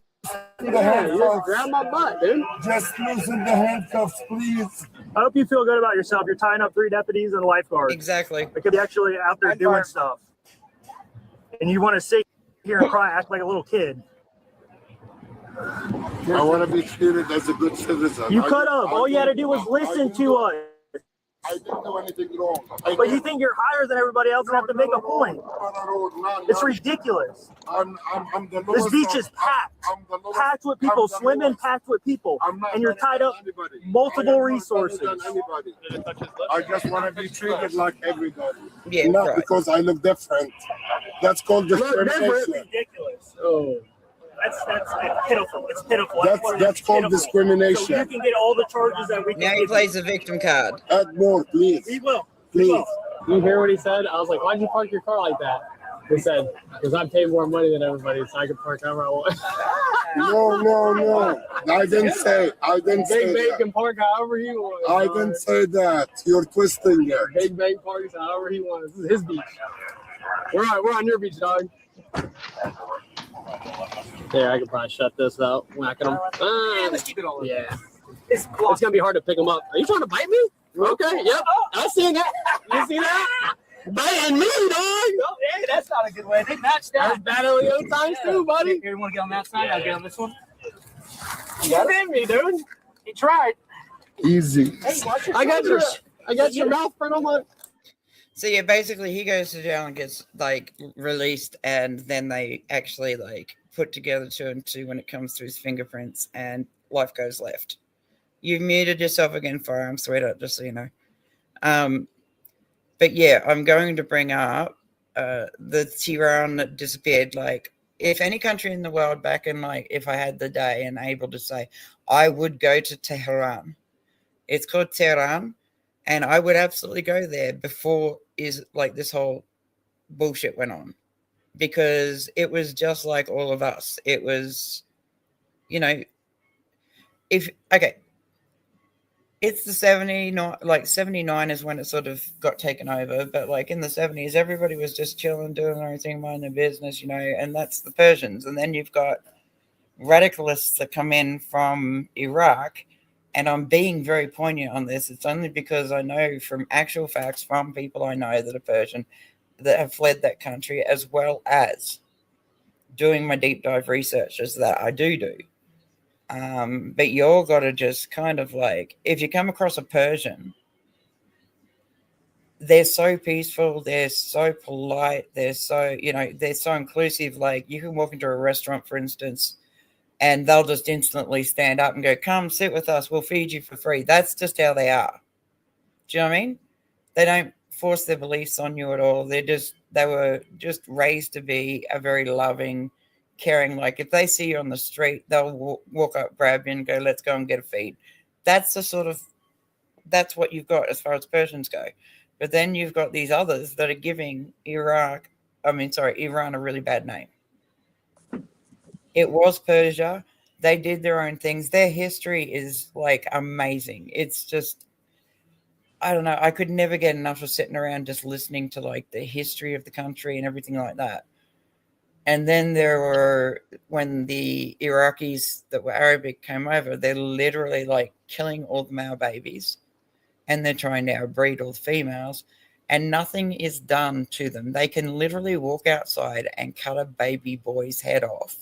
Speaker 6: the
Speaker 10: Yeah,
Speaker 6: handcuffs.
Speaker 10: grab my butt, dude.
Speaker 6: Just loosen the handcuffs, please.
Speaker 9: I hope you feel good about yourself. You're tying up 3 deputies and a lifeguard.
Speaker 2: Exactly.
Speaker 9: They could be actually out there doing stuff. And you want to sit here and cry, act like a little kid.
Speaker 6: I want to be treated as a good citizen.
Speaker 9: You could have. All you had to do was listen to us.
Speaker 6: I didn't do anything wrong.
Speaker 9: But you think you're higher than everybody else and have to make a point. It's ridiculous.
Speaker 6: I'm the
Speaker 9: This
Speaker 6: lowest
Speaker 9: beach
Speaker 6: of-
Speaker 9: is packed.
Speaker 6: I'm the lowest-
Speaker 9: Packed with people,
Speaker 6: I'm the
Speaker 9: swimming,
Speaker 6: lowest.
Speaker 9: packed with people.
Speaker 6: I'm not
Speaker 9: And you're
Speaker 6: better
Speaker 9: tied
Speaker 6: than
Speaker 9: up
Speaker 6: anybody.
Speaker 9: multiple
Speaker 6: I am not better
Speaker 9: resources.
Speaker 6: than anybody. I just want to be treated like everybody.
Speaker 2: Yeah,
Speaker 6: Not
Speaker 2: right.
Speaker 6: because I look different. That's called discrimination.
Speaker 9: Ridiculous.
Speaker 10: Oh.
Speaker 9: That's pitiful. It's pitiful.
Speaker 6: That's called discrimination.
Speaker 9: So you can get all the charges that we can
Speaker 2: Now he
Speaker 9: give
Speaker 2: plays the victim card.
Speaker 6: Add more, please.
Speaker 9: you. We will.
Speaker 6: Please.
Speaker 10: You hear what he said? I was like, why'd you park your car like that? He said, because I pay more money than everybody, so I can park however I want.
Speaker 6: No. I didn't say
Speaker 10: Big Bang
Speaker 6: that.
Speaker 10: can park however he wants.
Speaker 6: I didn't say that. You're twisting it.
Speaker 10: Big Bang parks however he wants. This is his beach. We're on your beach, dog. There, I can probably shut this out. Whacking them.
Speaker 9: Let's keep it all.
Speaker 10: Yeah. It's gonna be hard to pick them up. Are you trying to bite me? Okay, yep. I seen that. You see that? Biting me, dog.
Speaker 9: Oh, hey, that's not a good way. They matched
Speaker 10: That's
Speaker 9: that.
Speaker 10: bad Leo times too, buddy.
Speaker 9: You want to get on that side? I'll get on this one.
Speaker 10: You bit me, dude.
Speaker 9: He tried.
Speaker 6: Easy.
Speaker 9: Hey, watch your
Speaker 10: I got
Speaker 9: shoulder.
Speaker 10: your mouth print on my.
Speaker 2: So yeah, basically he goes to jail and gets like released, and then they actually like put together 2 and 2 when it comes to his fingerprints, and life goes left. You've muted yourself again, Firearm Sweetheart, just so you know. But yeah, I'm going to bring up the Tehran that disappeared. Like, if any country in the world back in, like, if I had the day and able to say, I would go to Tehran. It's called Tehran, and I would absolutely go there before this whole bullshit went on, because it was just like all of us. It was, It's the 79, like 79 is when it sort of got taken over. But like in the 70s, everybody was just chilling, doing their own thing, minding their business, and that's the Persians. And then you've got radicalists that come in from Iraq. And I'm being very poignant on this. It's only because I know from actual facts from people I know that are Persian that have fled that country, as well as doing my deep dive researches that I do. But you all got to just kind of like, if you come across a Persian, they're so peaceful, they're so polite, they're so, they're so inclusive. Like you can walk into a restaurant, for instance, and they'll just instantly stand up and go, come sit with us, we'll feed you for free. That's just how they are. Do you know what I mean? They don't force their beliefs on you at all. They were just raised to be a very loving, caring. Like if they see you on the street, they'll walk up, grab you and go, let's go and get a feed. That's what you've got as far as Persians go. But then you've got these others that are giving Iran a really bad name. It was Persia. They did their own things. Their history is like amazing. It's just, I don't know. I could never get enough of sitting around just listening to like the history of the country and everything like that. And then when the Iraqis that were Arabic came over, they're literally like killing all the male babies and they're trying to outbreed all the females and nothing is done to them. They can literally walk outside and cut a baby boy's head off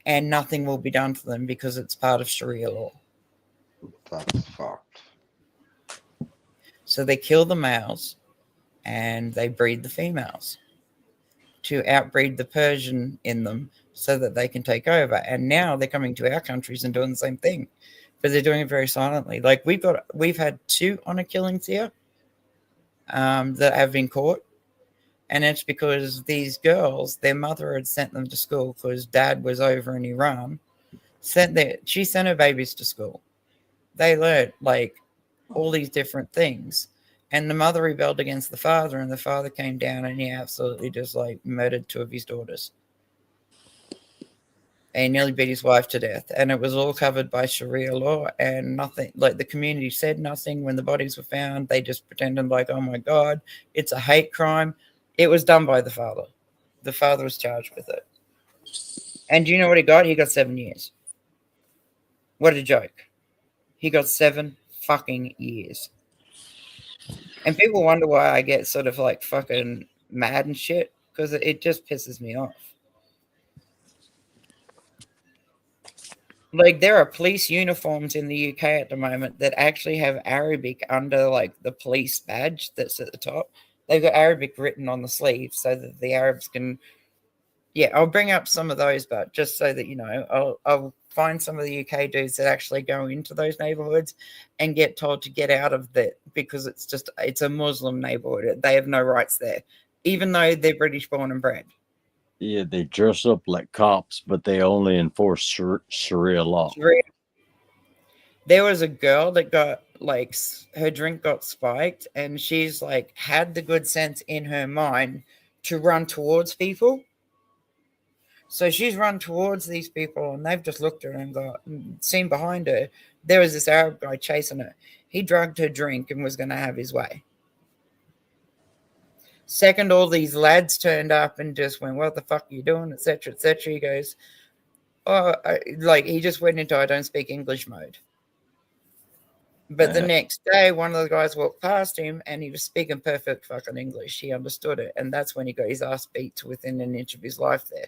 Speaker 2: and nothing will be done to them because it's part of Sharia law.
Speaker 3: That's fucked.
Speaker 2: So they kill the males and they breed the females to outbreed the Persian in them so that they can take over. And now they're coming to our countries and doing the same thing, but they're doing it very silently. Like we've had 2 honor killings here that have been caught. And it's because these girls, their mother had sent them to school because dad was over in Iran. She sent her babies to school. They learned like all these different things. And the mother rebelled against the father, and the father came down and he absolutely just like murdered 2 of his daughters. And he nearly beat his wife to death. And it was all covered by Sharia law and nothing. Like the community said nothing when the bodies were found. They just pretended like, oh my God, it's a hate crime. It was done by the father. The father was charged with it. And do you know what he got? He got 7 years. What a joke. He got 7 fucking years. And people wonder why I get sort of like fucking mad and shit, because it just pisses me off. Like there are police uniforms in the UK at the moment that actually have Arabic under like the police badge that's at the top. They've got Arabic written on the sleeve so that the Arabs can. Yeah, I'll bring up some of those, but just so that I'll find some of the UK dudes that actually go into those neighborhoods and get told to get out of that because it's a Muslim neighborhood. They have no rights there, even though they're British born and bred.
Speaker 5: Yeah, they dress up like cops, but they only enforce Sharia law.
Speaker 2: There was a girl that got like her drink got spiked, and she's like had the good sense in her mind to run towards people. So she's run towards these people, and they've just looked at her and seen behind her. There was this Arab guy chasing her. He drugged her drink and was going to have his way. Second, all these lads turned up and just went, what the fuck are you doing, etc., etc. He goes, he just went into I don't speak English mode. But the next day, one of the guys walked past him, and he was speaking perfect fucking English. He understood it, and that's when he got his ass beat to within an inch of his life there.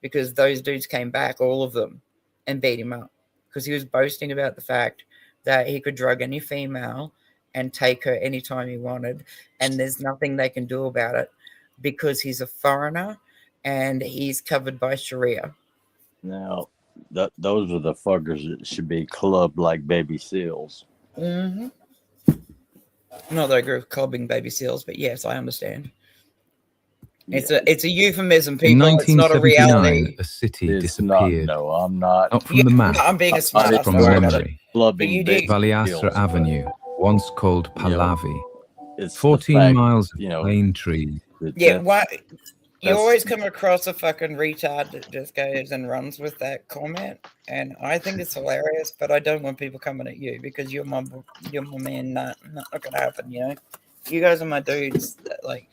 Speaker 2: Because those dudes came back, all of them, and beat him up. Because he was boasting about the fact that he could drug any female and take her anytime he wanted. And there's nothing they can do about it because he's a foreigner and he's covered by Sharia.
Speaker 5: Now, those are the fuckers that should be clubbed like baby seals.
Speaker 2: Mm-hmm. Not that I agree with clubbing baby seals, but yes, I understand. It's a euphemism, people.
Speaker 14: In 1979,
Speaker 2: it's not a reality.
Speaker 14: A city disappeared.
Speaker 5: No, I'm not.
Speaker 14: Not from the map.
Speaker 2: I'm being a smart ass.
Speaker 14: From the memory.
Speaker 5: Clubbing
Speaker 14: Valiasra Avenue, once called Pahlavi.
Speaker 5: It's
Speaker 14: 14
Speaker 5: fact,
Speaker 14: miles of plain trees.
Speaker 2: Yeah, You always come across a fucking retard that just goes and runs with that comment, and I think it's hilarious. But I don't want people coming at you because you're my man. Not gonna happen. You know, you guys are my dudes. Like,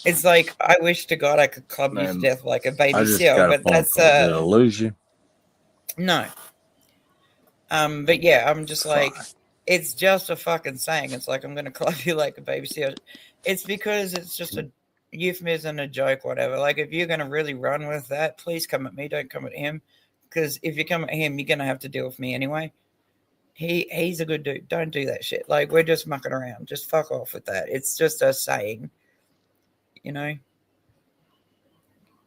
Speaker 2: it's like I wish to God I could club you to death like a baby seal, but that's
Speaker 5: Did I lose you?
Speaker 2: No. But yeah, I'm just like, it's just a fucking saying. It's like I'm gonna club you like a baby seal. It's because it's just a euphemism, a joke, whatever. Like, if you're gonna really run with that, please come at me. Don't come at him, because if you come at him, you're gonna have to deal with me anyway. He's a good dude. Don't do that shit. Like, we're just mucking around. Just fuck off with that. It's just a saying, you know.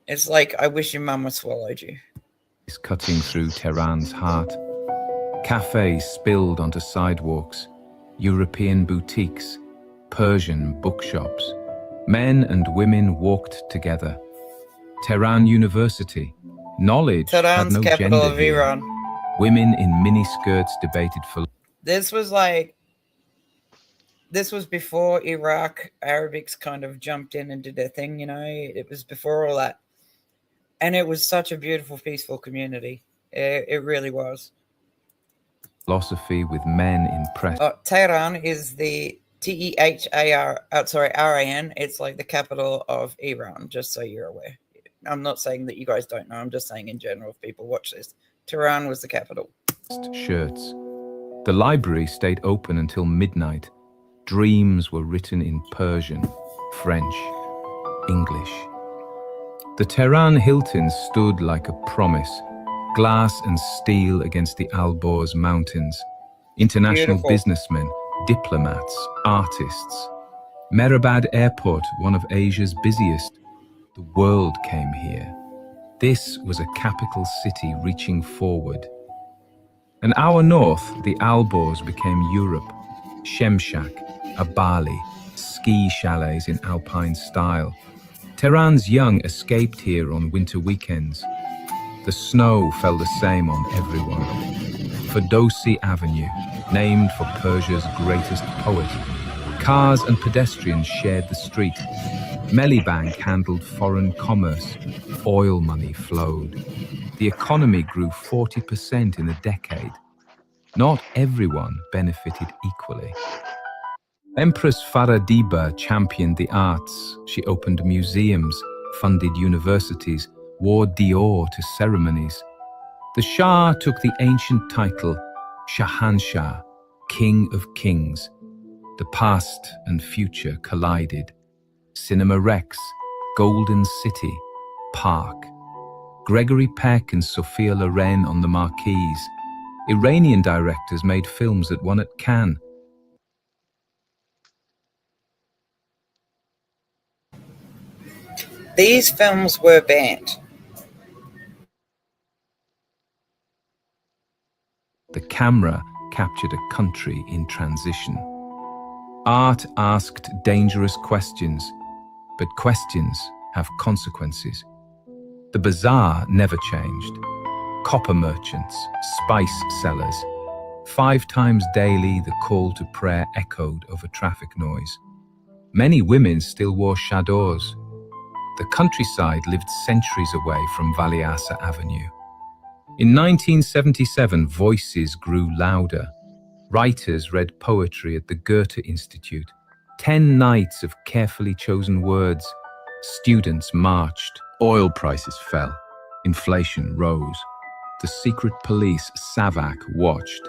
Speaker 2: It's like, I wish your mama swallowed you.
Speaker 14: Is cutting through Tehran's heart. Cafes spilled onto sidewalks, European boutiques, Persian bookshops. Men and women walked together. Tehran University. Knowledge
Speaker 2: Tehran's
Speaker 14: had no
Speaker 2: capital
Speaker 14: gender
Speaker 2: of
Speaker 14: here.
Speaker 2: Iran.
Speaker 14: Women in miniskirts debated for...
Speaker 2: This was before Iraq Arabics kind of jumped in and did their thing, you know. It was before all that. And it was such a beautiful, peaceful community. It really was.
Speaker 14: Philosophy with men in press.
Speaker 2: Tehran is the RAN. It's like the capital of Iran, just so you're aware. I'm not saying that you guys don't know. I'm just saying in general, if people watch this. Tehran was the capital.
Speaker 14: Shirts. The library stayed open until midnight. Dreams were written in Persian, French, English. The Tehran Hilton stood like a promise, glass and steel against the Alborz mountains. International businessmen, diplomats, artists. Mehrabad Airport, one of Asia's busiest. The world came here. This was a capital city reaching forward. An hour north, the Alborz became Europe. Shemshak, Abali, ski chalets in alpine style. Tehran's young escaped here on winter weekends. The snow fell the same on everyone. Ferdowsi Avenue, named for Persia's greatest poet. Cars and pedestrians shared the street. Mellibank handled foreign commerce. Oil money flowed. The economy grew 40% in a decade. Not everyone benefited equally. Empress Faradiba championed the arts. She opened museums, funded universities, wore Dior to ceremonies. The Shah took the ancient title Shahanshah, King of Kings. The past and future collided. Cinema Rex, Golden City, Park. Gregory Peck and Sophia Loren on the marquees. Iranian directors made films that won at Cannes.
Speaker 2: These films were banned.
Speaker 14: The camera captured a country in transition. Art asked dangerous questions, but questions have consequences. The bazaar never changed. Copper merchants, spice sellers. 5 times daily, the call to prayer echoed over traffic noise. Many women still wore chadors. The countryside lived centuries away from Valiasa Avenue. In 1977, voices grew louder. Writers read poetry at the Goethe Institute. 10 nights of carefully chosen words. Students marched. Oil prices fell. Inflation rose. The secret police, SAVAK, watched.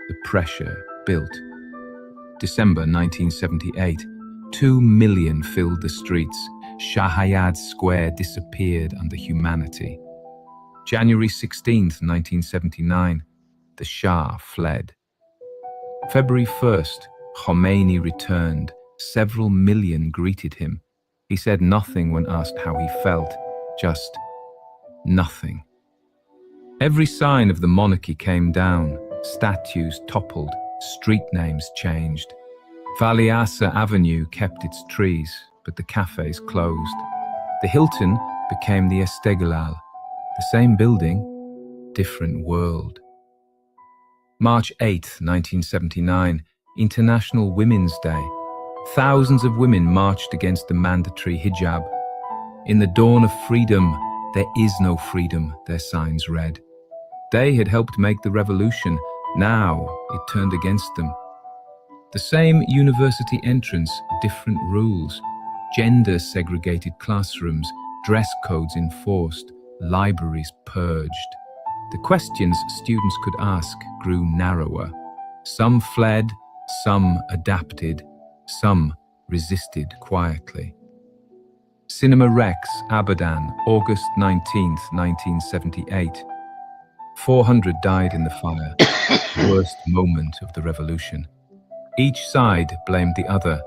Speaker 14: The pressure built. December 1978. 2 million filled the streets. Shahayad Square disappeared under humanity. January 16th, 1979. The Shah fled. February 1st, Khomeini returned. Several million greeted him. He said nothing when asked how he felt. Just nothing. Every sign of the monarchy came down. Statues toppled. Street names changed. Valiasa Avenue kept its trees, but the cafes closed. The Hilton became the Esteghlal. The same building, different world. March 8th, 1979, International Women's Day. Thousands of women marched against the mandatory hijab. In the dawn of freedom, there is no freedom, their signs read. They had helped make the revolution. Now it turned against them. The same university entrance, different rules. Gender-segregated classrooms, dress codes enforced, libraries purged. The questions students could ask grew narrower. Some fled, some adapted, some resisted quietly. Cinema Rex, Abadan, August 19th, 1978. 400 died in the fire, worst moment of the revolution. Each side blamed the other.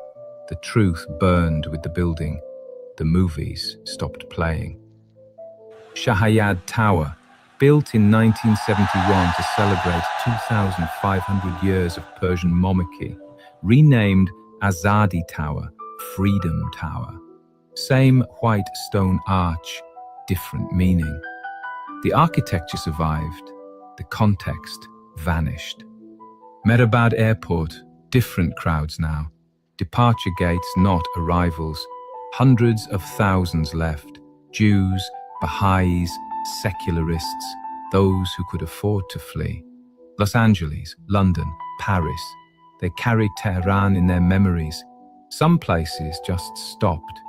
Speaker 14: The truth burned with the building. The movies stopped playing. Shahayad Tower, built in 1971 to celebrate 2,500 years of Persian monarchy, renamed Azadi Tower, Freedom Tower. Same white stone arch, different meaning. The architecture survived, the context vanished. Mehrabad Airport, different crowds now. Departure gates, not arrivals. Hundreds of thousands left. Jews, Baha'is, secularists, those who could afford to flee. Los Angeles, London, Paris. They carried Tehran in their memories. Some places just stopped.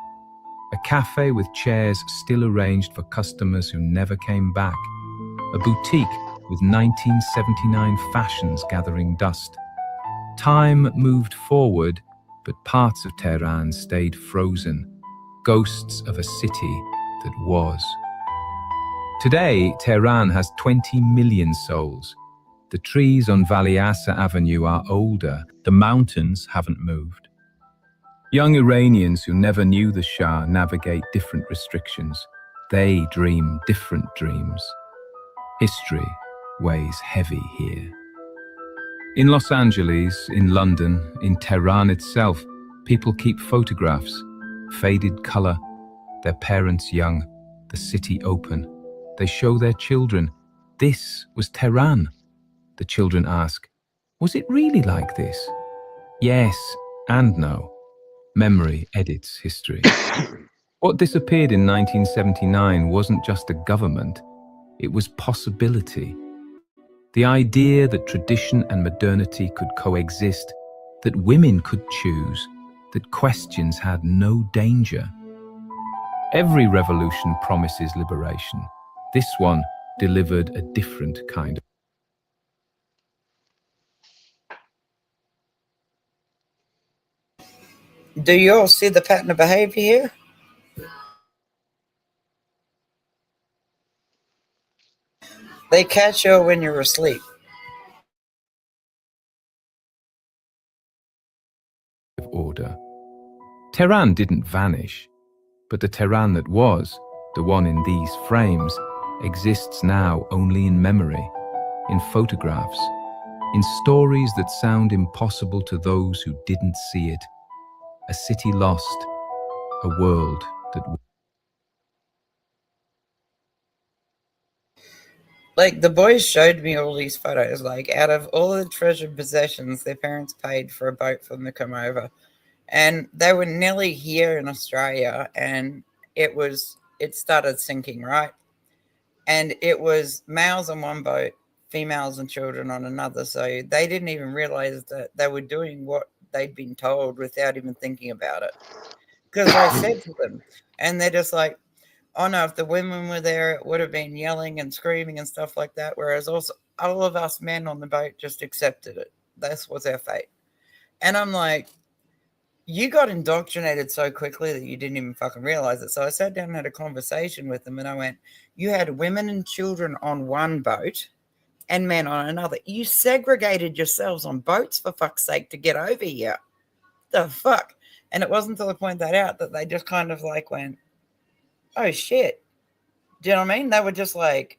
Speaker 14: A cafe with chairs still arranged for customers who never came back. A boutique with 1979 fashions gathering dust. Time moved forward, but parts of Tehran stayed frozen, ghosts of a city that was. Today, Tehran has 20 million souls. The trees on Valiasa Avenue are older, the mountains haven't moved. Young Iranians who never knew the Shah navigate different restrictions. They dream different dreams. History weighs heavy here. In Los Angeles, in London, in Tehran itself, people keep photographs, faded color, their parents young, the city open. They show their children, this was Tehran. The children ask, was it really like this? Yes and no. Memory edits history. What disappeared in 1979 wasn't just a government, it was possibility. The idea that tradition and modernity could coexist, that women could choose, that questions had no danger. Every revolution promises liberation. This one delivered a different kind of.
Speaker 2: Do you all see the pattern of behavior here? They catch you when you're asleep.
Speaker 14: Order. Tehran didn't vanish, but the Tehran that was, the one in these frames, exists now only in memory, in photographs, in stories that sound impossible to those who didn't see it. A city lost, a world that...
Speaker 2: Like, the boys showed me all these photos, like, out of all the treasured possessions their parents paid for a boat for them to come over. And they were nearly here in Australia, and it started sinking, right? And it was males on one boat, females and children on another. So they didn't even realize that they were doing what they'd been told without even thinking about it. Because I said to them, and they're just like, oh no, if the women were there, it would have been yelling and screaming and stuff like that. Whereas also all of us men on the boat just accepted it. This was our fate. And I'm like, you got indoctrinated so quickly that you didn't even fucking realize it. So I sat down and had a conversation with them, and I went, you had women and children on one boat and men on another. You segregated yourselves on boats, for fuck's sake, to get over here. The fuck? And it wasn't until I pointed that out that they just kind of like went, oh shit. Do you know what I mean? They were just like,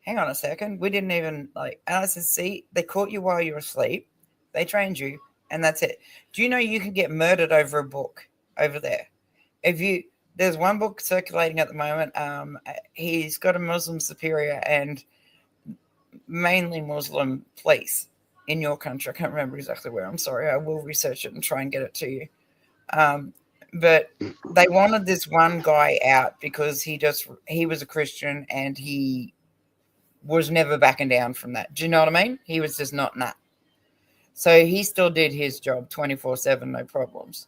Speaker 2: hang on a second. We didn't even like, and I said, see, they caught you while you were asleep. They trained you, and that's it. Do you know you can get murdered over a book over there? There's one book circulating at the moment. He's got a Muslim superior and mainly Muslim police in your country. I can't remember exactly where. I'm sorry. I will research it and try and get it to you. But they wanted this one guy out because he was a Christian and he was never backing down from that. Do you know what I mean? He was just not nut. So he still did his job 24/7, no problems.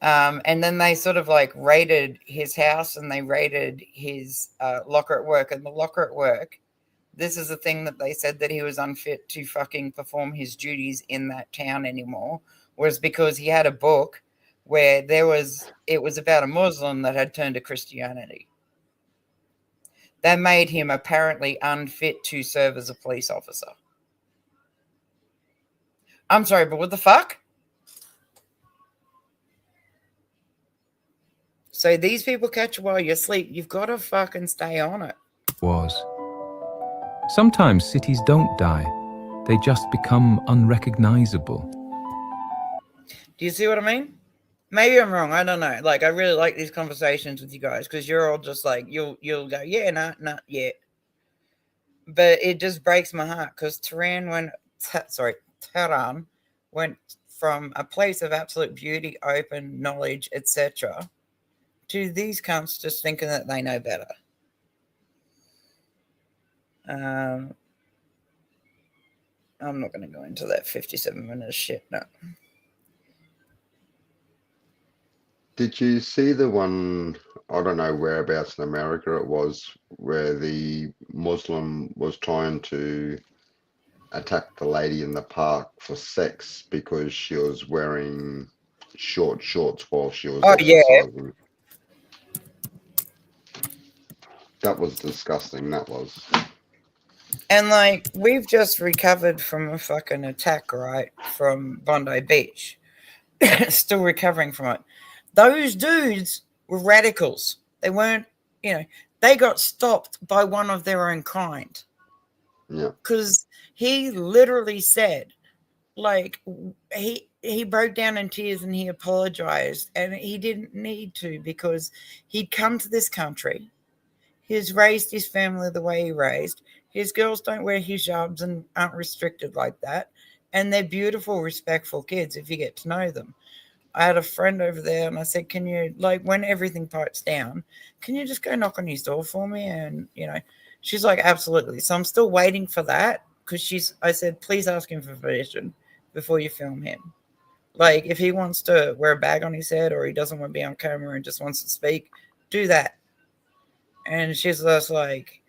Speaker 2: And then they sort of like raided his house and they raided his locker at work. And the locker at work, this is the thing that they said that he was unfit to fucking perform his duties in that town anymore, was because he had a book where it was about a Muslim that had turned to Christianity. That made him apparently unfit to serve as a police officer. I'm sorry, but what the fuck? So these people catch you while you sleep. You've got to fucking stay on it.
Speaker 14: Sometimes cities don't die. They just become unrecognizable.
Speaker 2: Do you see what I mean? Maybe I'm wrong. I don't know. Like, I really like these conversations with you guys because you're all just like, you'll go, yeah, not yet. But it just breaks my heart because Tehran went from a place of absolute beauty, open knowledge, etc., to these cunts just thinking that they know better. I'm not going to go into that 57 minutes shit. No.
Speaker 3: Did you see the one, I don't know whereabouts in America it was, where the Muslim was trying to attack the lady in the park for sex because she was wearing short shorts while she was exercising? Yeah. That was disgusting, that was.
Speaker 2: And like, we've just recovered from a fucking attack, right? From Bondi Beach. Still recovering from it. Those dudes were radicals. They weren't, they got stopped by one of their own kind.
Speaker 3: Yeah.
Speaker 2: Because he literally said, like, he broke down in tears and he apologized. And he didn't need to because he'd come to this country. He's raised his family the way he raised. His girls don't wear hijabs and aren't restricted like that. And they're beautiful, respectful kids if you get to know them. I had a friend over there and I said, can you, like, when everything pipes down, can you just go knock on his door for me? And, she's like, absolutely. So I'm still waiting for that because I said, please ask him for permission before you film him. Like, if he wants to wear a bag on his head or he doesn't want to be on camera and just wants to speak, do that. And she's just like,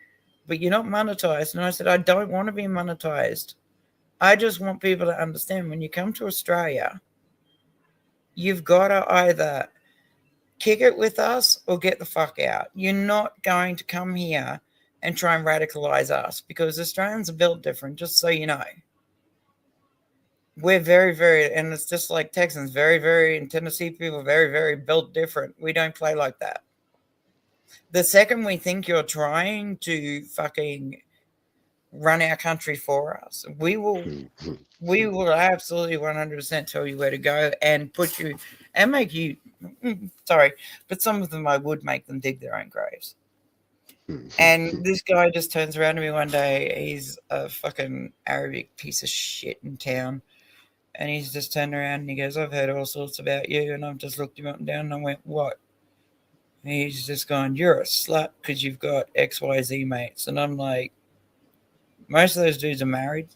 Speaker 2: but you're not monetized. And I said, I don't want to be monetized. I just want people to understand when you come to Australia, you've got to either kick it with us or get the fuck out. You're not going to come here and try and radicalize us because Australians are built different, just so you know. We're very, very, and it's just like Texans, very, very, and Tennessee people, very, very built different. We don't play like that. The second we think you're trying to fucking run our country for us, we will absolutely 100% tell you where to go and put you and make you, sorry, but some of them I would make them dig their own graves. And this guy just turns around to me one day. He's a fucking Arabic piece of shit in town. And he's just turned around and he goes, I've heard all sorts about you. And I've just looked him up and down and I went, what? And he's just gone, you're a slut because you've got XYZ mates. And I'm like, most of those dudes are married.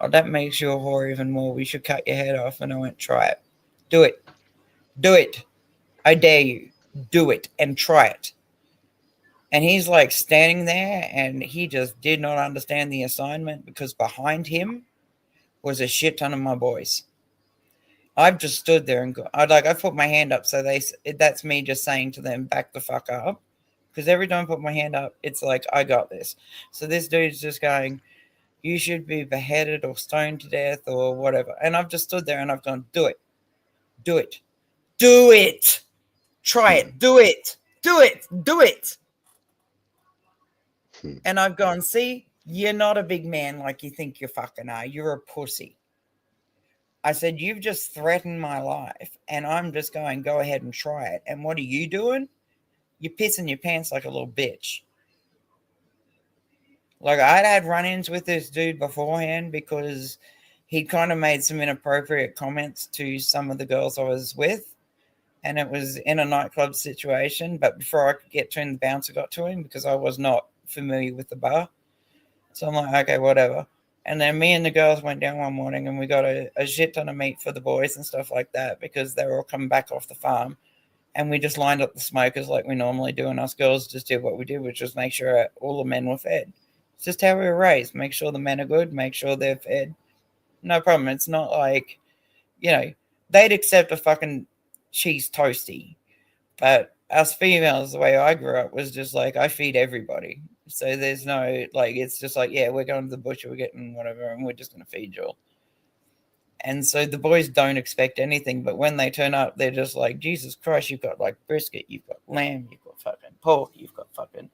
Speaker 2: Oh, that makes you a whore even more. We should cut your head off. And I went, try it. Do it. Do it. I dare you. Do it and try it. And he's like standing there and he just did not understand the assignment because behind him was a shit ton of my boys. I've just stood there and I put my hand up. So that's me just saying to them, back the fuck up. Because every time I put my hand up, it's like, I got this. So this dude's just going, you should be beheaded or stoned to death or whatever. And I've just stood there and I've gone, do it. Do it. Do it. Try it. Do it. Do it. Do it. And I've gone, see, you're not a big man like you think you fucking are. You're a pussy. I said, you've just threatened my life. And I'm just going, go ahead and try it. And what are you doing? You're pissing your pants like a little bitch. Like, I'd had run-ins with this dude beforehand because he kind of made some inappropriate comments to some of the girls I was with. And it was in a nightclub situation. But before I could get to him, the bouncer got to him because I was not familiar with the bar. So I'm like, okay, whatever. And then me and the girls went down one morning and we got a shit ton of meat for the boys and stuff like that because they were all coming back off the farm. And we just lined up the smokers like we normally do. And us girls just did what we did, which was make sure all the men were fed. It's just how we were raised. Make sure the men are good. Make sure they're fed. No problem. It's not like, they'd accept a fucking cheese toasty. But us females, the way I grew up was just like, I feed everybody. So there's no, it's just like, yeah, we're going to the butcher, we're getting whatever, and we're just going to feed you all. And so the boys don't expect anything, but when they turn up, they're just like, Jesus Christ, you've got brisket, you've got lamb, you've got fucking pork, you've got fucking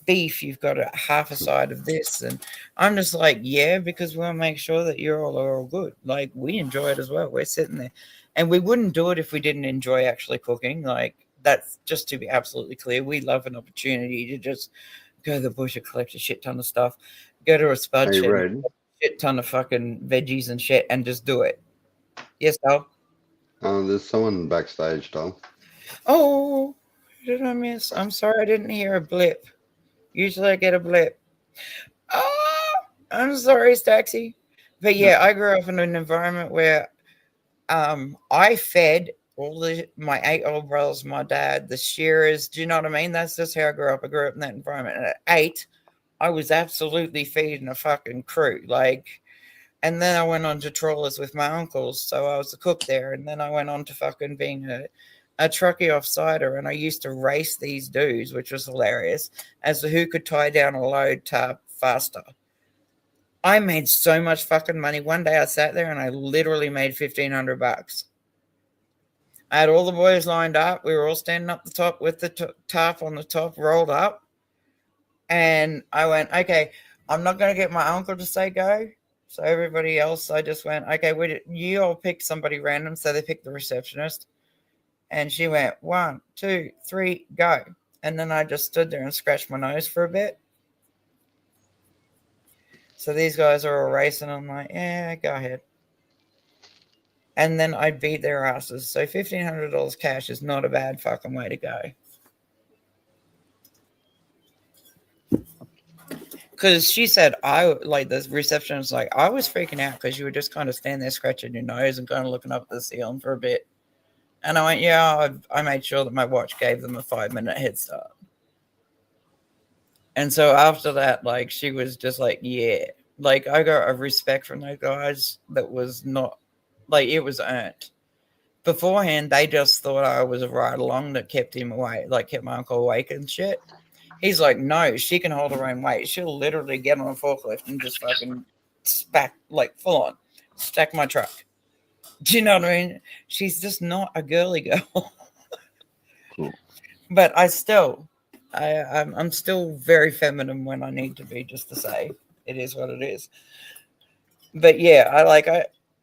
Speaker 2: beef, you've got half a side of this. And I'm just like, yeah, because we want to make sure that you're all good. Like, we enjoy it as well. We're sitting there. And we wouldn't do it if we didn't enjoy actually cooking. Like, that's just to be absolutely clear. We love an opportunity to just go to the bush and collect a shit ton of stuff, go to a spud shed, a shit ton of fucking veggies and shit, and just do it. Yes, Dal?
Speaker 3: There's someone backstage, Dal.
Speaker 2: Oh, did I miss? I'm sorry, I didn't hear a blip. Usually I get a blip. Oh, I'm sorry, Staxy. But yeah, I grew up in an environment where I fed all my 8-year-old brothers, my dad, the shearers. Do you know what I mean? That's just how I grew up. I grew up in that environment. And at 8, I was absolutely feeding a fucking crew. And then I went on to trawlers with my uncles. So I was a cook there. And then I went on to fucking being a truckie off-sider. And I used to race these dudes, which was hilarious, as to who could tie down a load tarp faster. I made so much fucking money. One day I sat there and I literally made $1,500. I had all the boys lined up. We were all standing up the top with the tarp on the top rolled up. And I went, okay, I'm not going to get my uncle to say go. So everybody else, I just went, okay, you all pick somebody random. So they picked the receptionist. And she went, 1, 2, 3, go. And then I just stood there and scratched my nose for a bit. So these guys are all racing. I'm like, yeah, go ahead. And then I beat their asses. So $1,500 cash is not a bad fucking way to go. Because she said, the receptionist, I was freaking out because you were just kind of standing there scratching your nose and kind of looking up at the ceiling for a bit. And I went, yeah, I made sure that my watch gave them a 5-minute head start. And so after that, she was just like, yeah. I got a respect from those guys that was not, it was earned. Beforehand, they just thought I was a ride-along that kept him away, kept my uncle awake and shit. He's like, no, she can hold her own weight. She'll literally get on a forklift and just fucking full on, stack my truck. Do you know what I mean? She's just not a girly girl.
Speaker 5: Cool. But
Speaker 2: I'm still very feminine when I need to be, just to say it is what it is. But yeah,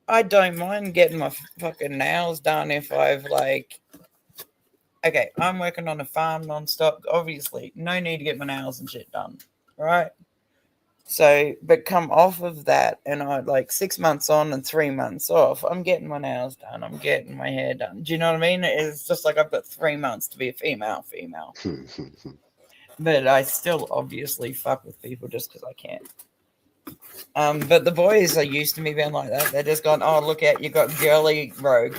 Speaker 2: I don't mind getting my fucking nails done if I've okay, I'm working on a farm nonstop. Obviously, no need to get my nails and shit done, right? So, but come off of that, and I 6 months on and 3 months off, I'm getting my nails done. I'm getting my hair done. Do you know what I mean? It's just I've got 3 months to be a female. But I still obviously fuck with people just because I can. But the boys are used to me being like that. They're just going, oh, look out, you got girly rogue.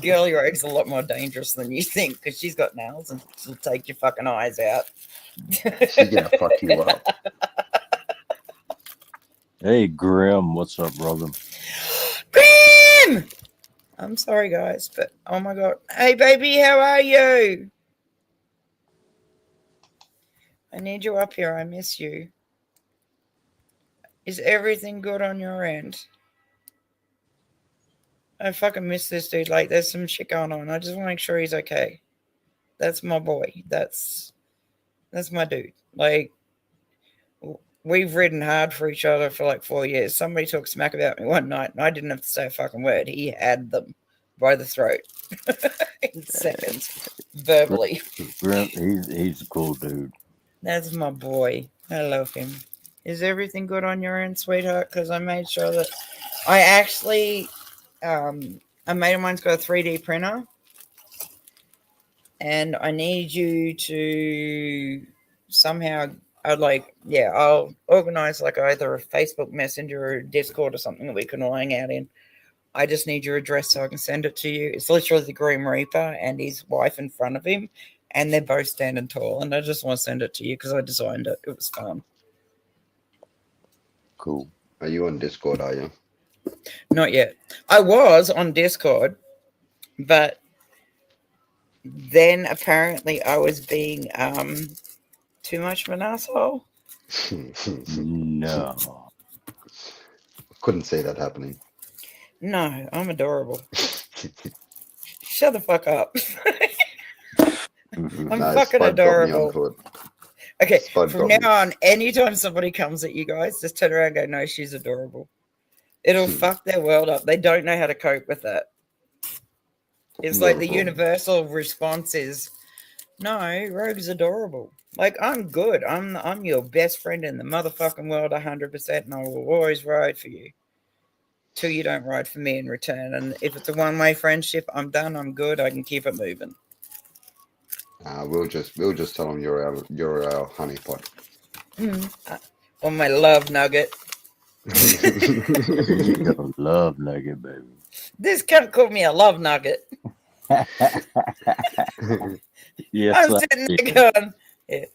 Speaker 2: Girly rogue's a lot more dangerous than you think because she's got nails and she'll take your fucking eyes out.
Speaker 3: She's gonna fuck you up.
Speaker 5: Hey, Grim, what's up, brother?
Speaker 2: Grim! I'm sorry, guys, but oh my God. Hey, baby, how are you? I need you up here. I miss you. Is everything good on your end? I fucking miss this dude. There's some shit going on. I just want to make sure he's okay. That's my boy. That's my dude. We've ridden hard for each other for 4 years. Somebody talked smack about me one night, and I didn't have to say a fucking word. He had them by the throat in seconds, verbally.
Speaker 5: Grim, he's a cool dude.
Speaker 2: That's my boy. I love him. Is everything good on your end, sweetheart? Because I made sure that I actually, a mate of mine's got a 3D printer, and I need you to somehow, I'll organize like either a Facebook Messenger or Discord or something that we can all hang out in. I just need your address so I can send it to you. It's literally the Grim Reaper and his wife in front of him, and they're both standing tall. And I just want to send it to you because I designed it. It was fun.
Speaker 5: Cool.
Speaker 3: Are you on Discord, are you?
Speaker 2: Not yet. I was on Discord, but then apparently I was being too much of an asshole.
Speaker 5: No.
Speaker 3: Couldn't see that happening.
Speaker 2: No, I'm adorable. Shut the fuck up. I'm fucking adorable. Okay, from now on, anytime somebody comes at you guys, just turn around and go, no, she's adorable. It'll fuck their world up. They don't know how to cope with that. It's like the universal response is, no, Rogue's adorable. Like, I'm good. I'm your best friend in the motherfucking world 100%, and I will always ride for you. Till you don't ride for me in return. And if it's a one-way friendship, I'm done. I'm good. I can keep it moving.
Speaker 3: We'll just tell them you're our honeypot.
Speaker 2: Or my love nugget.
Speaker 5: Your love nugget, baby.
Speaker 2: This cunt called me a love nugget.
Speaker 5: Yes,
Speaker 2: I'm sitting there going, yeah,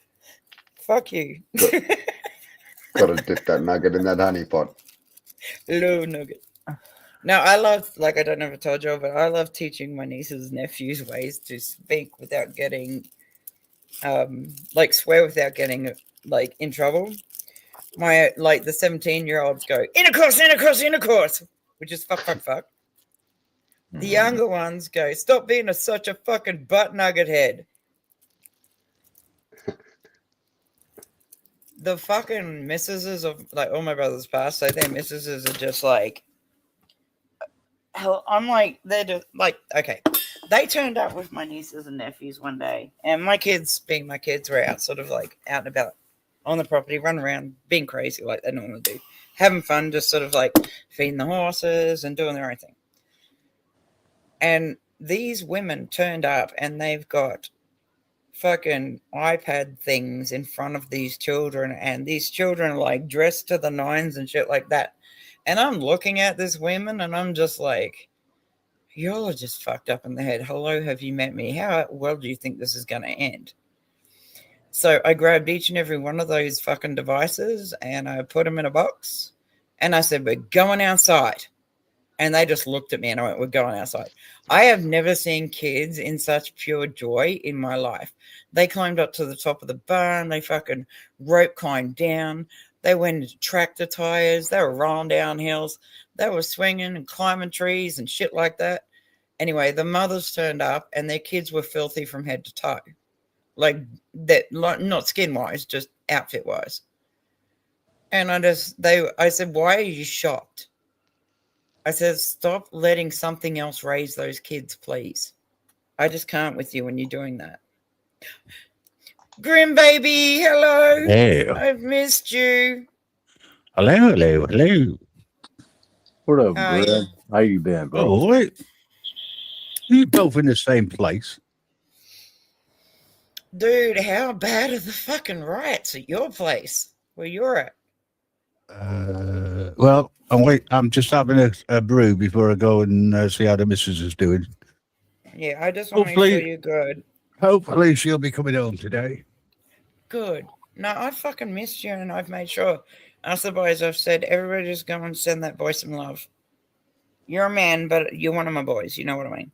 Speaker 2: fuck you.
Speaker 3: Gotta dip that nugget in that honeypot.
Speaker 2: Love nugget. No, I love, like, I don't know if I told you, but I love teaching my nieces and nephews ways to speak without getting, swear without getting, in trouble. The 17-year-olds go, intercourse, which is fuck. The younger ones go, stop being such a fucking butt nugget head. The fucking missuses of, all my brothers passed, so their missuses are just hell, I'm they're just okay. They turned up with my nieces and nephews one day, and my kids, being my kids, were out out and about on the property, running around, being crazy like they normally do, having fun, just feeding the horses and doing their own thing. And these women turned up, and they've got fucking iPad things in front of these children, and these children are dressed to the nines and shit like that. And I'm looking at this women, and I'm just like, y'all are just fucked up in the head. Hello, have you met me? How well do you think this is going to end? So I grabbed each and every one of those fucking devices, and I put them in a box, and I said, we're going outside. And they just looked at me, and I went, we're going outside. I have never seen kids in such pure joy in my life. They climbed up to the top of the barn. They fucking rope climbed down. They went into tractor tires. They were rolling down hills. They were swinging and climbing trees and shit like that. Anyway, the mothers turned up, and their kids were filthy from head to toe. Not skin-wise, just outfit-wise. And I said, why are you shocked? I said, stop letting something else raise those kids, please. I just can't with you when you're doing that. Grim baby, hello.
Speaker 15: Hey.
Speaker 2: I've missed you.
Speaker 15: Hello.
Speaker 5: What up, Grim? How you been, bro?
Speaker 15: All right. You both in the same place.
Speaker 2: Dude, how bad are the fucking riots at your place where you're at?
Speaker 15: Well, I'm just having a brew before I go and see how the missus is doing.
Speaker 2: Yeah, I just want to make sure you're good.
Speaker 15: Hopefully she'll be coming home today.
Speaker 2: Good. No, I fucking missed you, and I've made sure. Us the boys, I've said, everybody just go and send that boy some love. You're a man, but you're one of my boys. You know what I mean?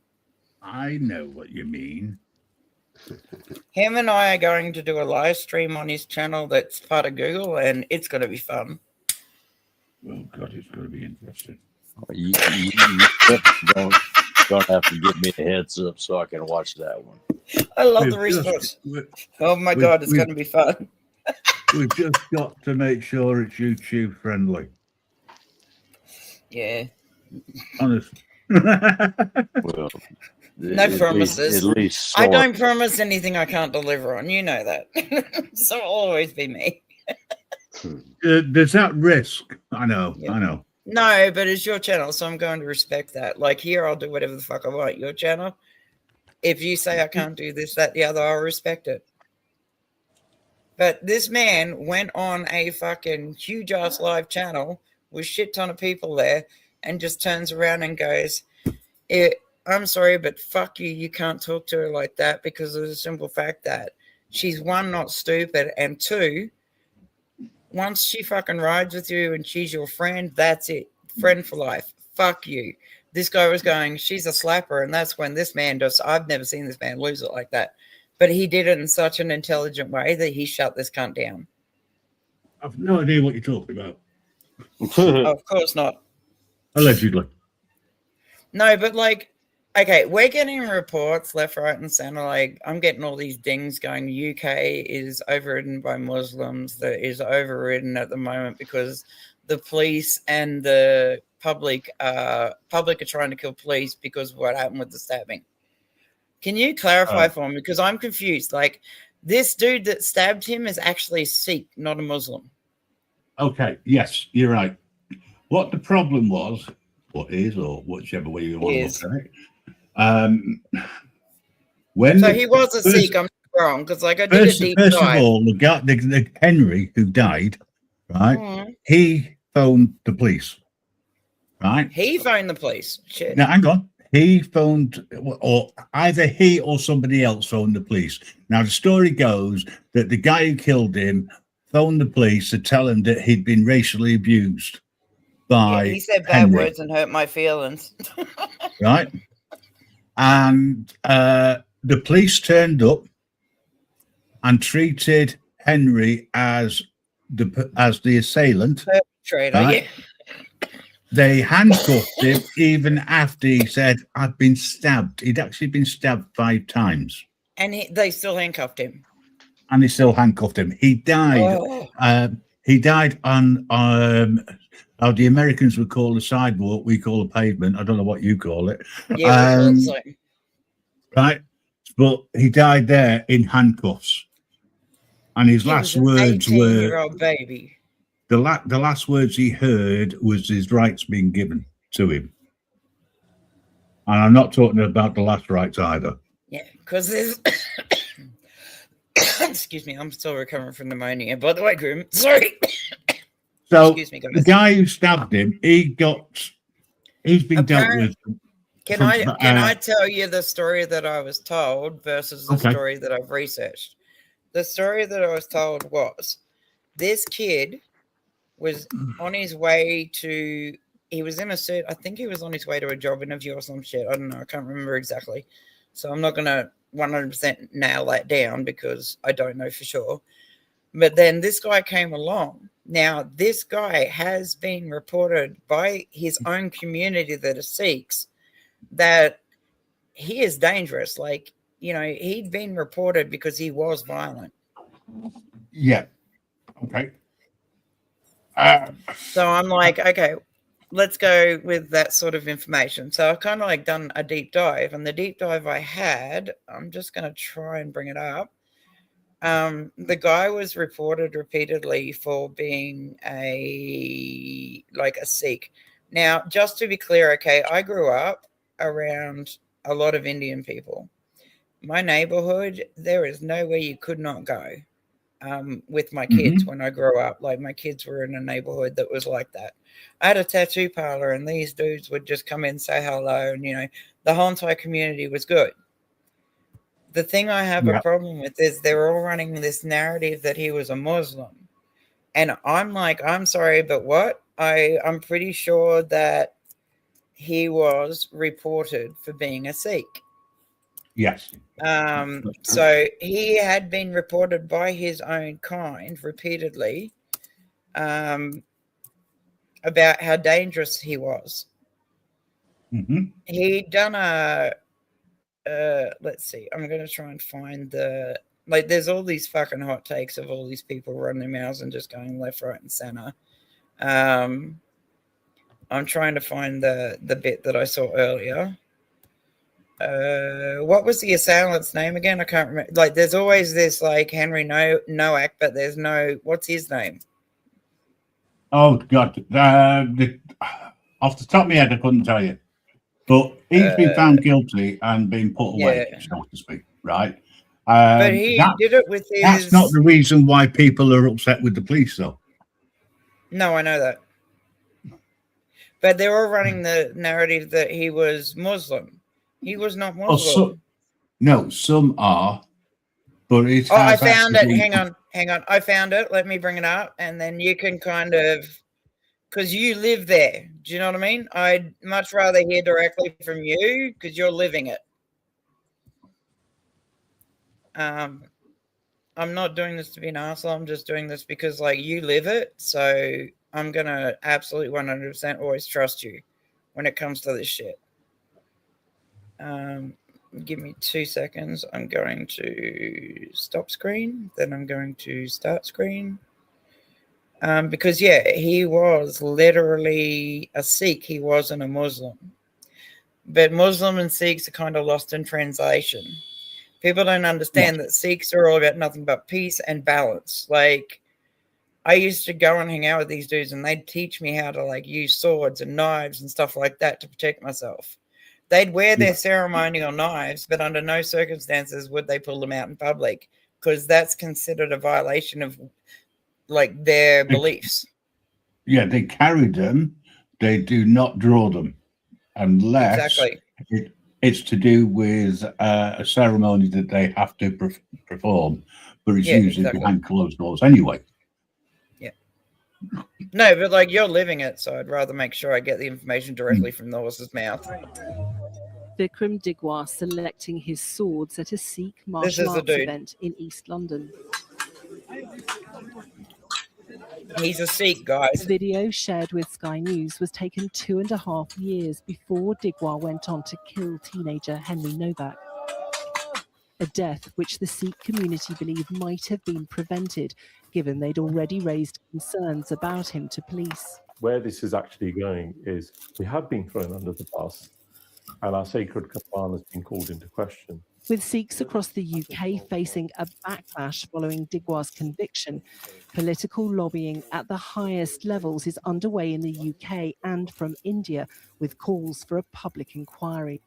Speaker 15: I know what you mean.
Speaker 2: Him and I are going to do a live stream on his channel that's part of Google, and it's going to be fun.
Speaker 15: Oh, God, it's going to be interesting.
Speaker 5: You don't have to give me a heads up so I can watch that one.
Speaker 2: I love the response. Oh, my God, it's going to be fun.
Speaker 15: We've just got to make sure it's YouTube friendly.
Speaker 2: Yeah.
Speaker 15: Honestly.
Speaker 5: Well,
Speaker 2: no promises.
Speaker 5: At least
Speaker 2: I don't promise anything I can't deliver on. You know that. So it'll always be me.
Speaker 15: There's that risk. I know.
Speaker 2: Yeah.
Speaker 15: I know.
Speaker 2: No, but it's your channel, so I'm going to respect that. Like here, I'll do whatever the fuck I want. Your channel, if you say I can't do this, that, the other, I'll respect it. But this man went on a fucking huge ass live channel with shit ton of people there and just turns around and goes, I'm sorry, but fuck you. You can't talk to her like that because of the simple fact that she's one, not stupid, and two, once she fucking rides with you and she's your friend, that's it. Friend for life. Fuck you. This guy was going, she's a slapper, and that's when this man just, I've never seen this man lose it like that. But he did it in such an intelligent way that he shut this cunt down.
Speaker 15: I've no idea what you're talking about.
Speaker 2: Of course not.
Speaker 15: Allegedly.
Speaker 2: No, but like, okay, we're getting reports left, right, and center. Like, I'm getting all these dings going, UK is overridden by Muslims, that is overridden at the moment because the police and the public are trying to kill police because of what happened with the stabbing. Can you clarify for me? Because I'm confused. Like, this dude that stabbed him is actually a Sikh, not a Muslim.
Speaker 15: Okay, yes, you're right. What the problem was, what is, or whichever way you want to look at it.
Speaker 2: So he was a Sikh, I'm wrong, because like I did a deep dive.
Speaker 15: First of all, the guy, the Henry who died, right? He phoned the police, right?
Speaker 2: He phoned the police. Shit.
Speaker 15: Now, hang on. He phoned, or either he or somebody else phoned the police. Now, the story goes that the guy who killed him phoned the police to tell him that he'd been racially abused by
Speaker 2: he said bad
Speaker 15: Henry,
Speaker 2: words and hurt my feelings.
Speaker 15: right? And the police turned up and treated Henry as the assailant.
Speaker 2: Perpetrator,
Speaker 15: right?
Speaker 2: yeah.
Speaker 15: They handcuffed him even after he said, I've been stabbed. He'd actually been stabbed 5 times.
Speaker 2: And they still handcuffed him.
Speaker 15: And they still handcuffed him. He died. He died on how the Americans would call the sidewalk, we call a pavement. I don't know what you call it.
Speaker 2: Yeah,
Speaker 15: right. But he died there in handcuffs. And his last words were,
Speaker 2: 18-year-old baby.
Speaker 15: The last words he heard was his rights being given to him. And I'm not talking about the last rights either.
Speaker 2: Yeah, because there's... Excuse me, I'm still recovering from pneumonia. By the way, Grim, sorry.
Speaker 15: So
Speaker 2: excuse me, guys.
Speaker 15: The guy who stabbed him, he's been dealt with.
Speaker 2: Can I tell you the story that I was told versus the story that I've researched? The story that I was told was this kid was on his way to, he was in a suit. I think he was on his way to a job interview or some shit. I don't know. I can't remember exactly. So I'm not going to 100% nail that down because I don't know for sure. But then this guy came along. Now, this guy has been reported by his own community that are Sikhs that he is dangerous. Like, you know, he'd been reported because he was violent.
Speaker 15: Yeah. Okay.
Speaker 2: So I'm like, okay, let's go with that sort of information. So I've kind of like done a deep dive, and the deep dive I had, I'm just going to try and bring it up. The guy was reported repeatedly for being a Sikh. Now, just to be clear, okay, I grew up around a lot of Indian people. My neighborhood, there is nowhere you could not go. With my kids when I grew up. Like, my kids were in a neighborhood that was like that. I had a tattoo parlor, and these dudes would just come in, say hello, and, you know, the whole entire community was good. The thing I have a problem with is they're all running this narrative that he was a Muslim. And I'm like, I'm sorry, but what? I'm pretty sure that he was reported for being a Sikh.
Speaker 15: Yes.
Speaker 2: So he had been reported by his own kind repeatedly about how dangerous he was. He'd done let's see, I'm going to try and find there's all these fucking hot takes of all these people running their mouths and just going left, right, and center. I'm trying to find the bit that I saw earlier. What was the assailant's name again? I can't remember. Like, there's always this like Henry Nowak, but there's no, what's his name?
Speaker 15: Oh God, off the top of my head, I couldn't tell you. But he's been found guilty and been put away, so to speak, right?
Speaker 2: But he did it with his...
Speaker 15: That's not the reason why people are upset with the police, though.
Speaker 2: No, I know that. But they're all running the narrative that he was Muslim. He was not Muslim.
Speaker 15: No, some are, but it
Speaker 2: I
Speaker 15: has
Speaker 2: found it.
Speaker 15: actually...
Speaker 2: Hang on. I found it. Let me bring it up, and then you can kind of... Because you live there. Do you know what I mean? I'd much rather hear directly from you because you're living it. I'm not doing this to be an asshole. I'm just doing this because, like, you live it. So I'm going to absolutely 100% always trust you when it comes to this shit. Give me 2 seconds. I'm going to stop screen. Then I'm going to start screen. Because, yeah, he was literally a Sikh. He wasn't a Muslim. But Muslim and Sikhs are kind of lost in translation. People don't understand that Sikhs are all about nothing but peace and balance. Like, I used to go and hang out with these dudes, and they'd teach me how to, like, use swords and knives and stuff like that to protect myself. They'd wear their ceremonial knives, but under no circumstances would they pull them out in public because that's considered a violation of, like, their beliefs.
Speaker 15: Yeah, they carry them. They do not draw them unless it's to do with a ceremony that they have to perform, but it's usually behind closed doors anyway.
Speaker 2: Yeah. No, but like you're living it, so I'd rather make sure I get the information directly from the horse's mouth.
Speaker 16: Vikram Digwa selecting his swords at a Sikh martial arts event in East London.
Speaker 2: He's a Sikh, guys.
Speaker 16: The video shared with Sky News was taken 2.5 years before Digwa went on to kill teenager Henry Novak. A death which the Sikh community believe might have been prevented, given they'd already raised concerns about him to police.
Speaker 17: Where this is actually going is we have been thrown under the bus, and our sacred Quran has been called into question.
Speaker 16: With Sikhs across the UK facing a backlash following Digwa's conviction, political lobbying at the highest levels is underway in the UK and from India, with calls for a public inquiry.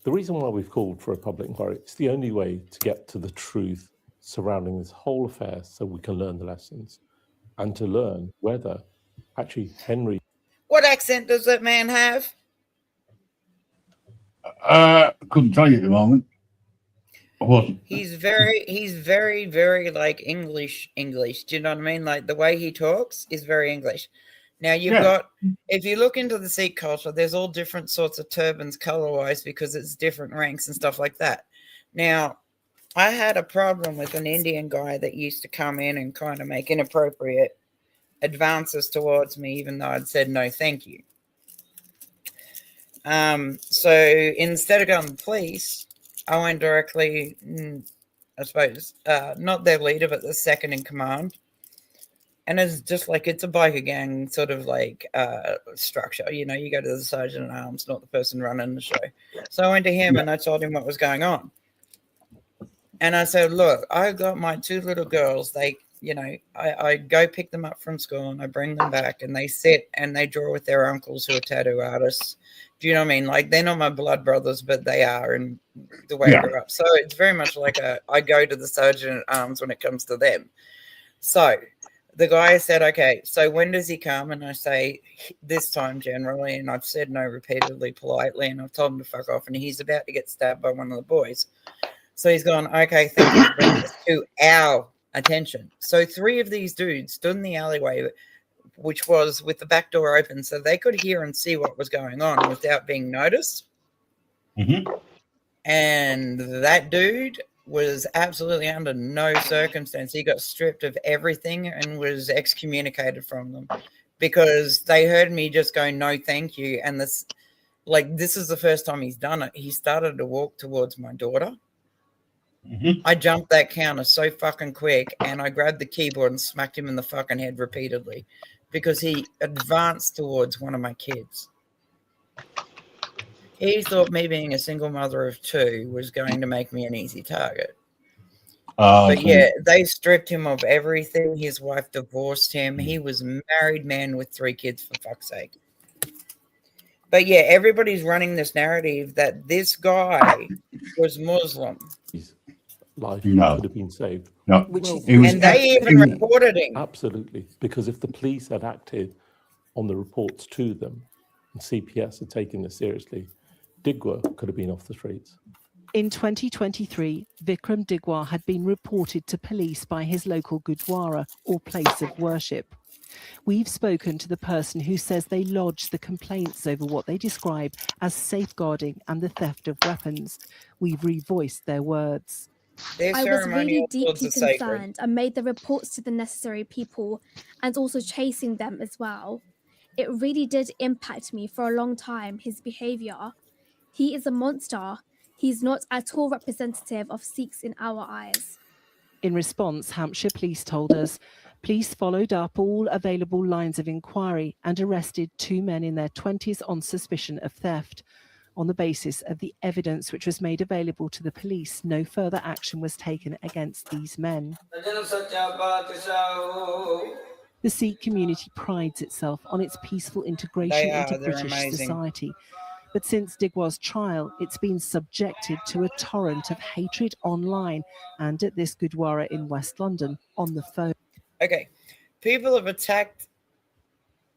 Speaker 17: The reason why we've called for a public inquiry, it's the only way to get to the truth surrounding this whole affair so we can learn the lessons and to learn whether actually Henry...
Speaker 2: What accent does that man have?
Speaker 15: Couldn't tell you at the moment.
Speaker 2: He's very, very like English. Do you know what I mean? Like the way he talks is very English. Now you've got, if you look into the Sikh culture, there's all different sorts of turbans color-wise because it's different ranks and stuff like that. Now, I had a problem with an Indian guy that used to come in and kind of make inappropriate advances towards me, even though I'd said no, thank you. So instead of going to the police, I went directly, I suppose, not their leader, but the second in command. And it's just like, it's a biker gang sort of like structure. You know, you go to the sergeant at arms, not the person running the show. So I went to him and I told him what was going on. And I said, look, I've got my 2 little girls. They, you know, I go pick them up from school and I bring them back and they sit and they draw with their uncles who are tattoo artists. Do you know what I mean? Like, they're not my blood brothers, but they are in the way I grew up. So it's very much like I go to the sergeant at arms when it comes to them. So the guy said, okay, so when does he come? And I say, this time generally. And I've said no repeatedly, politely, and I've told him to fuck off. And he's about to get stabbed by one of the boys. So he's gone, okay, thank you for bringing this to our attention. So 3 of these dudes stood in the alleyway, which was with the back door open, so they could hear and see what was going on without being noticed.
Speaker 15: Mm-hmm.
Speaker 2: And that dude was absolutely under no circumstance. He got stripped of everything and was excommunicated from them because they heard me just go, no, thank you. And this is the first time he's done it. He started to walk towards my daughter.
Speaker 15: Mm-hmm.
Speaker 2: I jumped that counter so fucking quick and I grabbed the keyboard and smacked him in the fucking head repeatedly because he advanced towards one of my kids. He thought me being a single mother of 2 was going to make me an easy target. But yeah, they stripped him of everything. His wife divorced him. He was a married man with 3 kids, for fuck's sake. But yeah, everybody's running this narrative that this guy was Muslim.
Speaker 17: His life
Speaker 15: No.
Speaker 17: could have been saved.
Speaker 15: No.
Speaker 2: And they even reported him.
Speaker 17: Absolutely. Because if the police had acted on the reports to them and CPS had taken this seriously, Digwa could have been off the streets.
Speaker 16: In 2023, Vikram Digwa had been reported to police by his local Gurdwara, or place of worship. We've spoken to the person who says they lodged the complaints over what they describe as safeguarding and the theft of weapons. We've revoiced their words.
Speaker 18: I was really deeply concerned and made the reports to the necessary people and also chasing them as well. It really did impact me for a long time, his behavior. He is a monster. He's not at all representative of Sikhs in our eyes.
Speaker 16: In response, Hampshire Police told us, police followed up all available lines of inquiry and arrested 2 men in their 20s on suspicion of theft. On the basis of the evidence which was made available to the police, no further action was taken against these men. The Sikh community prides itself on its peaceful integration into British society. But since Digwa's trial, it's been subjected to a torrent of hatred online and at this Gurdwara in West London on the phone.
Speaker 2: Okay, people have attacked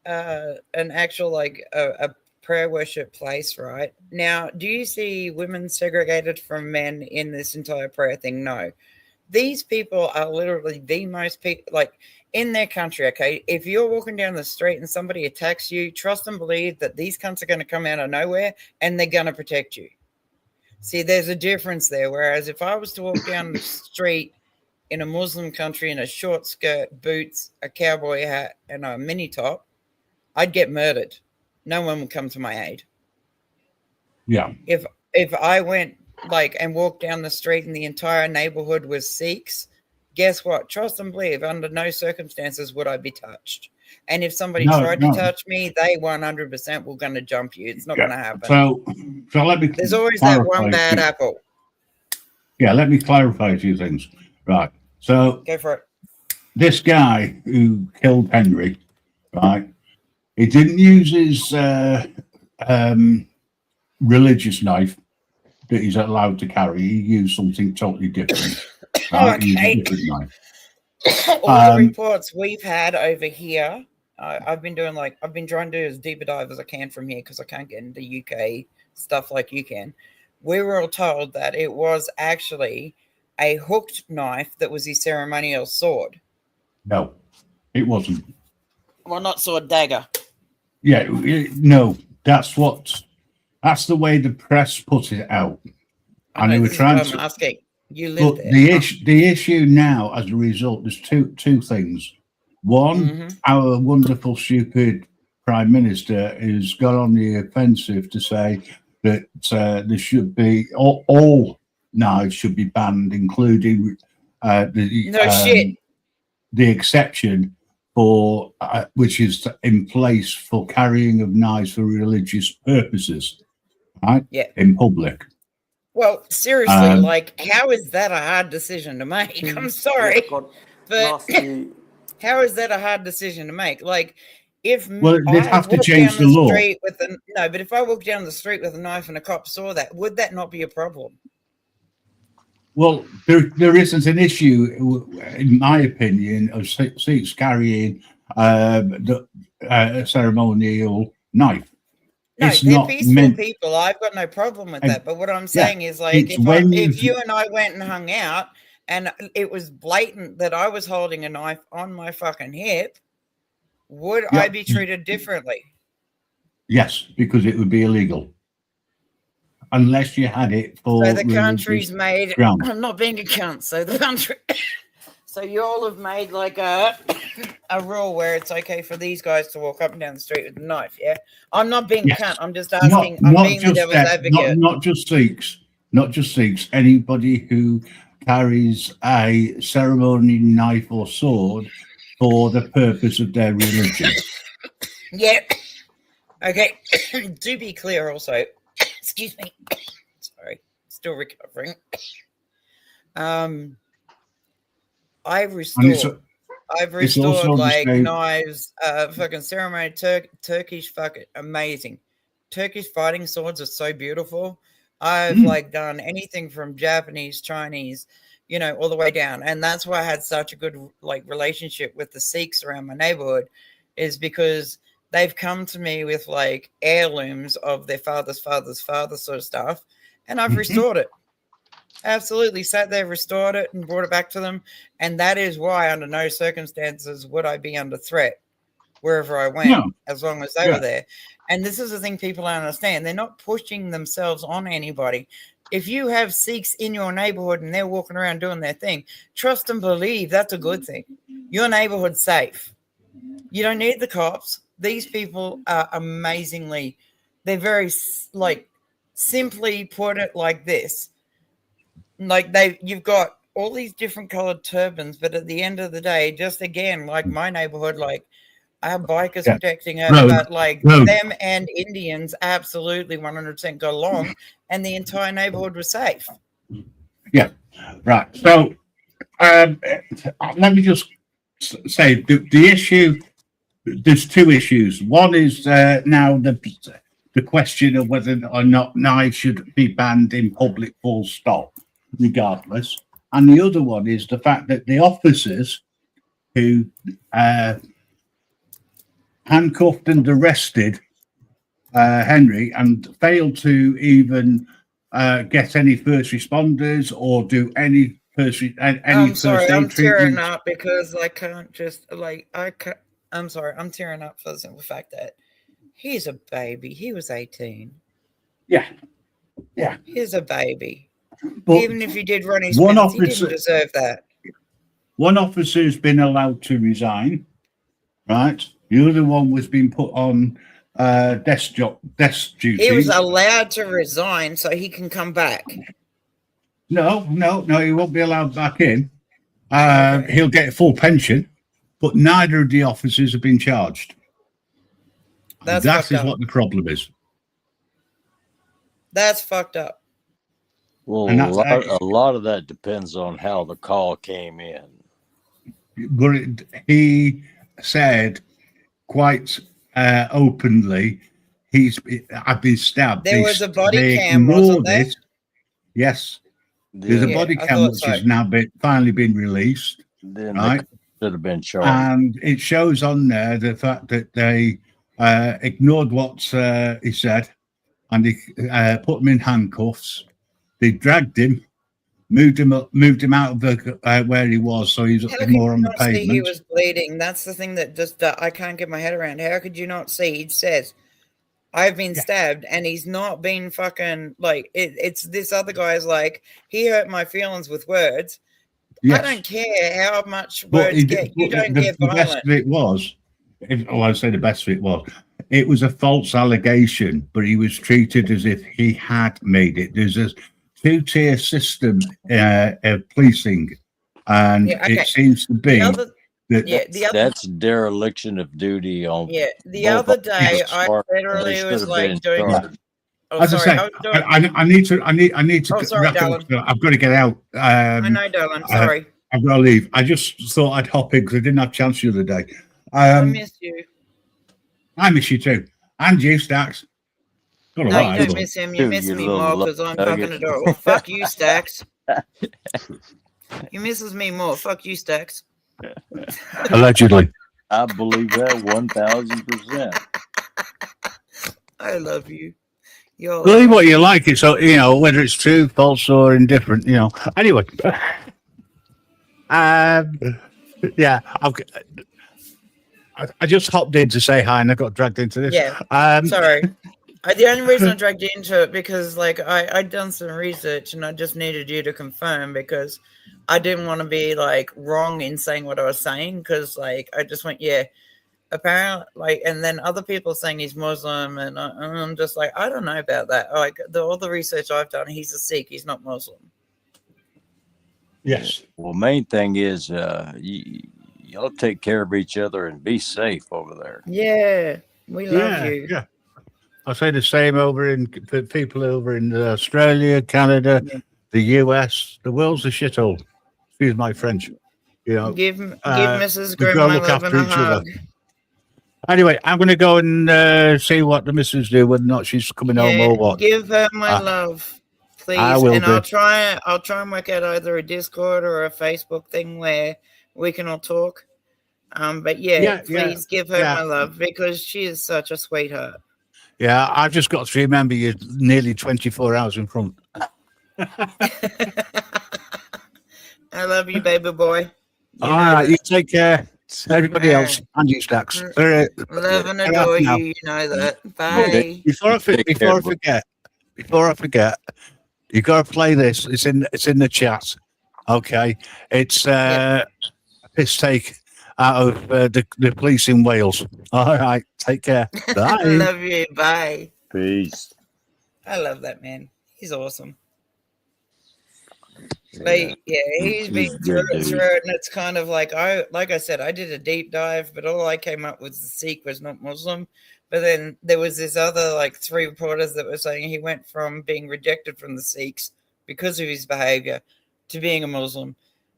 Speaker 2: an actual, a prayer worship place, right? Now, do you see women segregated from men in this entire prayer thing? No. These people are literally the most in their country, okay? If you're walking down the street and somebody attacks you, trust and believe that these cunts are going to come out of nowhere and they're going to protect you. See, there's a difference there. Whereas if I was to walk down the street in a Muslim country in a short skirt, boots, a cowboy hat, and a mini top, I'd get murdered. No one would come to my aid.
Speaker 15: Yeah.
Speaker 2: If I went and walked down the street and the entire neighborhood was Sikhs, guess what? Trust and believe, under no circumstances would I be touched. And if somebody tried to touch me, they 100% were going to jump you. It's not going to happen.
Speaker 15: So let me.
Speaker 2: There's always that one bad apple.
Speaker 15: Yeah, let me clarify a few things. Right. So
Speaker 2: go for it.
Speaker 15: This guy who killed Henry, right? He didn't use his religious knife that he's allowed to carry. He used something totally different. Right? He used a different knife.
Speaker 2: All the reports we've had over here, I've been trying to do as deep a dive as I can from here because I can't get into UK stuff like you can. We were all told that it was actually a hooked knife that was his ceremonial sword.
Speaker 15: No, it wasn't.
Speaker 2: Well, not sword, dagger.
Speaker 15: Yeah, no, that's the way the press put it out. And they were trying to.
Speaker 2: I'm asking. You live there.
Speaker 15: The issue now, as a result, there's two things. One, our wonderful, stupid Prime Minister has got on the offensive to say that there should be all knives should be banned, including the exception for which is in place for carrying of knives for religious purposes, right?
Speaker 2: Yeah,
Speaker 15: in public.
Speaker 2: Well, seriously, how is that a hard decision to make? I'm sorry, but how is that a hard decision to make? If
Speaker 15: they'd have to change the law.
Speaker 2: But if I walk down the street with a knife and a cop saw that, would that not be a problem?
Speaker 15: Well, there isn't an issue, in my opinion, of Sikhs carrying a ceremonial knife.
Speaker 2: No, they're peaceful people. I've got no problem with that. But what I'm saying is, if you and I went and hung out and it was blatant that I was holding a knife on my fucking hip, would I be treated differently?
Speaker 15: Yes, because it would be illegal. Unless you had it for.
Speaker 2: So the country's made. I'm not being a cunt. So the country. So you all have made a rule where it's okay for these guys to walk up and down the street with a knife. Yeah, I'm not being a cunt. I'm just asking. I'm being the devil's advocate.
Speaker 15: Not just Sikhs. Not just Sikhs. Anybody who carries a ceremonial knife or sword for the purpose of their religion.
Speaker 2: Yeah. Okay. Do be clear also. Excuse me. Sorry. Still recovering. I've restored like
Speaker 15: same.
Speaker 2: knives, fucking ceremony Turkish, fucking amazing. Turkish fighting swords are so beautiful. I've like done anything from Japanese, Chinese, you know, all the way down. And that's why I had such a good like relationship with the Sikhs around my neighborhood, is because they've come to me with like heirlooms of their father's father sort of stuff, and I've restored it. Absolutely sat there, restored it, and brought it back to them. And that is why, under no circumstances, would I be under threat wherever I went, as long as they were there. And this is the thing people don't understand. They're not pushing themselves on anybody. If you have Sikhs in your neighborhood and they're walking around doing their thing, trust and believe that's a good thing. Your neighborhood's safe. You don't need the cops. These people are amazingly, they're very, like, simply put it like this. Like you've got all these different colored turbans, but at the end of the day, just again, like my neighborhood, like our bikers protecting it, but like them and Indians absolutely 100% got along, and the entire neighborhood was safe.
Speaker 15: Yeah, right. So let me just say the issue. There's two issues. One is now the question of whether or not knives should be banned in public, full stop, regardless. And the other one is the fact that the officers who handcuffed and arrested Henry and failed to even get any first responders or do any first aid
Speaker 2: I'm tearing
Speaker 15: treatment.
Speaker 2: up because I can't just like I'm sorry, I'm tearing up for the simple fact that he's a baby. He was 18.
Speaker 15: Yeah.
Speaker 2: He's a baby.
Speaker 15: But
Speaker 2: even if he did run his mouth, he didn't deserve that.
Speaker 15: One officer's been allowed to resign, right? The other one was being put on desk duty.
Speaker 2: He was allowed to resign so he can come back.
Speaker 15: No, he won't be allowed back in. He'll get a full pension, but neither of the officers have been charged. That is what the problem is.
Speaker 2: That's fucked up.
Speaker 5: Well, a lot of that depends on how the call came in.
Speaker 15: But he said quite openly, I've been stabbed.
Speaker 2: There was a body cam, wasn't there?
Speaker 15: Yes. There's a body cam which has now finally been released.
Speaker 5: Then
Speaker 15: right?
Speaker 5: Should have been charged.
Speaker 15: And it shows on there the fact that they ignored what he said, and they put him in handcuffs. They dragged him, moved him out of the where he was, so he's more on the pavement.
Speaker 2: He was bleeding. That's the thing that just I can't get my head around. How could you not see? He says, "I've been stabbed," and he's not been fucking like it's this other guy's like he hurt my feelings with words. Yes. I don't care how much words get. You don't get violent.
Speaker 15: The best of it was, I say the best of it was, it was a false allegation, but he was treated as if he had made it. There's a two-tier system of policing, and it seems to be
Speaker 5: that's dereliction of duty on.
Speaker 2: Yeah, the other day I literally was like doing.
Speaker 15: As I say, I need to.
Speaker 2: Oh, sorry, darling.
Speaker 15: I've got to get out.
Speaker 2: I know, darling. Sorry.
Speaker 15: I've got to leave. I just thought I'd hop in because I didn't have a chance the other day.
Speaker 2: I miss you.
Speaker 15: I miss you too, and you, Stax.
Speaker 2: No, you don't miss him. You miss me more because I'm fucking the door. Well, fuck you, Stax. He misses me more. Fuck you, Stax.
Speaker 15: Allegedly.
Speaker 5: I believe that 1,000%.
Speaker 2: I love you.
Speaker 15: Believe what you like. It's whether it's true, false, or indifferent. Anyway. Yeah, I just hopped in to say hi, and I got dragged into this.
Speaker 2: Yeah. Sorry. The only reason I dragged you into it because I'd done some research and I just needed you to confirm because I didn't want to be wrong in saying what I was saying because I just went apparently and then other people saying he's Muslim and I'm just I don't know about that. All the research I've done, he's a Sikh, he's not Muslim.
Speaker 15: Yes.
Speaker 5: Well, main thing is y'all take care of each other and be safe over there.
Speaker 2: Yeah, we love you.
Speaker 15: Yeah. I say the same for people over in Australia, Canada, the US. The world's a shithole. Excuse my French. You know,
Speaker 18: Give Mrs.
Speaker 15: we've
Speaker 18: Grimm
Speaker 15: got to
Speaker 18: my
Speaker 15: look
Speaker 18: love and
Speaker 15: after
Speaker 18: a
Speaker 15: each other.
Speaker 18: hug.
Speaker 15: Anyway, I'm going to go and see what the missus do, whether or not she's coming home or what.
Speaker 18: Give her my love, please.
Speaker 15: I will
Speaker 18: and
Speaker 15: do.
Speaker 18: I'll try and work out either a Discord or a Facebook thing where we can all talk. But please give her my love because she is such a sweetheart.
Speaker 15: Yeah, I've just got to remember you're nearly 24 hours in front.
Speaker 18: I love you, baby boy.
Speaker 15: All right, you take care. Everybody else, and you, Stacks.
Speaker 18: Love and adore you. You know that. Bye.
Speaker 15: Before I forget, you got to play this. It's in the chat. Okay, it's a piss take out of the police in Wales. All right, take care. Bye.
Speaker 18: Love you. Bye.
Speaker 5: Peace.
Speaker 18: I love that man. He's awesome. Like, he's been through it, and it's kind of like I said, I did a deep dive, but all I came up with the Sikh was not Muslim. But then there was this other like 3 reporters that were saying he went from being rejected from the Sikhs because of his behavior to being a Muslim.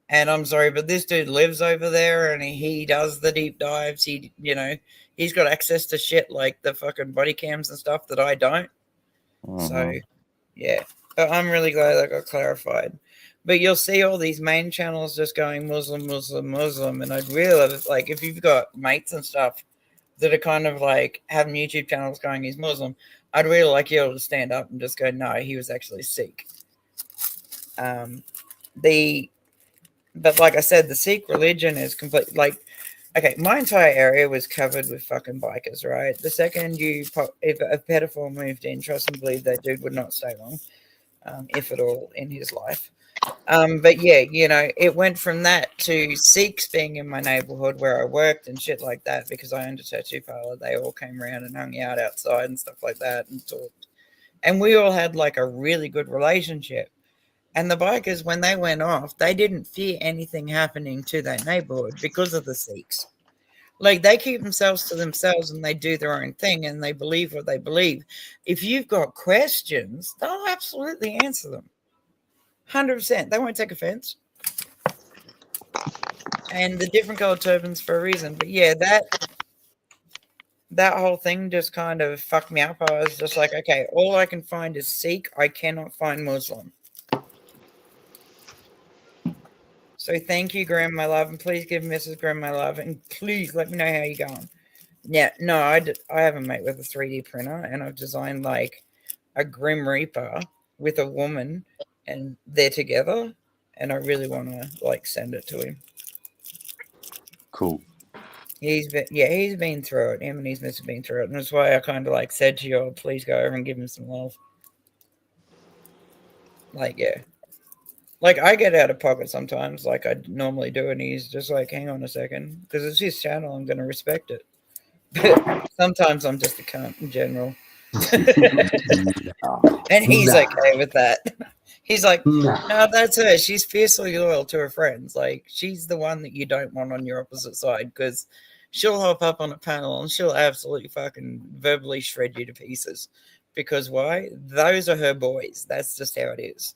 Speaker 18: And I'm sorry, but this dude lives over there and he does the deep dives. He's got access to shit like the fucking body cams and stuff that I don't. So, yeah. But I'm really glad that got clarified. But you'll see all these main channels just going Muslim, Muslim, Muslim. And I'd really love it, like, if you've got mates and stuff that are kind of like having YouTube channels going, he's Muslim, I'd really like you all to stand up and just go, no, he was actually Sikh. But like I said, the Sikh religion is complete. Like, okay, my entire area was covered with fucking bikers, right? The second if a pedophile moved in, trust and believe that dude would not stay long, if at all, in his life. But yeah, it went from that to Sikhs being in my neighborhood where I worked and shit like that because I owned a tattoo parlor. They all came around and hung out outside and stuff like that and talked. And we all had like a really good relationship. And the bikers, when they went off, they didn't fear anything happening to that neighborhood because of the Sikhs. Like, they keep themselves to themselves and they do their own thing and they believe what they believe. If you've got questions, they'll absolutely answer them. 100%. They won't take offense. And the different colored turbans for a reason. But yeah, that whole thing just kind of fucked me up. I was just like, okay, all I can find is Sikh. I cannot find Muslim. So thank you, Graham, my love, and please give Mrs. Graham my love, and please let me know how you're going. Yeah, no, I have a mate with a 3D printer, and I've designed like a Grim Reaper with a woman, and they're together, and I really want to like send it to him.
Speaker 5: Cool.
Speaker 18: He's been through it. Him and his missus have been through it, and that's why I kind of like said to you, oh, please go over and give him some love. Like, yeah. Like, I get out of pocket sometimes, like I normally do, and he's just like, hang on a second, because it's his channel, I'm going to respect it. But sometimes I'm just a cunt in general. And he's okay with that. He's like, no, that's her. She's fiercely loyal to her friends. Like, she's the one that you don't want on your opposite side, because she'll hop up on a panel and she'll absolutely fucking verbally shred you to pieces. Because why? Those are her boys. That's just how it is.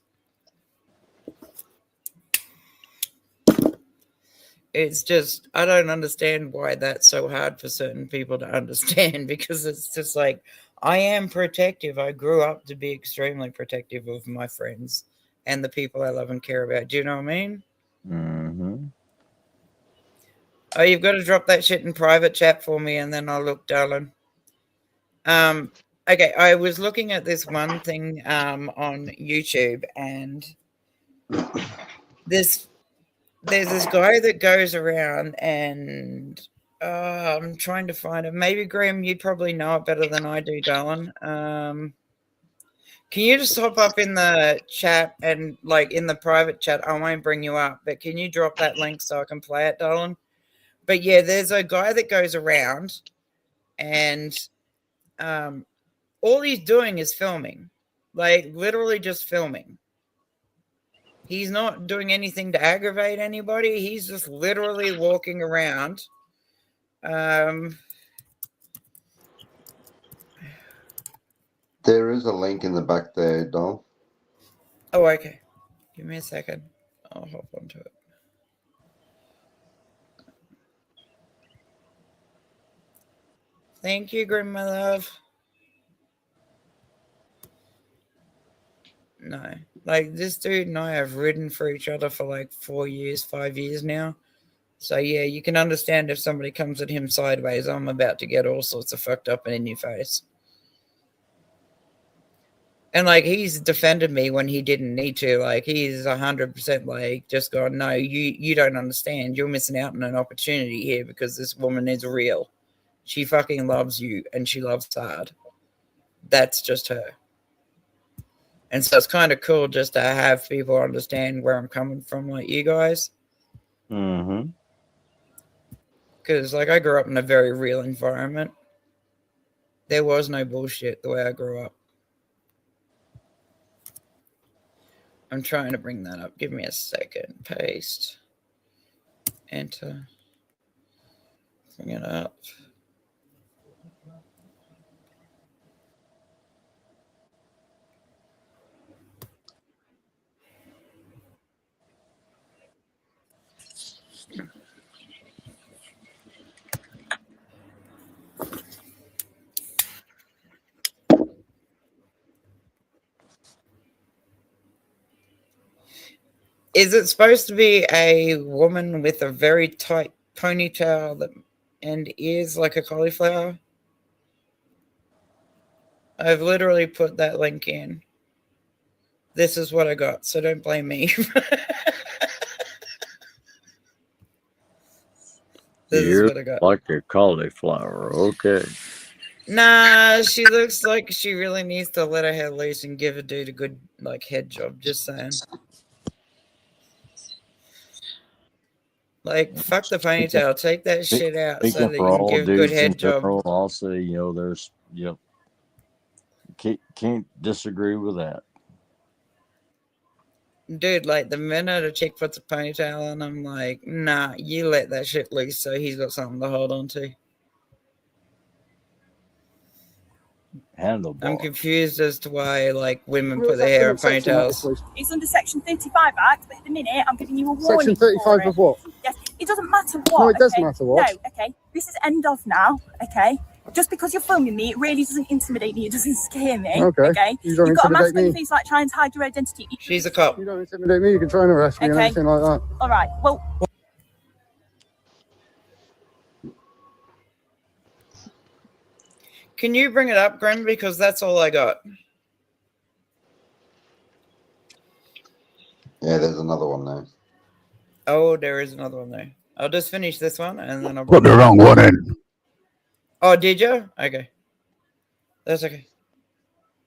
Speaker 18: It's just, I don't understand why that's so hard for certain people to understand, because it's just like, I am protective. I grew up to be extremely protective of my friends and the people I love and care about. Do you know what I mean?
Speaker 5: Mm-hmm.
Speaker 18: Oh, you've got to drop that shit in private chat for me, and then I'll look, darling. Okay, I was looking at this one thing on YouTube, and there's this guy that goes around and I'm trying to find it. Maybe, Graham, you'd probably know it better than I do, darling. Can you just hop up in the chat and, like, in the private chat? I won't bring you up, but can you drop that link so I can play it, darling? But, yeah, there's a guy that goes around and all he's doing is filming. Like, literally just filming. He's not doing anything to aggravate anybody. He's just literally walking around.
Speaker 3: There is a link in the back there, Dom.
Speaker 18: Oh, okay. Give me a second. I'll hop onto it.
Speaker 2: Thank you, Grim, my love. No. Like, this dude and I have ridden for each other for like 4 years, 5 years now. So, yeah, you can understand if somebody comes at him sideways, I'm about to get all sorts of fucked up and in your face. And, like, he's defended me when he didn't need to. Like, he's 100% like, just gone, no, you don't understand. You're missing out on an opportunity here because this woman is real. She fucking loves you and she loves hard. That's just her. And so it's kind of cool just to have people understand where I'm coming from, like you guys.
Speaker 5: Mm-hmm.
Speaker 2: Because, like, I grew up in a very real environment. There was no bullshit the way I grew up. I'm trying to bring that up. Give me a second. Paste. Enter. Bring it up. Is it supposed to be a woman with a very tight ponytail and ears like a cauliflower? I've literally put that link in. This is what I got, so don't blame me. This is what I got.
Speaker 5: Like a cauliflower, okay.
Speaker 2: Nah, she looks like she really needs to let her hair loose and give a dude a good, like, head job, just saying. Like, fuck the ponytail. Take that shit out so that you can give a good head job.
Speaker 5: I'll say, there's, can't disagree with that.
Speaker 2: Dude, like, the minute a chick puts a ponytail on, I'm like, nah, you let that shit loose so he's got something to hold on to.
Speaker 5: Handlebar.
Speaker 2: I'm confused as to why, like, women put their hair in ponytails.
Speaker 13: It's under Section 35 Act, but at the minute I'm giving you a
Speaker 19: Section
Speaker 13: warning.
Speaker 19: 35 of what?
Speaker 13: Yes, it doesn't matter what.
Speaker 19: No, it does
Speaker 13: okay?
Speaker 19: matter what.
Speaker 13: No, okay. This is end of now, okay? Just because you're filming me, it really doesn't intimidate me. It doesn't scare me.
Speaker 19: Okay. You don't
Speaker 13: You've got a mask
Speaker 19: intimidate
Speaker 13: on your
Speaker 19: me.
Speaker 13: face like trying to hide your identity.
Speaker 2: She's a cop.
Speaker 19: You don't intimidate me. You can try and arrest me and everything like that.
Speaker 13: All right. Well.
Speaker 2: Can you bring it up, Grim? Because that's all I got.
Speaker 3: Yeah, there's another one there.
Speaker 2: Oh, there is another one there. I'll just finish this one and then I'll
Speaker 15: Put the wrong one in.
Speaker 2: Oh, did you? Okay. That's okay.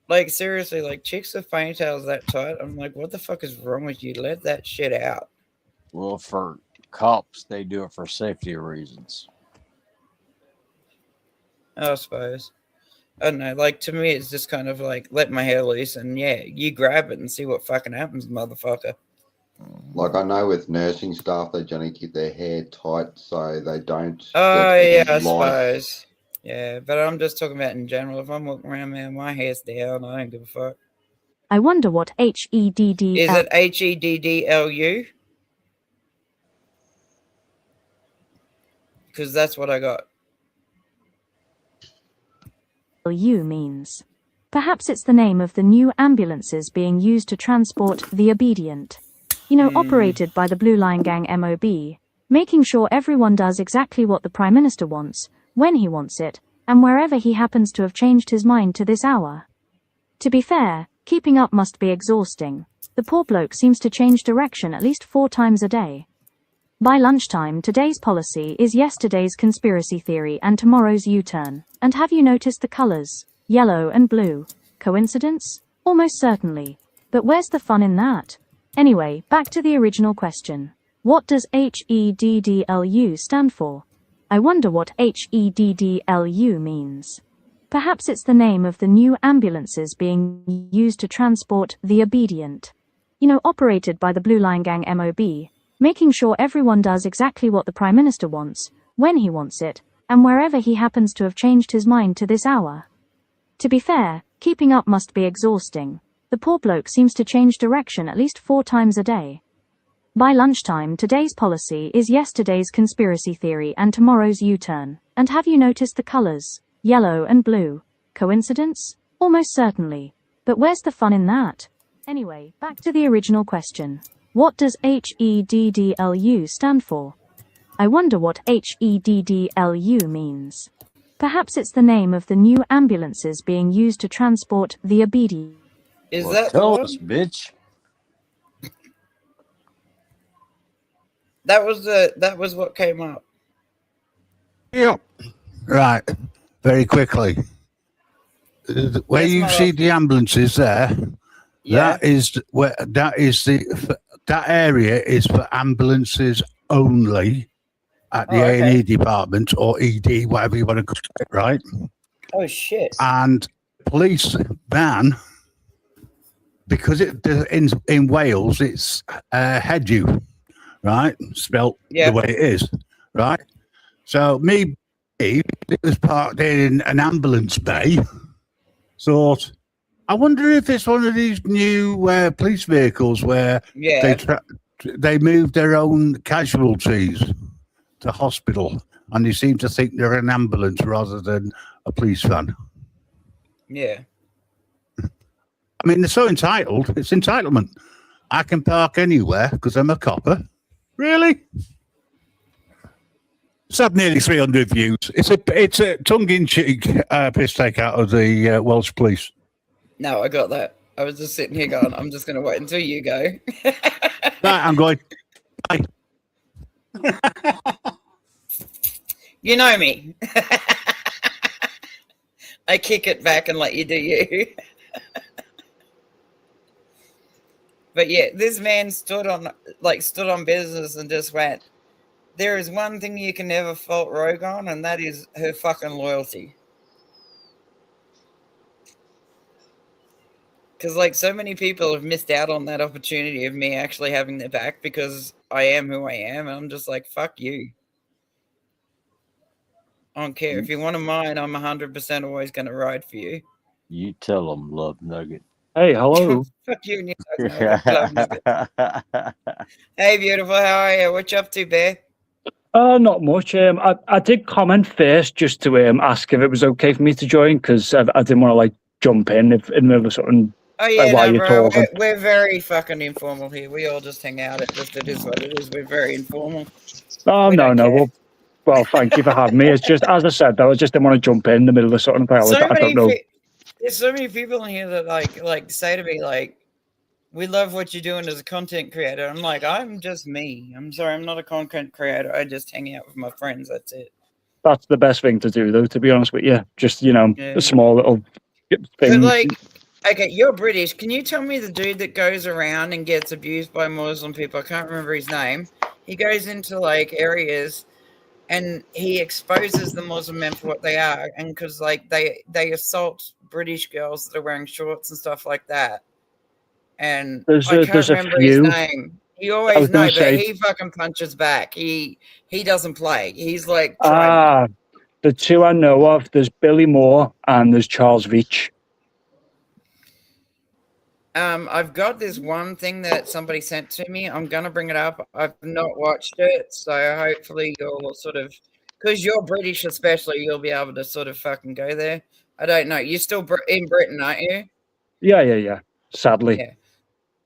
Speaker 2: Like, seriously, like, chicks with ponytails that tight, I'm like, what the fuck is wrong with you? Let that shit out.
Speaker 5: Well, for cops, they do it for safety reasons.
Speaker 2: I suppose. I don't know. Like, to me, it's just kind of like, let my hair loose and, yeah, you grab it and see what fucking happens, motherfucker.
Speaker 3: Like, I know with nursing staff, they generally keep their hair tight so they don't.
Speaker 2: Oh, yeah, I suppose. Yeah, but I'm just talking about in general. If I'm walking around, man, my hair's down. I don't give a fuck.
Speaker 20: I wonder what HEDD
Speaker 2: is it HEDDLU? Because that's what I got.
Speaker 20: LU means. Perhaps it's the name of the new ambulances being used to transport the obedient. Operated by the Blue Line Gang MOB, making sure everyone does exactly what the Prime Minister wants, when he wants it, and wherever he happens to have changed his mind to this hour. To be fair, keeping up must be exhausting. The poor bloke seems to change direction at least 4 times a day. By lunchtime, today's policy is yesterday's conspiracy theory and tomorrow's U-turn. And have you noticed the colors? Yellow and blue. Coincidence? Almost certainly. But where's the fun in that? Anyway, back to the original question. What does HEDDLU stand for? I wonder what HEDDLU means. Perhaps it's the name of the new ambulances being used to transport the obedient. Operated by the Blue Line Gang MOB, making sure everyone does exactly what the Prime Minister wants, when he wants it, and wherever he happens to have changed his mind to this hour. To be fair, keeping up must be exhausting. The poor bloke seems to change direction at least 4 times a day. By lunchtime, today's policy is yesterday's conspiracy theory and tomorrow's U-turn. And have you noticed the colors? yellow and blue. Coincidence? Almost certainly. But where's the fun in that? Anyway, back to the original question. What does HEDDLU stand for? I wonder what HEDDLU means. Perhaps it's the name of the new ambulances being used to transport the obedient.
Speaker 2: Is
Speaker 5: Well,
Speaker 2: that
Speaker 5: tell
Speaker 2: the
Speaker 5: us,
Speaker 2: one?
Speaker 5: bitch.
Speaker 2: That was what came up.
Speaker 15: Yep. Right. Very quickly. Where
Speaker 2: Yes,
Speaker 15: you
Speaker 2: my
Speaker 15: see
Speaker 2: love.
Speaker 15: the ambulances there,
Speaker 2: Yeah.
Speaker 15: that area is for ambulances only at the
Speaker 2: Oh, okay.
Speaker 15: A&E department or ED, whatever you want to call it, right?
Speaker 2: Oh shit.
Speaker 15: And police van, because in Wales it's headu, right? Spelt
Speaker 2: Yeah.
Speaker 15: the way it is, right? So it was parked in an ambulance bay. Thought, I wonder if it's one of these new police vehicles where they move their own casualties to hospital, and they seem to think they're an ambulance rather than a police van.
Speaker 2: Yeah.
Speaker 15: I mean, they're so entitled. It's entitlement. I can park anywhere because I'm a copper. Really? It's had nearly 300 views. It's a tongue-in-cheek piss take out of the Welsh police.
Speaker 2: No, I got that. I was just sitting here going, I'm just going to wait until you go.
Speaker 15: Right, I'm going. Bye.
Speaker 2: You know me. I kick it back and let you do you. But yeah, this man stood on business and just went, there is one thing you can never fault Rogue on, and that is her fucking loyalty. Because like so many people have missed out on that opportunity of me actually having their back because I am who I am. And I'm just like, fuck you. I don't care. If you want to mine, I'm 100% always going to ride for you.
Speaker 5: You tell them, Love Nugget.
Speaker 9: Hey, hello.
Speaker 2: Fuck you and your Love Nugget. Hey, beautiful. How are you? What you up to, Bear?
Speaker 9: Not much. I did comment first just to ask if it was okay for me to join because I didn't want to like jump in if in the middle of something.
Speaker 2: Oh yeah,
Speaker 9: while
Speaker 2: no,
Speaker 9: you're
Speaker 2: bro.
Speaker 9: talking.
Speaker 2: We're very fucking informal here. We all just hang out. It is what it is. We're very informal.
Speaker 9: Oh no. Well, thank you for having me. It's just as I said, though, I just didn't want to jump in the middle of something. I don't know.
Speaker 2: There's so many people in here that like say to me like, "We love what you're doing as a content creator." I'm like, I'm just me. I'm sorry, I'm not a content creator. I just hang out with my friends. That's it.
Speaker 9: That's the best thing to do, though. To be honest with you, just a small little thing.
Speaker 2: But like, okay, you're British. Can you tell me the dude that goes around and gets abused by Muslim people? I can't remember his name. He goes into like areas and he exposes the Muslim men for what they are, and because like they assault British girls that are wearing shorts and stuff like that. And I can't remember his name. You always know, but he fucking punches back. He doesn't play. He's like
Speaker 9: the two I know of. There's Billy Moore and there's Charles Veach.
Speaker 2: I've got this one thing that somebody sent to me. I'm gonna bring it up. I've not watched it, so hopefully you'll sort of, because you're British, especially, you'll be able to sort of fucking go there. I don't know. You're still in Britain, aren't you?
Speaker 9: Yeah. Sadly.
Speaker 2: Yeah.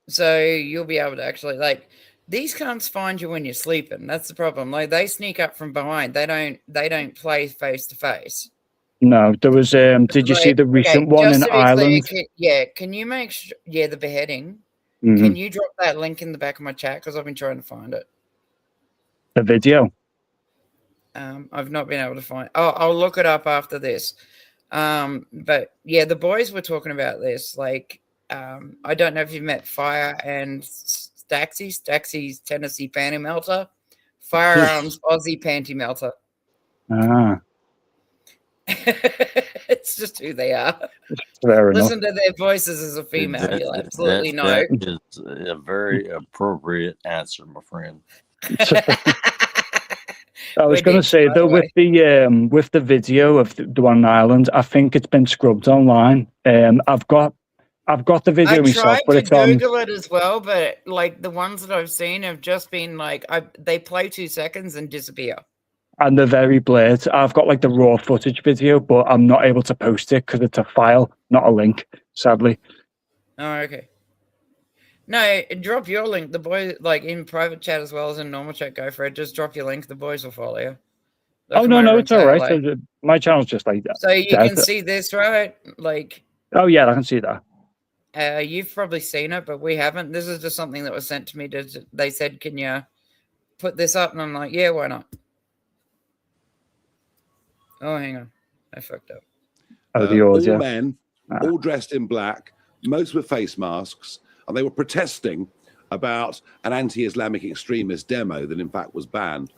Speaker 2: So you'll be able to actually like these cunts find you when you're sleeping. That's the problem. Like they sneak up from behind. They don't play face to face.
Speaker 9: No, there was. Did you see the recent one in Ireland?
Speaker 2: Can you make sure? Yeah, the beheading.
Speaker 9: Mm-hmm.
Speaker 2: Can you drop that link in the back of my chat because I've been trying to find it.
Speaker 9: The video.
Speaker 2: I've not been able to find. Oh, I'll look it up after this. But yeah, the boys were talking about this. Like, I don't know if you've met Fire and Staxy. Staxy's Tennessee panty melter. Firearms Aussie panty melter. It's just who they are. Listen to their voices as a female. You'll absolutely know.
Speaker 5: That is a very appropriate answer, my friend.
Speaker 9: I was going to say though, with the video of the one in Ireland, I think it's been scrubbed online. I've got the video myself, but it's on.
Speaker 2: I tried to Google it as well, but like the ones that I've seen have just been like they play 2 seconds and disappear.
Speaker 21: and they're very blurred. I've got like the raw footage video, but I'm not able to post it because it's a file, not a link, sadly.
Speaker 2: Oh, okay. No, drop your link. The boys, like in private chat as well as in normal chat, go for it. Just drop your link. The boys will follow you.
Speaker 21: Oh, no, it's all right. So my channel's just like that.
Speaker 2: So you can see this, right? Like.
Speaker 21: Oh, yeah, I can see that.
Speaker 2: You've probably seen it, but we haven't. This is just something that was sent to me. They said, can you put this up? And I'm like, yeah, why not? Oh, hang on. I fucked up.
Speaker 22: All men, all dressed in black, most with face masks, and they were protesting about an anti-Islamic extremist demo that in fact was banned.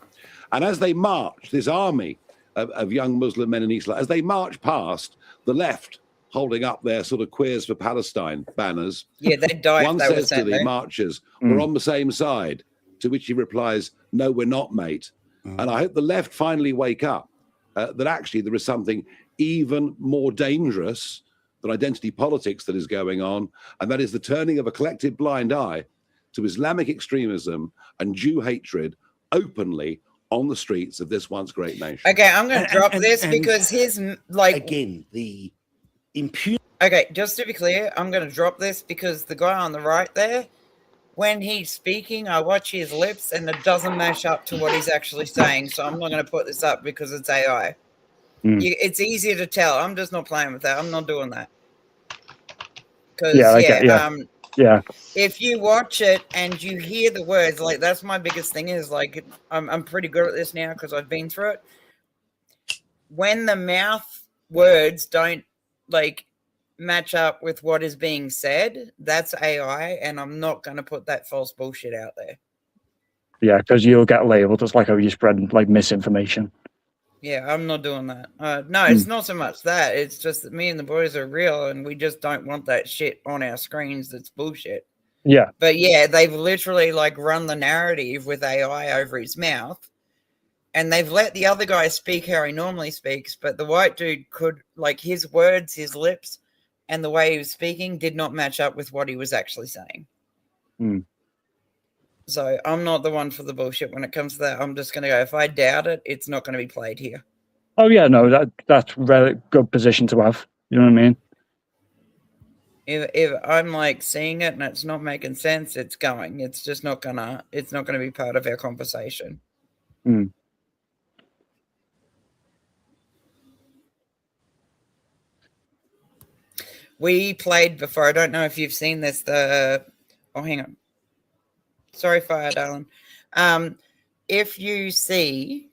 Speaker 22: And as they marched, this army of young Muslim men in Islam, as they marched past the left, holding up their sort of Queers for Palestine banners.
Speaker 2: Yeah, they died.
Speaker 22: One says to the marchers, we're on the same side, to which he replies, no, we're not, mate. And I hope the left finally wake up that actually there is something even more dangerous than identity politics that is going on, and that is the turning of a collective blind eye to Islamic extremism and Jew hatred openly on the streets of this once great nation.
Speaker 2: Okay, I'm going to drop this because his, like...
Speaker 22: Again, the
Speaker 2: Okay, just to be clear, I'm going to drop this because the guy on the right there, when he's speaking, I watch his lips and it doesn't match up to what he's actually saying. So I'm not going to put this up because it's AI. It's easier to tell. I'm just not playing with that. I'm not doing that. Because, if you watch it and you hear the words, like that's my biggest thing is like, I'm pretty good at this now because I've been through it. When the mouth words don't like match up with what is being said, that's AI, and I'm not going to put that false bullshit out there.
Speaker 21: Yeah, because you'll get labeled as like, oh, you spread like misinformation.
Speaker 2: Yeah, I'm not doing that. No, it's not so much that. It's just that me and the boys are real, and we just don't want that shit on our screens that's bullshit.
Speaker 21: Yeah.
Speaker 2: But yeah, they've literally like run the narrative with AI over his mouth, and they've let the other guy speak how he normally speaks, but the white dude could, like, his words, his lips, and the way he was speaking did not match up with what he was actually saying. So I'm not the one for the bullshit when it comes to that. I'm just going to go, if I doubt it, it's not going to be played here.
Speaker 21: Oh, yeah, no, that's a very good position to have. You know what I mean?
Speaker 2: If I'm like seeing it and it's not making sense, it's going. It's just not gonna, it's not going to be part of our conversation. We played before. I don't know if you've seen this. Oh, hang on. Sorry, Fire Darling. If you see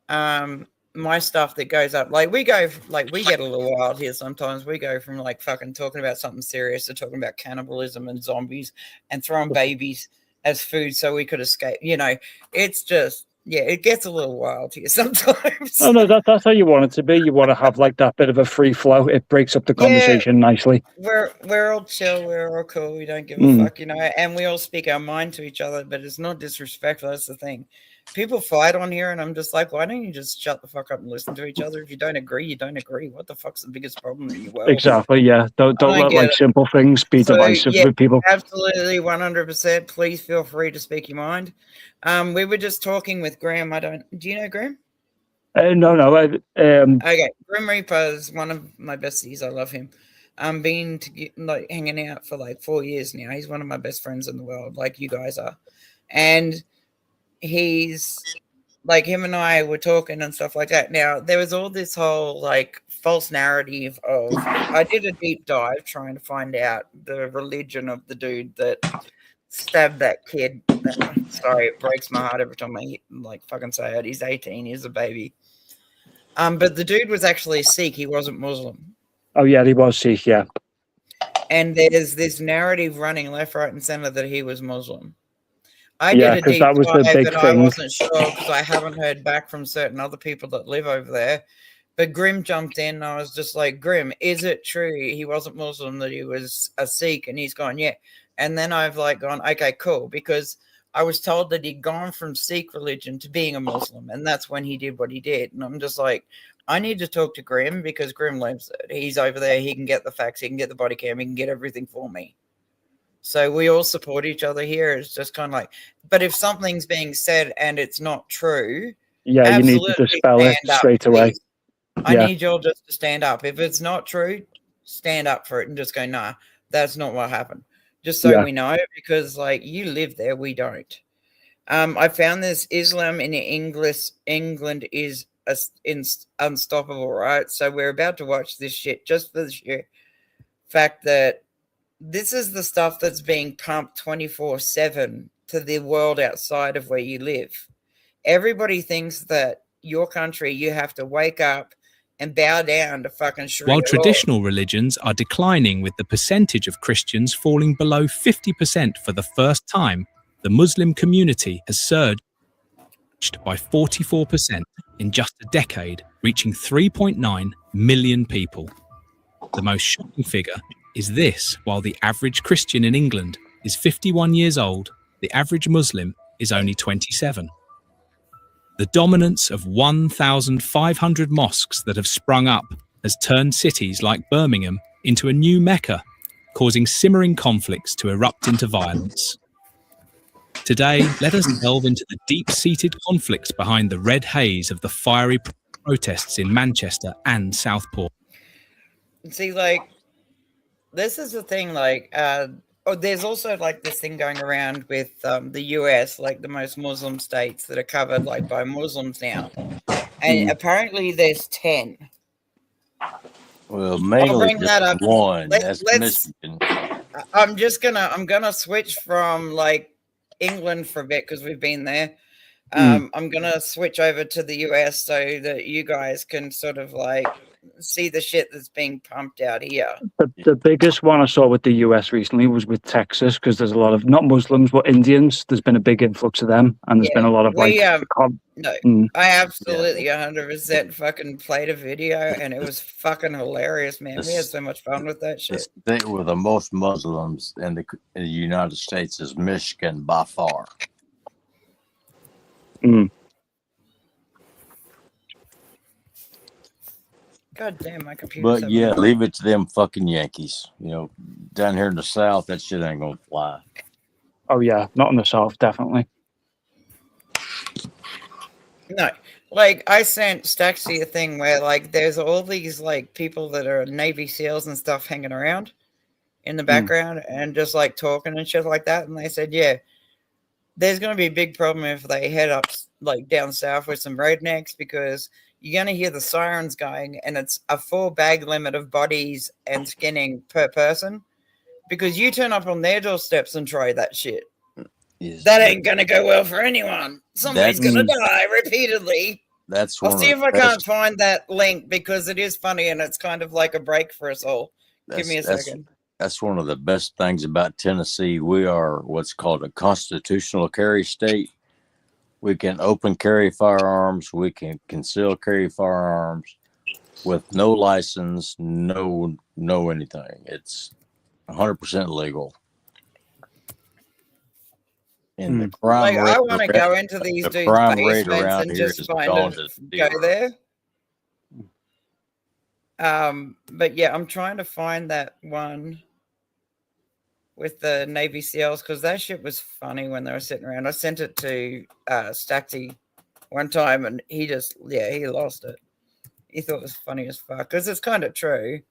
Speaker 2: my stuff that goes up, like we get a little wild here sometimes. We go from like fucking talking about something serious to talking about cannibalism and zombies and throwing babies as food so we could escape. You know, it's just, yeah, it gets a little wild here sometimes.
Speaker 21: Oh, no, that's how you want it to be. You want to have like that bit of a free flow. It breaks up the conversation nicely.
Speaker 2: We're all chill. We're all cool. We don't give a fuck, you know, and we all speak our mind to each other, but it's not disrespectful. That's the thing. People fight on here, and I'm just like, why don't you just shut the fuck up and listen to each other? If you don't agree, you don't agree. What the fuck's the biggest problem in your world?
Speaker 21: Exactly, yeah. Don't let like simple things be divisive with people.
Speaker 2: Absolutely, 100%. Please feel free to speak your mind. We were just talking with Graham. Do you know Graham?
Speaker 21: No.
Speaker 2: Okay, Grim Reaper is one of my besties. I love him. Been like hanging out for like 4 years now. He's one of my best friends in the world, like you guys are. And he's like, him and I were talking and stuff like that. Now, there was all this whole like false narrative of, I did a deep dive trying to find out the religion of the dude that stabbed that kid. Sorry, it breaks my heart every time I like fucking say it. He's 18, he's a baby. But the dude was actually Sikh. He wasn't Muslim.
Speaker 21: Oh yeah, he was Sikh, yeah.
Speaker 2: And there's this narrative running left, right, and center that he was Muslim. I
Speaker 21: did
Speaker 2: a deep dive, but
Speaker 21: thing.
Speaker 2: I wasn't sure because I haven't heard back from certain other people that live over there. But Grim jumped in, and I was just like, Grim, is it true he wasn't Muslim, that he was a Sikh? And he's gone, yeah. And then I've like gone, okay, cool, because I was told that he'd gone from Sikh religion to being a Muslim, and that's when he did what he did. And I'm just like, I need to talk to Grim because Grim lives it. He's over there. He can get the facts. He can get the body cam. He can get everything for me. So we all support each other here. It's just kind of like, but if something's being said and it's not true,
Speaker 21: Yeah, you need to dispel it straight away.
Speaker 2: I need y'all just to stand up. If it's not true, stand up for it and just go, nah, that's not what happened. Just so we know, because like you live there, we don't. I found this Islam in England is unstoppable, right? So we're about to watch this shit just for the sheer fact that this is the stuff that's being pumped 24/7 to the world outside of where you live. Everybody thinks that your country, you have to wake up and bow down to fucking Sharia
Speaker 1: While
Speaker 2: law.
Speaker 1: traditional religions are declining with the percentage of Christians falling below 50% for the first time, the Muslim community has surged by 44% in just a decade, reaching 3.9 million people. The most shocking figure is this: while the average Christian in England is 51 years old, the average Muslim is only 27. The dominance of 1,500 mosques that have sprung up has turned cities like Birmingham into a new Mecca, causing simmering conflicts to erupt into violence. Today, let us delve into the deep-seated conflicts behind the red haze of the fiery protests in Manchester and Southport.
Speaker 2: See, like, this is the thing, like, there's also like this thing going around with the US, like the most Muslim states that are covered like by Muslims now, and apparently there's 10.
Speaker 5: Well, mainly
Speaker 2: I'll bring that up.
Speaker 5: one.
Speaker 2: Let's.
Speaker 5: Michigan.
Speaker 2: I'm gonna switch from like England for a bit because we've been there. I'm gonna switch over to the US so that you guys can sort of like see the shit that's being pumped out here.
Speaker 21: The biggest one I saw with the US recently was with Texas, because there's a lot of not Muslims but Indians. There's been a big influx of them, and there's been a lot of
Speaker 2: I absolutely 100% fucking played a video, and it was fucking hilarious, man. We had so much fun with that shit.
Speaker 5: The state with the most Muslims in the United States is Michigan by far.
Speaker 2: God damn, my computer.
Speaker 5: But yeah, leave it to them fucking Yankees. You know, down here in the South, that shit ain't gonna fly.
Speaker 21: Oh yeah, not in the South, definitely.
Speaker 2: No, like I sent Staxy a thing where like there's all these like people that are Navy SEALs and stuff hanging around in the background and just like talking and shit like that. And they said, yeah, there's going to be a big problem if they head up like down south with some rednecks, because you're going to hear the sirens going and it's a full bag limit of bodies and skinning per person, because you turn up on their doorsteps and try that shit. That ain't going to go well for anyone. Somebody's going to die repeatedly. I'll see if I can't find that link, because it is funny and it's kind of like a break for us all. Give me a second.
Speaker 5: That's one of the best things about Tennessee. We are what's called a constitutional carry state. We can open carry firearms. We can conceal carry firearms with no license, no anything. It's 100% legal. And the crime rate,
Speaker 2: I want to go into these dudes' basements and just find go there. But yeah, I'm trying to find that one with the Navy SEALs, because that shit was funny when they were sitting around. I sent it to Staxy one time, and he just he lost it. He thought it was funny as fuck, because it's kind of true.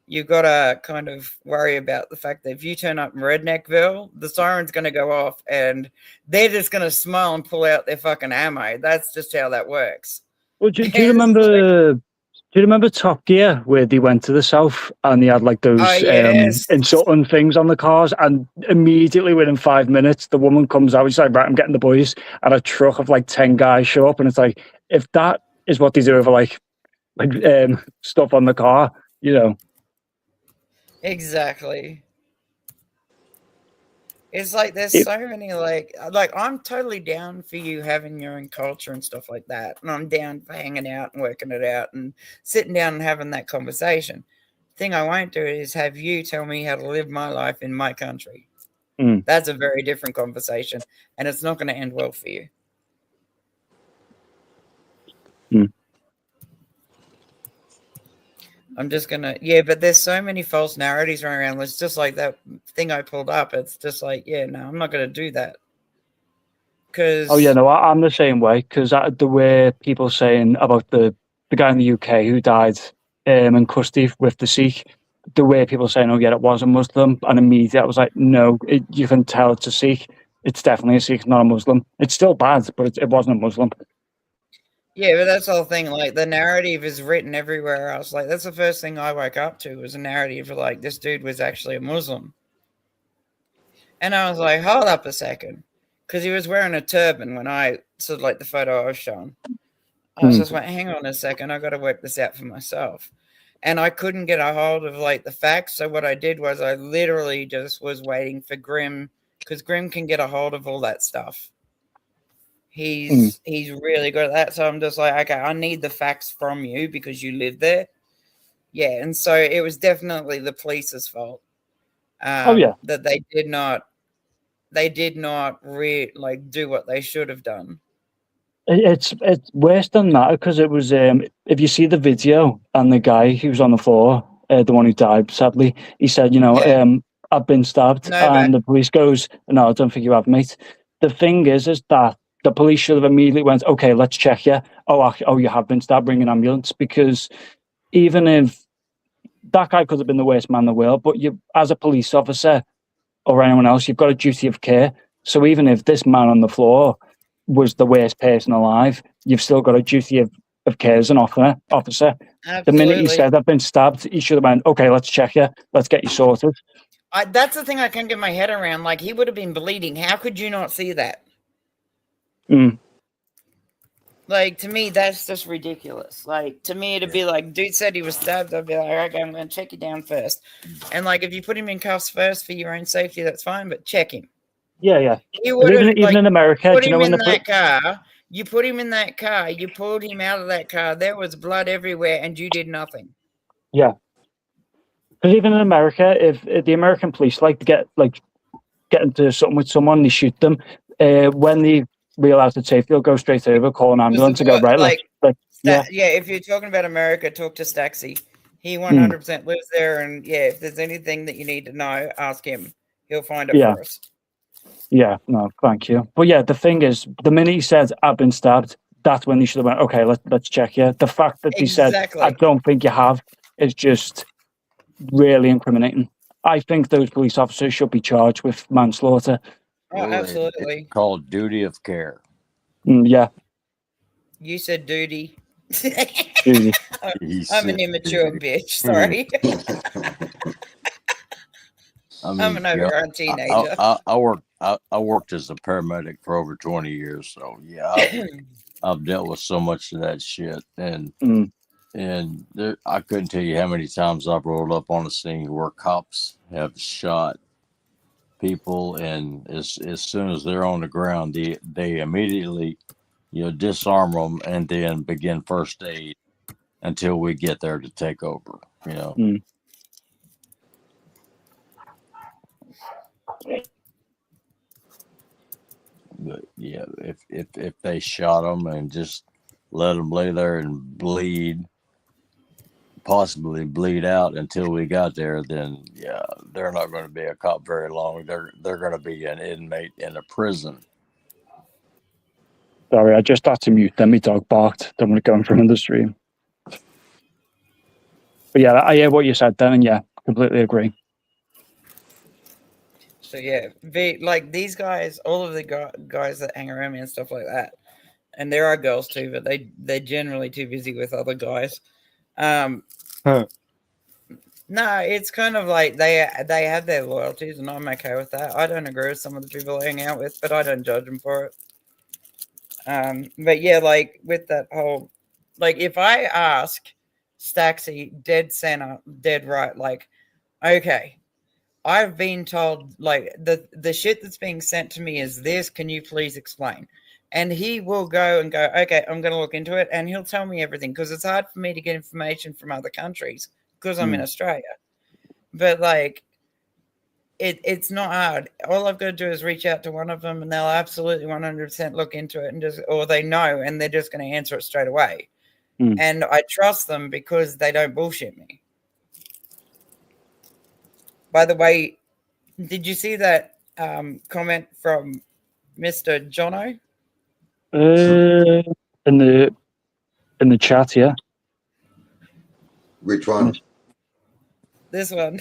Speaker 2: You've got to kind of worry about the fact that if you turn up in Redneckville, the siren's going to go off and they're just going to smile and pull out their fucking ammo. That's just how that works.
Speaker 21: Well, do you remember Top Gear, where they went to the south and they had like those insulting things on the cars, and immediately within 5 minutes the woman comes out, she's like, right, I'm getting the boys, and a truck of like 10 guys show up, and it's like, if that is what they do over like stuff on the car, you know.
Speaker 2: Exactly. It's like there's so many like I'm totally down for you having your own culture and stuff like that, and I'm down for hanging out and working it out and sitting down and having that conversation. The thing I won't do is have you tell me how to live my life in my country. That's a very different conversation, and it's not going to end well for you. I'm just gonna, but there's so many false narratives running around. It's just like that thing I pulled up. It's just like, no, I'm not gonna do that. Because
Speaker 21: oh yeah, no, I'm the same way. Because the way people saying about the guy in the UK who died in custody with the Sikh, the way people saying, oh yeah, it was a Muslim, and immediately I was like, no, you can tell it's a Sikh. It's definitely a Sikh, not a Muslim. It's still bad, but it wasn't a Muslim.
Speaker 2: Yeah, but that's the whole thing. Like, the narrative is written everywhere else. Like, that's the first thing I woke up to was a narrative of, like, this dude was actually a Muslim. And I was like, hold up a second. Because he was wearing a turban when I saw, like, the photo I was shown. I was just like, hang on a second. I got to work this out for myself. And I couldn't get a hold of, like, the facts. So what I did was I literally just was waiting for Grimm. Because Grimm can get a hold of all that stuff. He's really good at that. So I'm just like, okay, I need the facts from you because you live there. Yeah, and so it was definitely the police's fault. That they did not do what they should have done.
Speaker 21: It's worse than that because it was if you see the video and the guy who was on the floor, the one who died sadly, he said, I've been stabbed, and the police goes, no, I don't think you have, mate. The thing is that the police should have immediately went, okay, let's check you. Oh, you have been stabbed, bring an ambulance. Because even if that guy could have been the worst man in the world, but you, as a police officer or anyone else, you've got a duty of care. So even if this man on the floor was the worst person alive, you've still got a duty of care as an officer.
Speaker 2: Absolutely.
Speaker 21: The minute he said, I've been stabbed, he should have went, okay, let's check you. Let's get you sorted.
Speaker 2: That's the thing I can't get my head around. Like, he would have been bleeding. How could you not see that? Like, to me, that's just ridiculous. Like, to me, it'd be like, dude said he was stabbed. I'd be like, okay, I'm going to check you down first. And, like, if you put him in cuffs first for your own safety, that's fine, but check him.
Speaker 21: Yeah.
Speaker 2: Even
Speaker 21: in America,
Speaker 2: put him in that car. You put him in that car. You pulled him out of that car. There was blood everywhere, and you did nothing.
Speaker 21: Yeah. Because even in America, if the American police like to get into something with someone, they shoot them. When they realize it's safe, they'll go straight over, call an ambulance, and go right.
Speaker 2: If you're talking about America, talk to Staxi. He 100% lives there, and if there's anything that you need to know, ask him. He'll find it for us.
Speaker 21: Yeah, no, thank you. But yeah, the thing is, the minute he said, I've been stabbed, that's when they should have went, okay, let's check you. The fact that they said, I don't think you have, is just really incriminating. I think those police officers should be charged with manslaughter.
Speaker 2: Oh, absolutely.
Speaker 5: It's called duty of care.
Speaker 21: Yeah.
Speaker 2: You said duty.
Speaker 21: Duty.
Speaker 2: I'm an immature bitch. Sorry. I'm an overgrown teenager.
Speaker 5: I worked as a paramedic for over 20 years, so yeah, I've dealt with so much of that shit, and I couldn't tell you how many times I've rolled up on a scene where cops have shot people, and as soon as they're on the ground, they immediately disarm them and then begin first aid until we get there to take over. But yeah, if they shot them and just let them lay there and possibly bleed out until we got there, then yeah, they're not going to be a cop very long. They're going to be an inmate in a prison.
Speaker 21: Sorry, I just had to mute them. My dog barked. Don't want to go in front of the stream. But yeah, I hear what you said then, and yeah, completely agree.
Speaker 2: So yeah, like these guys, all of the guys that hang around me and stuff like that, and there are girls too, but they're generally too busy with other guys. No, it's kind of like they have their loyalties, and I'm okay with that. I don't agree with some of the people I hang out with, but I don't judge them for it. But yeah, like with that whole, like if I ask Staxi dead center, dead right, like, okay, I've been told like the shit that's being sent to me is this, can you please explain? And he will go, okay, I'm going to look into it, and he'll tell me everything, because it's hard for me to get information from other countries because I'm in Australia. But like, it's not hard. All I've got to do is reach out to one of them, and they'll absolutely 100% look into it, and or they know, and they're just going to answer it straight away. And I trust them because they don't bullshit me. By the way, did you see that comment from Mr. Jono?
Speaker 21: In the chat, yeah.
Speaker 3: Which one?
Speaker 2: This one.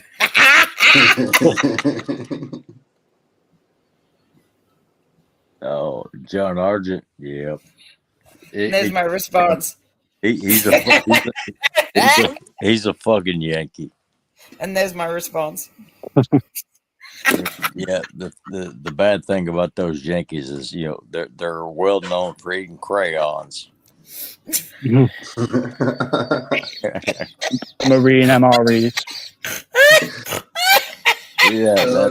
Speaker 5: Oh, John Argent. Yep.
Speaker 2: There's my response.
Speaker 5: He's a fucking Yankee.
Speaker 2: And there's my response.
Speaker 5: Yeah, the bad thing about those Yankees is, you know, they're well known for eating crayons.
Speaker 21: Marine MREs.
Speaker 5: Yeah,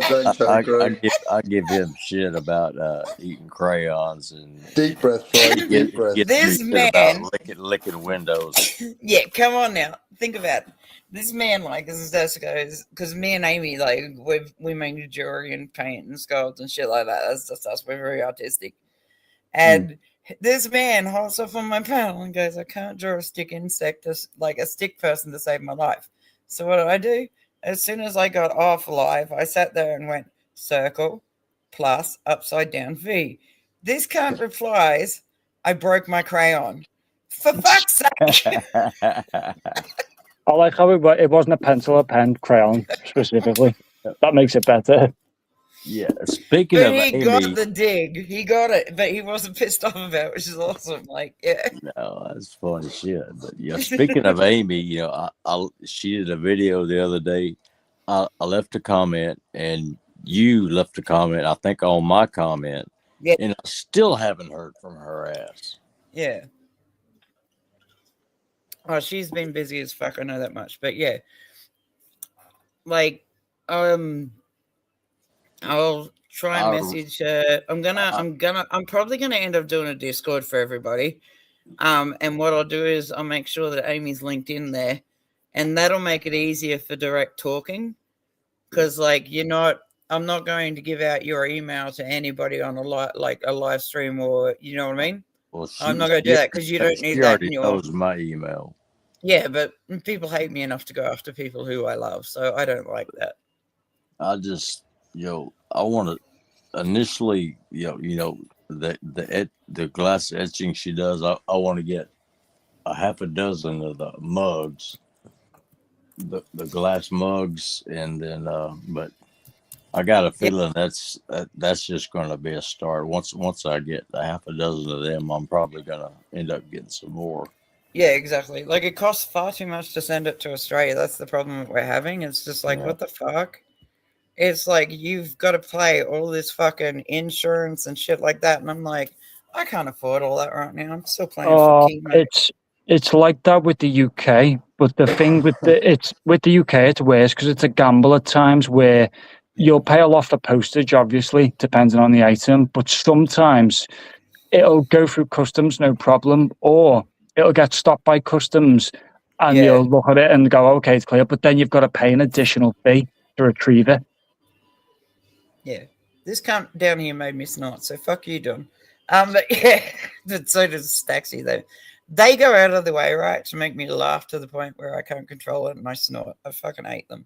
Speaker 5: I give him shit about eating crayons and
Speaker 3: deep breath, Floyd. Deep breath.
Speaker 2: This man
Speaker 5: about licking windows.
Speaker 2: Yeah, come on now. Think about it. This man, like, this is because me and Amy, like, we make jewelry and paint and sculpt and shit like that. That's just us. We're very artistic. And this man holds up on my panel and goes, I can't draw a stick insect, like a stick person to save my life. So what do? As soon as I got off live, I sat there and went, circle, plus, upside down V. This cunt replies, I broke my crayon. For fuck's sake.
Speaker 21: I like how it wasn't a pencil, a pen, crayon specifically. That makes it better.
Speaker 5: Yeah. Speaking of Amy,
Speaker 2: he got the dig. He got it, but he wasn't pissed off about it, which is awesome. Like, yeah.
Speaker 5: No, that's funny shit. But yeah, speaking of Amy, you know, she did a video the other day. I left a comment, and you left a comment, I think, on my comment.
Speaker 2: Yeah.
Speaker 5: And I still haven't heard from her ass.
Speaker 2: Yeah. Oh, she's been busy as fuck. I know that much. But yeah. Like, I'll try and message her. I'm probably gonna end up doing a Discord for everybody. And what I'll do is I'll make sure that Amy's linked in there, and that'll make it easier for direct talking. Because like I'm not going to give out your email to anybody on a live stream, or you know what I mean.
Speaker 5: Well,
Speaker 2: I'm not going to do that because you don't need that in your.
Speaker 5: She already knows my email.
Speaker 2: Yeah, but people hate me enough to go after people who I love, so I don't like that.
Speaker 5: I just, I want to initially, the glass etching she does. I want to get a half a dozen of the mugs, the glass mugs, and then, but I got a feeling that's just going to be a start. Once I get a half a dozen of them, I'm probably going to end up getting some more.
Speaker 2: Yeah, exactly. Like, it costs far too much to send it to Australia. That's the problem that we're having. It's just like, what the fuck? It's like, you've got to pay all this fucking insurance and shit like that. And I'm like, I can't afford all that right now. I'm still playing for chemo.
Speaker 21: It's like that with the UK. But the thing with the UK, it's worse because it's a gamble at times where you'll pay a lot for postage, obviously, depending on the item. But sometimes it'll go through customs, no problem, or it'll get stopped by customs and you'll look at it and go, okay, it's clear. But then you've got to pay an additional fee to retrieve it.
Speaker 2: Yeah. This cunt down here made me snort, so fuck you, Don. But yeah, but so does Staxi, though. They go out of the way, right, to make me laugh to the point where I can't control it and I snort. I fucking hate them.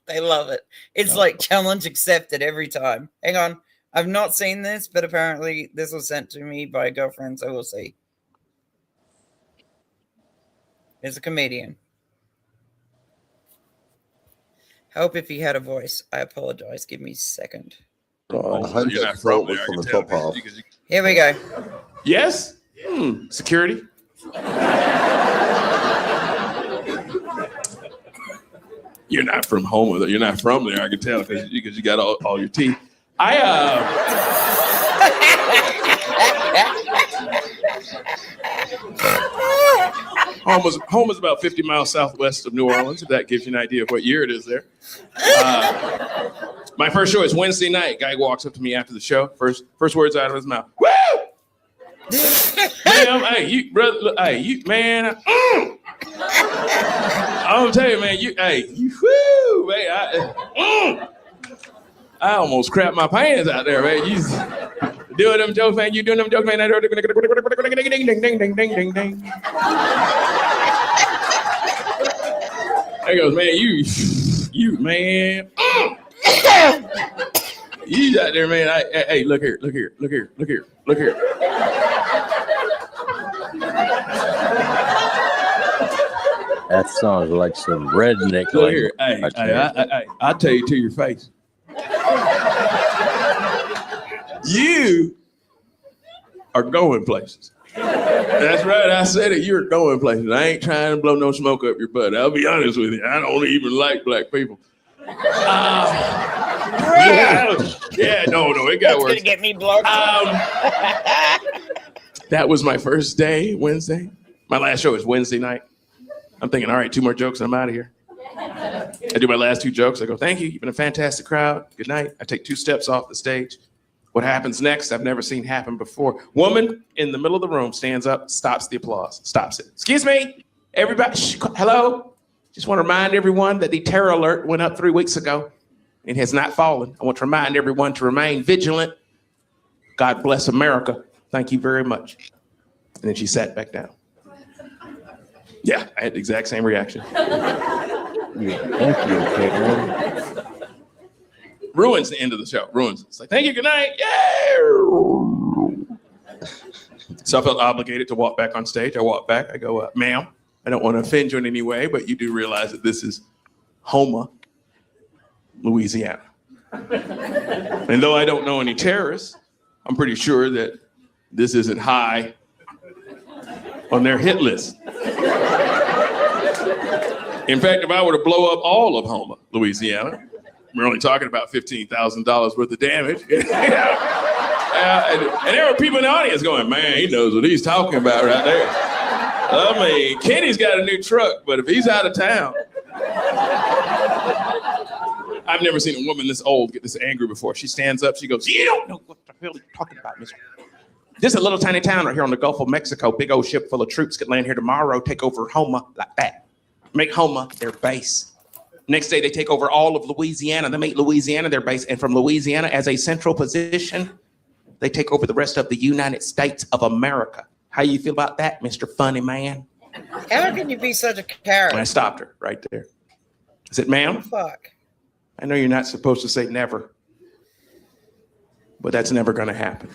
Speaker 2: They love it. It's like challenge accepted every time. Hang on. I've not seen this, but apparently this was sent to me by a girlfriend, so we'll see. There's a comedian. Help if he had a voice. I apologize. Give me a second.
Speaker 3: I hope that throat was from the top half.
Speaker 2: Here we go.
Speaker 4: Yes? Security? You're not from home. You're not from there, I can tell, because you got all your teeth. Home is about 50 miles southwest of New Orleans, if that gives you an idea of what year it is there. My first show is Wednesday night. Guy walks up to me after the show. First words out of his mouth. Woo! Man, hey, you brother, look, hey, you man. I'm gonna tell you, man, woo, man, I almost crapped my pants out there, man. You doing them jokes, man. You doing them jokes, man. Ding, ding, ding, ding, ding, ding, ding. There goes, man. You, man. You out there, man. Hey, look here.
Speaker 5: That sounds like some redneck.
Speaker 4: Look here. Hey, I'll tell you to your face. You are going places. That's right. I said it. You're going places. I ain't trying to blow no smoke up your butt. I'll be honest with you. I don't even like black people. Yeah, no, it got worse.
Speaker 2: That's gonna get me blown.
Speaker 4: That was my first day, Wednesday. My last show was Wednesday night. I'm thinking, all right, 2 more jokes and I'm out of here. I do my last 2 jokes. I go, thank you. You've been a fantastic crowd. Good night. I take 2 steps off the stage. What happens next, I've never seen happen before. Woman in the middle of the room stands up, stops the applause, stops it. Excuse me, everybody, hello? Just want to remind everyone that the terror alert went up 3 weeks ago. It has not fallen. I want to remind everyone to remain vigilant. God bless America. Thank you very much. And then she sat back down. Yeah, I had the exact same reaction. Ruins the end of the show. Ruins it. It's like, thank you, good night. Yeah. So I felt obligated to walk back on stage. I walk back. I go, ma'am, I don't want to offend you in any way, but you do realize that this is Houma, Louisiana. And though I don't know any terrorists, I'm pretty sure that this isn't high on their hit list. In fact, if I were to blow up all of Houma, Louisiana, we're only talking about $15,000 worth of damage. And there were people in the audience going, man, he knows what he's talking about right there. I mean, Kenny's got a new truck, but if he's out of town. I've never seen a woman this old get this angry before. She stands up, she goes, you don't know what the hell you're talking about, mister. This is a little tiny town right here on the Gulf of Mexico. Big old ship full of troops could land here tomorrow, take over Houma like that. Make Houma their base. Next day, they take over all of Louisiana. They make Louisiana their base. And from Louisiana, as a central position, they take over the rest of the United States of America. How you feel about that, Mr. Funny Man?
Speaker 2: How can you be such a carrot?
Speaker 4: And I stopped her right there. I said, ma'am,
Speaker 2: fuck.
Speaker 4: I know you're not supposed to say never, but that's never going to happen.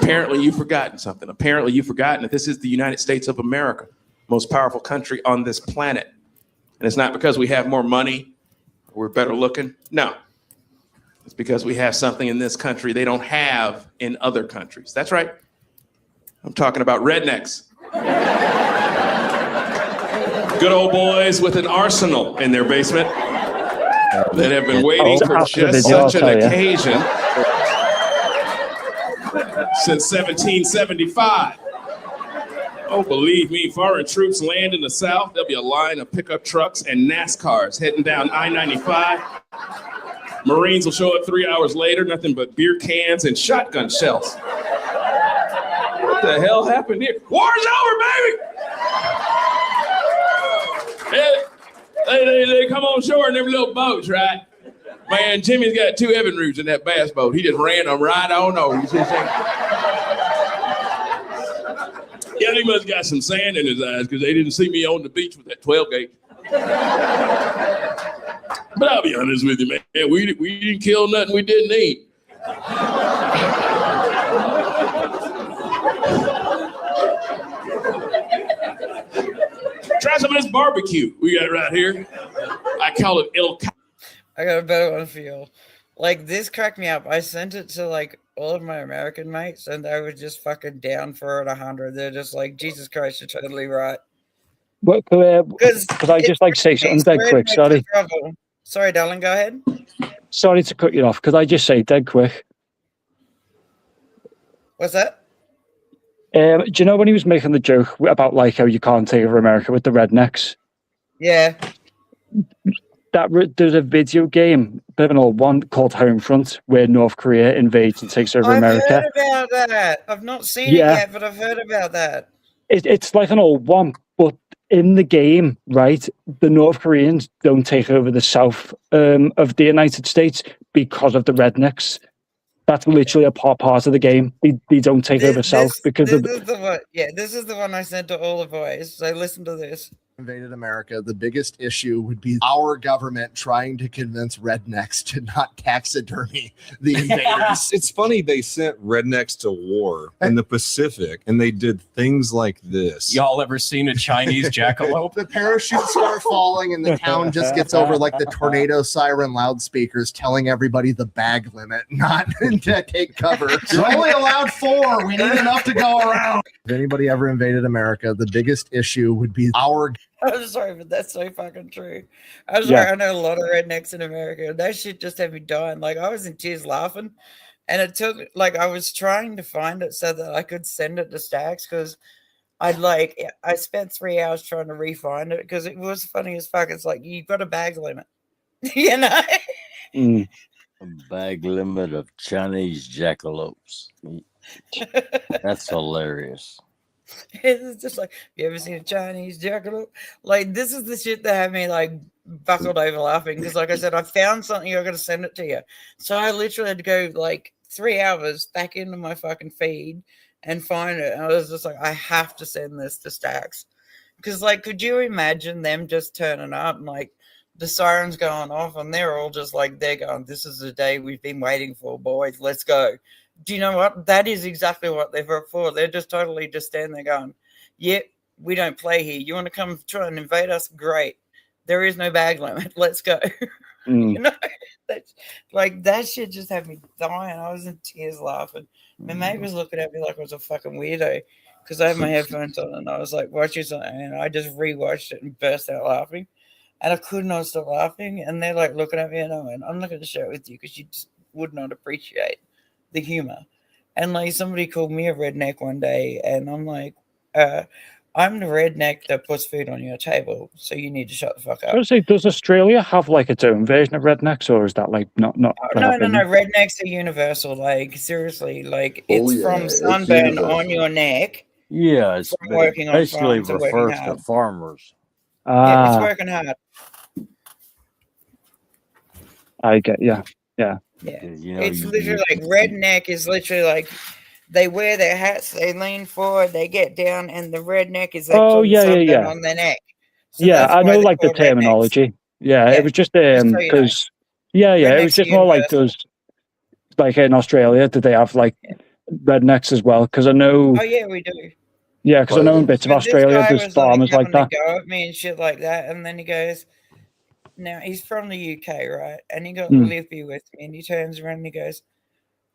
Speaker 4: Apparently, you've forgotten something. Apparently, you've forgotten that this is the United States of America, most powerful country on this planet. And it's not because we have more money or we're better looking. No. It's because we have something in this country they don't have in other countries. That's right. I'm talking about rednecks. Good old boys with an arsenal in their basement that have been waiting for just such an occasion since 1775. Oh, believe me, foreign troops land in the South, there'll be a line of pickup trucks and NASCARs heading down I-95. Marines will show up 3 hours later, nothing but beer cans and shotgun shells. What the hell happened here? War's over, baby! They come on shore in them little boats, right? Man, Jimmy's got 2 Evinrudes in that bass boat. He just ran them right on over. You see what I'm saying? Yeah, he must have got some sand in his eyes because they didn't see me on the beach with that 12 gauge. But I'll be honest with you, man. We didn't kill nothing we didn't eat. Try some of this barbecue we got right here. I call it El.
Speaker 2: I got a better one for you. Like, this cracked me up. I sent it to, like, all of my American mates, and they were just fucking down for it 100. They're just like, Jesus Christ, you're totally right.
Speaker 21: What, could I just, like, say something dead quick? Sorry.
Speaker 2: Sorry, darling, go ahead.
Speaker 21: Sorry to cut you off. Could I just say dead quick?
Speaker 2: What's that?
Speaker 21: Do you know when he was making the joke about, like, how you can't take over America with the rednecks?
Speaker 2: Yeah.
Speaker 21: There's a video game, bit of an old one, called Homefront, where North Korea invades and takes over America.
Speaker 2: I've heard about that. I've not seen it yet, but I've heard about that.
Speaker 21: It's like an old one, but in the game, right, the North Koreans don't take over the south of the United States because of the rednecks. That's literally a part of the game. They don't take over south because of...
Speaker 2: This is the one I sent to all the boys. So listen to this.
Speaker 7: invaded America, the biggest issue would be our government trying to convince rednecks to not taxidermy the invaders.
Speaker 8: It's funny they sent rednecks to war in the Pacific and they did things like this.
Speaker 12: Y'all ever seen a Chinese jackalope?
Speaker 7: The parachutes start falling and the town just gets over like the tornado siren loudspeakers telling everybody the bag limit, not to take cover. You're only allowed 4. We need enough to go around. If anybody ever invaded America, the biggest issue would be our...
Speaker 2: I'm sorry, but that's so fucking true. I'm sorry, I know a lot of rednecks in America. That shit just had me dying. Like, I was in tears laughing. And it took, like, I was trying to find it so that I could send it to Stacks because I spent 3 hours trying to re-find it because it was funny as fuck. It's like, you've got a bag limit, you know?
Speaker 5: A bag limit of Chinese jackalopes. That's hilarious.
Speaker 2: It's just like, you ever seen a Chinese jackalope? Like, this is the shit that had me like buckled over laughing because, like I said, I found something. I got to send it to you. So I literally had to go like 3 hours back into my fucking feed and find it. And I was just like, I have to send this to Stacks because, like, could you imagine them just turning up and like the sirens going off and they're all just like, they're going, this is the day we've been waiting for, boys. Let's go. Do you know what? That is exactly what they're for. They're just totally just standing there going, yep, we don't play here. You want to come try and invade us? Great. There is no bag limit. Let's go. You know, like that shit just had me dying. I was in tears laughing. My mate was looking at me like I was a fucking weirdo because I had my headphones on and I was like watching something and I just rewatched it and burst out laughing. And I could not stop laughing. And they're like looking at me and I went, I'm not going to share it with you because you just would not appreciate the humor. And like somebody called me a redneck one day and I'm like, I'm the redneck that puts food on your table, so you need to shut the fuck up.
Speaker 21: I was say, does Australia have like its own version of rednecks, or is that like not?
Speaker 2: No. Rednecks are universal. Like seriously, like it's from sunburn on your neck.
Speaker 5: Yeah, it's
Speaker 2: working on
Speaker 5: basically
Speaker 2: farms and
Speaker 5: refers
Speaker 2: working
Speaker 5: to
Speaker 2: hard.
Speaker 5: farmers.
Speaker 2: Yeah, it's working hard.
Speaker 21: I get, yeah.
Speaker 2: Yeah, it's literally like redneck is literally like they wear their hats, they lean forward, they get down, and the redneck is actually sunburn on their neck. So
Speaker 21: I know like the terminology. Yeah, it was just because it was just more like does like in Australia, did they have like rednecks as well? Because I know.
Speaker 2: Oh yeah, we do.
Speaker 21: Yeah, because I know in bits of Australia there's farmers like that.
Speaker 2: Go at me and shit like that, and then he goes. Now he's from the UK, right? And he got lippy with me, and he turns around and he goes,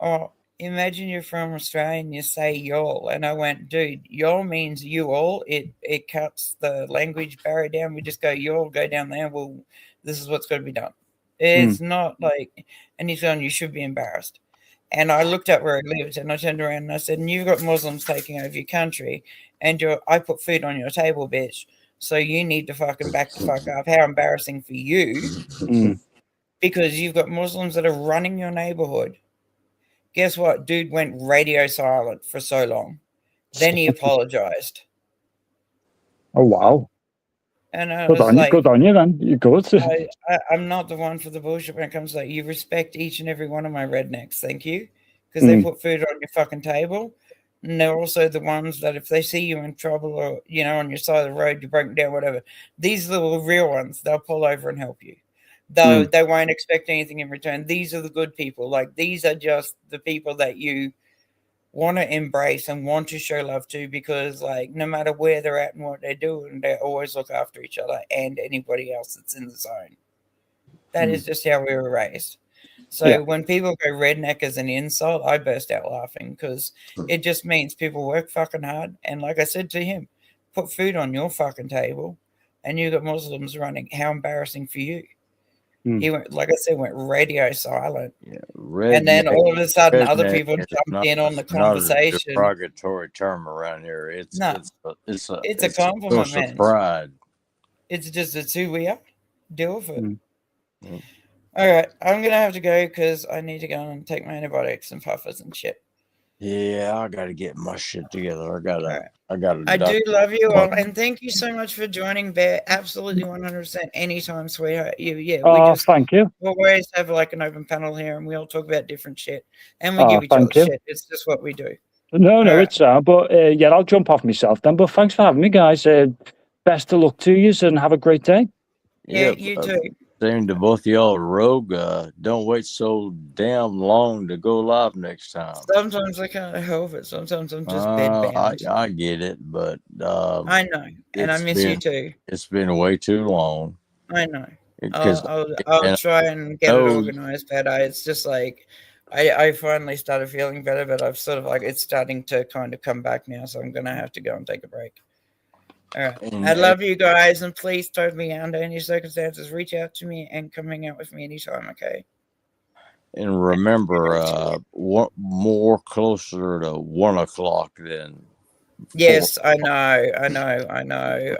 Speaker 2: "Oh, imagine you're from Australia and you say y'all." And I went, "Dude, y'all means you all. It cuts the language barrier down. We just go y'all, go down there. Well, this is what's got to be done. It's not like." And he's going, "You should be embarrassed." And I looked up where he lived, and I turned around and I said, "And you've got Muslims taking over your country, and I put food on your table, bitch. So you need to fucking back the fuck up. How embarrassing for you because you've got Muslims that are running your neighborhood." Guess what? Dude went radio silent for so long. Then he apologized.
Speaker 21: Oh, wow.
Speaker 2: And I
Speaker 21: good
Speaker 2: was
Speaker 21: on
Speaker 2: like,
Speaker 21: you, good on you then. You're good.
Speaker 2: I'm not the one for the bullshit when it comes to that. You respect each and every one of my rednecks. Thank you. Because they put food on your fucking table. And they're also the ones that if they see you in trouble or, you know, on your side of the road, you break down, whatever. These are the real ones. They'll pull over and help you. Though they won't expect anything in return. These are the good people. Like, these are just the people that you want to embrace and want to show love to because, like, no matter where they're at and what they're doing, they always look after each other and anybody else that's in the zone. That is just how we were raised. So when people go redneck as an insult, I burst out laughing because it just means people work fucking hard. And like I said to him, put food on your fucking table and you got Muslims running. How embarrassing for you. He went, like I said, went radio silent.
Speaker 5: Yeah,
Speaker 2: and then all of a sudden other people jumped in on the conversation.
Speaker 5: It's not a derogatory term around here. It's
Speaker 2: a compliment,
Speaker 5: source
Speaker 2: man.
Speaker 5: of pride.
Speaker 2: It's just, it's who we are. Deal with it. All right, I'm gonna have to go because I need to go and take my antibiotics and puffers and shit.
Speaker 5: Yeah, I gotta get my shit together. I
Speaker 2: do love you all, and thank you so much for joining, Bear. Absolutely 100% anytime, sweetheart.
Speaker 21: Thank you.
Speaker 2: We always have like an open panel here, and we all talk about different shit, and we give each other shit. It's just what we do.
Speaker 21: No, it's but I'll jump off myself then. But thanks for having me, guys. best of luck to you and have a great day.
Speaker 2: Yeah, you too.
Speaker 5: Same to both of y'all. Rogue, don't wait so damn long to go live next time.
Speaker 2: Sometimes I can't help it. Sometimes I'm just bedbound.
Speaker 5: I get it, but
Speaker 2: I know, and I miss you too.
Speaker 5: It's been way too long.
Speaker 2: I know. I'll try and get it organized better. It's just like I finally started feeling better, but I've sort of like it's starting to kind of come back now, so I'm gonna have to go and take a break. All right. I love you guys, and please don't be under any circumstances. Reach out to me and come hang out with me anytime, okay?
Speaker 5: And remember, more closer to 1 o'clock than.
Speaker 2: Yes, I know.